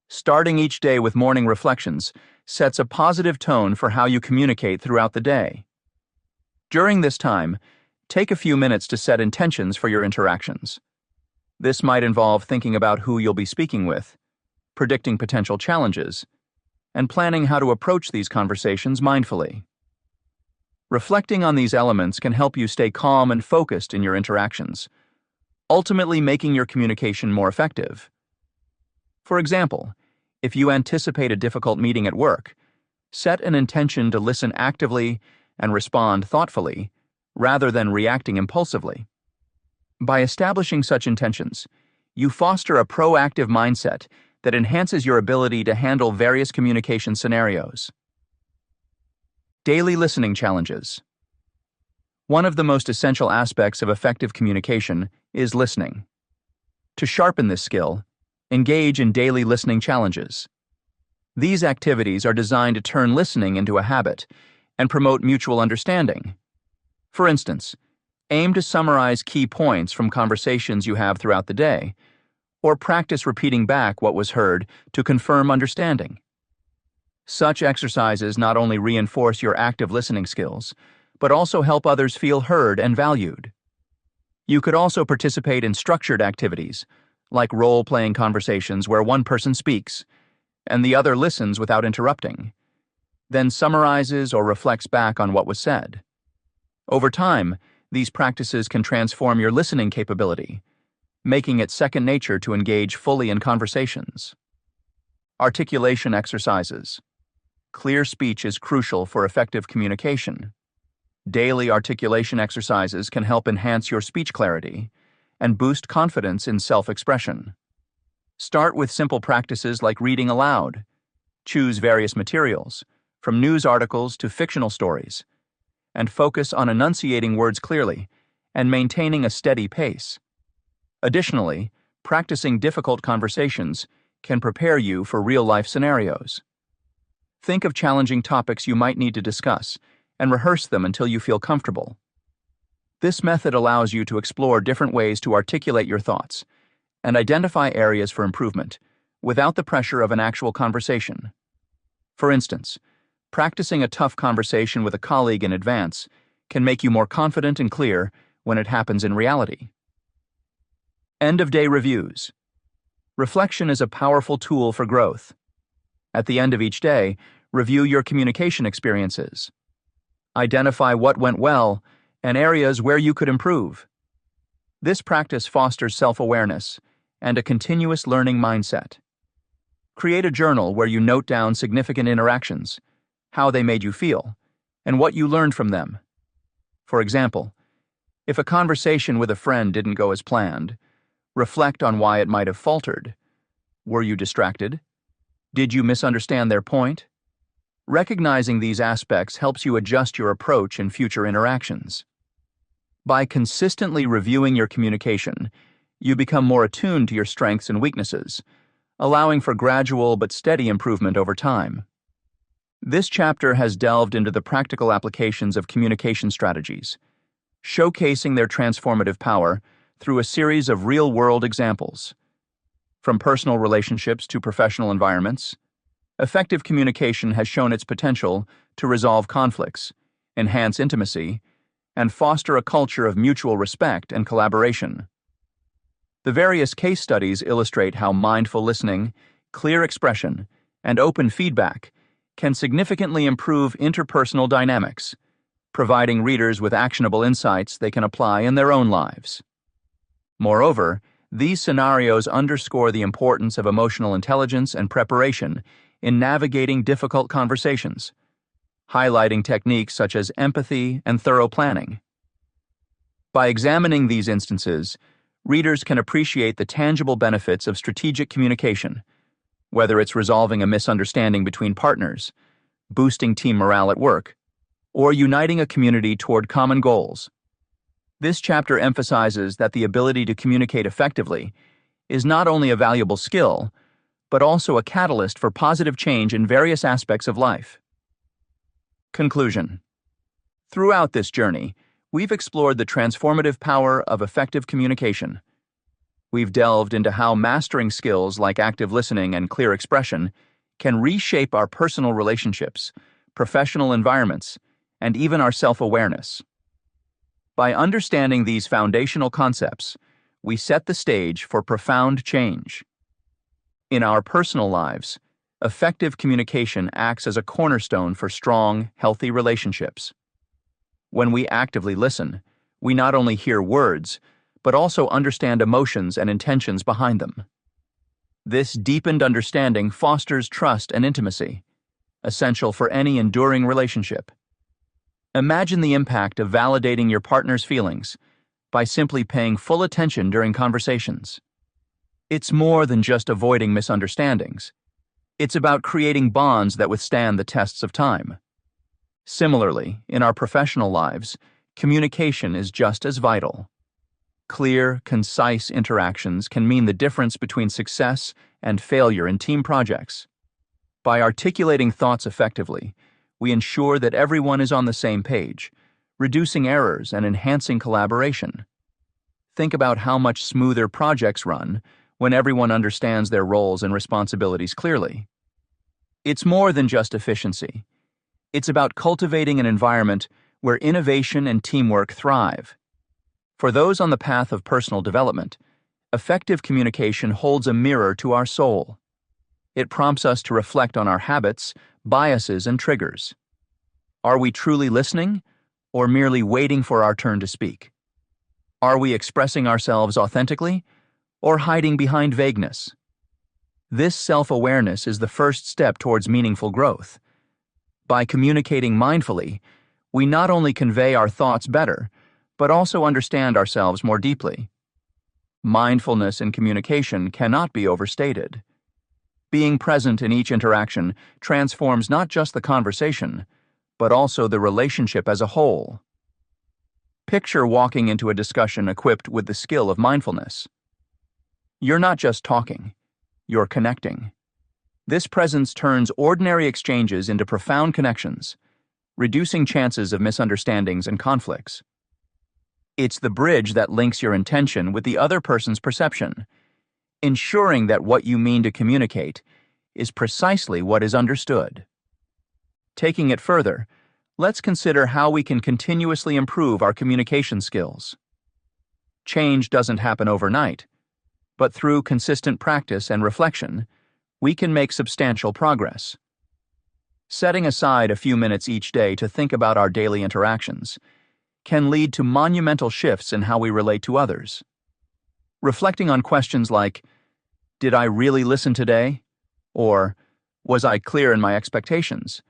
Starting each day with morning reflections sets a positive tone for how you communicate throughout the day. During this time, take a few minutes to set intentions for your interactions. This might involve thinking about who you'll be speaking with, predicting potential challenges, and planning how to approach these conversations mindfully. Reflecting on these elements can help you stay calm and focused in your interactions, ultimately making your communication more effective. For example, if you anticipate a difficult meeting at work, set an intention to listen actively and respond thoughtfully, rather than reacting impulsively. By establishing such intentions, you foster a proactive mindset that enhances your ability to handle various communication scenarios. Daily listening challenges. One of the most essential aspects of effective communication is listening. To sharpen this skill, engage in daily listening challenges. These activities are designed to turn listening into a habit and promote mutual understanding. For instance, aim to summarize key points from conversations you have throughout the day, or practice repeating back what was heard to confirm understanding. Such exercises not only reinforce your active listening skills, but also help others feel heard and valued. You could also participate in structured activities, like role-playing conversations where one person speaks and the other listens without interrupting, then summarizes or reflects back on what was said. Over time, these practices can transform your listening capability, making it second nature to engage fully in conversations. Articulation exercises. Clear speech is crucial for effective communication. Daily articulation exercises can help enhance your speech clarity and boost confidence in self-expression. Start with simple practices like reading aloud. Choose various materials, from news articles to fictional stories, and focus on enunciating words clearly and maintaining a steady pace. Additionally, practicing difficult conversations can prepare you for real-life scenarios. Think of challenging topics you might need to discuss and rehearse them until you feel comfortable. This method allows you to explore different ways to articulate your thoughts and identify areas for improvement without the pressure of an actual conversation. For instance, practicing a tough conversation with a colleague in advance can make you more confident and clear when it happens in reality. End-of-day reviews. Reflection is a powerful tool for growth. At the end of each day, review your communication experiences. Identify what went well and areas where you could improve. This practice fosters self-awareness and a continuous learning mindset. Create a journal where you note down significant interactions, how they made you feel, and what you learned from them. For example, if a conversation with a friend didn't go as planned, reflect on why it might have faltered. Were you distracted? Did you misunderstand their point? Recognizing these aspects helps you adjust your approach in future interactions. By consistently reviewing your communication, you become more attuned to your strengths and weaknesses, allowing for gradual but steady improvement over time. This chapter has delved into the practical applications of communication strategies, showcasing their transformative power through a series of real-world examples. From personal relationships to professional environments, effective communication has shown its potential to resolve conflicts, enhance intimacy, and foster a culture of mutual respect and collaboration. The various case studies illustrate how mindful listening, clear expression, and open feedback can significantly improve interpersonal dynamics, providing readers with actionable insights they can apply in their own lives. Moreover, these scenarios underscore the importance of emotional intelligence and preparation in navigating difficult conversations, highlighting techniques such as empathy and thorough planning. By examining these instances, readers can appreciate the tangible benefits of strategic communication, whether it's resolving a misunderstanding between partners, boosting team morale at work, or uniting a community toward common goals. This chapter emphasizes that the ability to communicate effectively is not only a valuable skill, but also a catalyst for positive change in various aspects of life. Conclusion. Throughout this journey, we've explored the transformative power of effective communication. We've delved into how mastering skills like active listening and clear expression can reshape our personal relationships, professional environments, and even our self-awareness. By understanding these foundational concepts, we set the stage for profound change. In our personal lives, effective communication acts as a cornerstone for strong, healthy relationships. When we actively listen, we not only hear words, but also understand emotions and intentions behind them. This deepened understanding fosters trust and intimacy, essential for any enduring relationship. Imagine the impact of validating your partner's feelings by simply paying full attention during conversations. It's more than just avoiding misunderstandings. It's about creating bonds that withstand the tests of time. Similarly, in our professional lives, communication is just as vital. Clear, concise interactions can mean the difference between success and failure in team projects. By articulating thoughts effectively, we ensure that everyone is on the same page, reducing errors and enhancing collaboration. Think about how much smoother projects run when everyone understands their roles and responsibilities clearly. It's more than just efficiency. It's about cultivating an environment where innovation and teamwork thrive. For those on the path of personal development, effective communication holds a mirror to our soul. It prompts us to reflect on our habits, biases, and triggers. Are we truly listening, or merely waiting for our turn to speak? Are we expressing ourselves authentically, or hiding behind vagueness? This self-awareness is the first step towards meaningful growth. By communicating mindfully, we not only convey our thoughts better, but also understand ourselves more deeply. Mindfulness in communication cannot be overstated. Being present in each interaction transforms not just the conversation, but also the relationship as a whole. Picture walking into a discussion equipped with the skill of mindfulness. You're not just talking, you're connecting. This presence turns ordinary exchanges into profound connections, reducing chances of misunderstandings and conflicts. It's the bridge that links your intention with the other person's perception, ensuring that what you mean to communicate is precisely what is understood. Taking it further, let's consider how we can continuously improve our communication skills. Change doesn't happen overnight, but through consistent practice and reflection, we can make substantial progress. Setting aside a few minutes each day to think about our daily interactions can lead to monumental shifts in how we relate to others. Reflecting on questions like, "Did I really listen today?" or "Was I clear in my expectations?"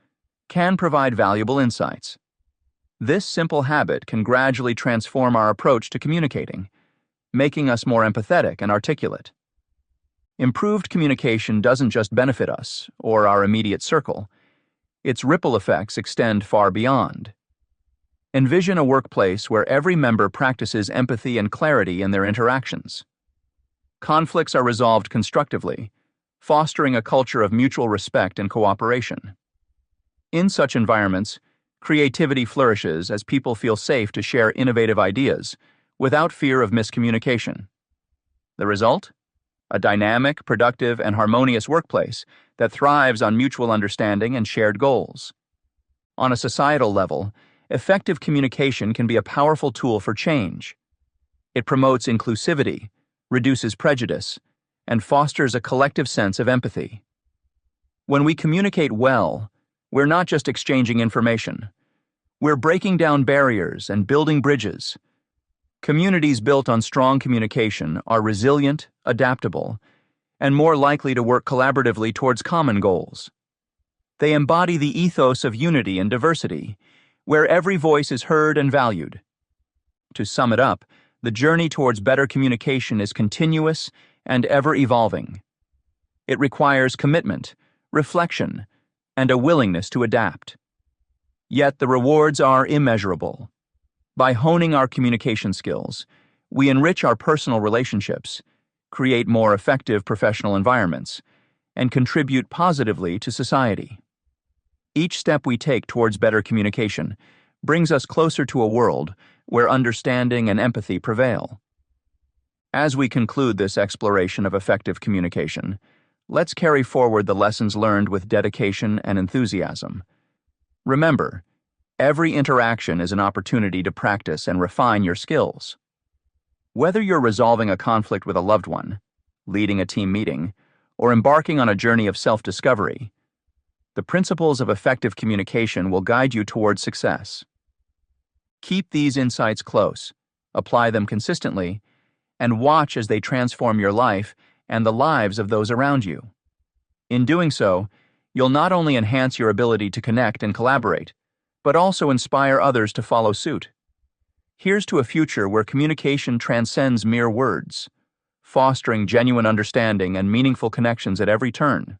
can provide valuable insights. This simple habit can gradually transform our approach to communicating, making us more empathetic and articulate. Improved communication doesn't just benefit us or our immediate circle. its ripple effects extend far beyond. Envision a workplace where every member practices empathy and clarity in their interactions. Conflicts are resolved constructively, fostering a culture of mutual respect and cooperation. In such environments, creativity flourishes as people feel safe to share innovative ideas without fear of miscommunication. The result? A dynamic, productive, and harmonious workplace that thrives on mutual understanding and shared goals. On a societal level, effective communication can be a powerful tool for change. It promotes inclusivity, reduces prejudice, and fosters a collective sense of empathy. When we communicate well, we're not just exchanging information. We're breaking down barriers and building bridges. Communities built on strong communication are resilient, adaptable, and more likely to work collaboratively towards common goals. They embody the ethos of unity and diversity, where every voice is heard and valued. To sum it up, the journey towards better communication is continuous and ever-evolving. It requires commitment, reflection, and a willingness to adapt. Yet the rewards are immeasurable. By honing our communication skills, we enrich our personal relationships, create more effective professional environments, and contribute positively to society. Each step we take towards better communication brings us closer to a world where understanding and empathy prevail. As we conclude this exploration of effective communication, let's carry forward the lessons learned with dedication and enthusiasm. Remember, every interaction is an opportunity to practice and refine your skills. Whether you're resolving a conflict with a loved one, leading a team meeting, or embarking on a journey of self-discovery, the principles of effective communication will guide you towards success. Keep these insights close, apply them consistently, and watch as they transform your life and the lives of those around you. In doing so, you'll not only enhance your ability to connect and collaborate, but also inspire others to follow suit. Here's to a future where communication transcends mere words, fostering genuine understanding and meaningful connections at every turn.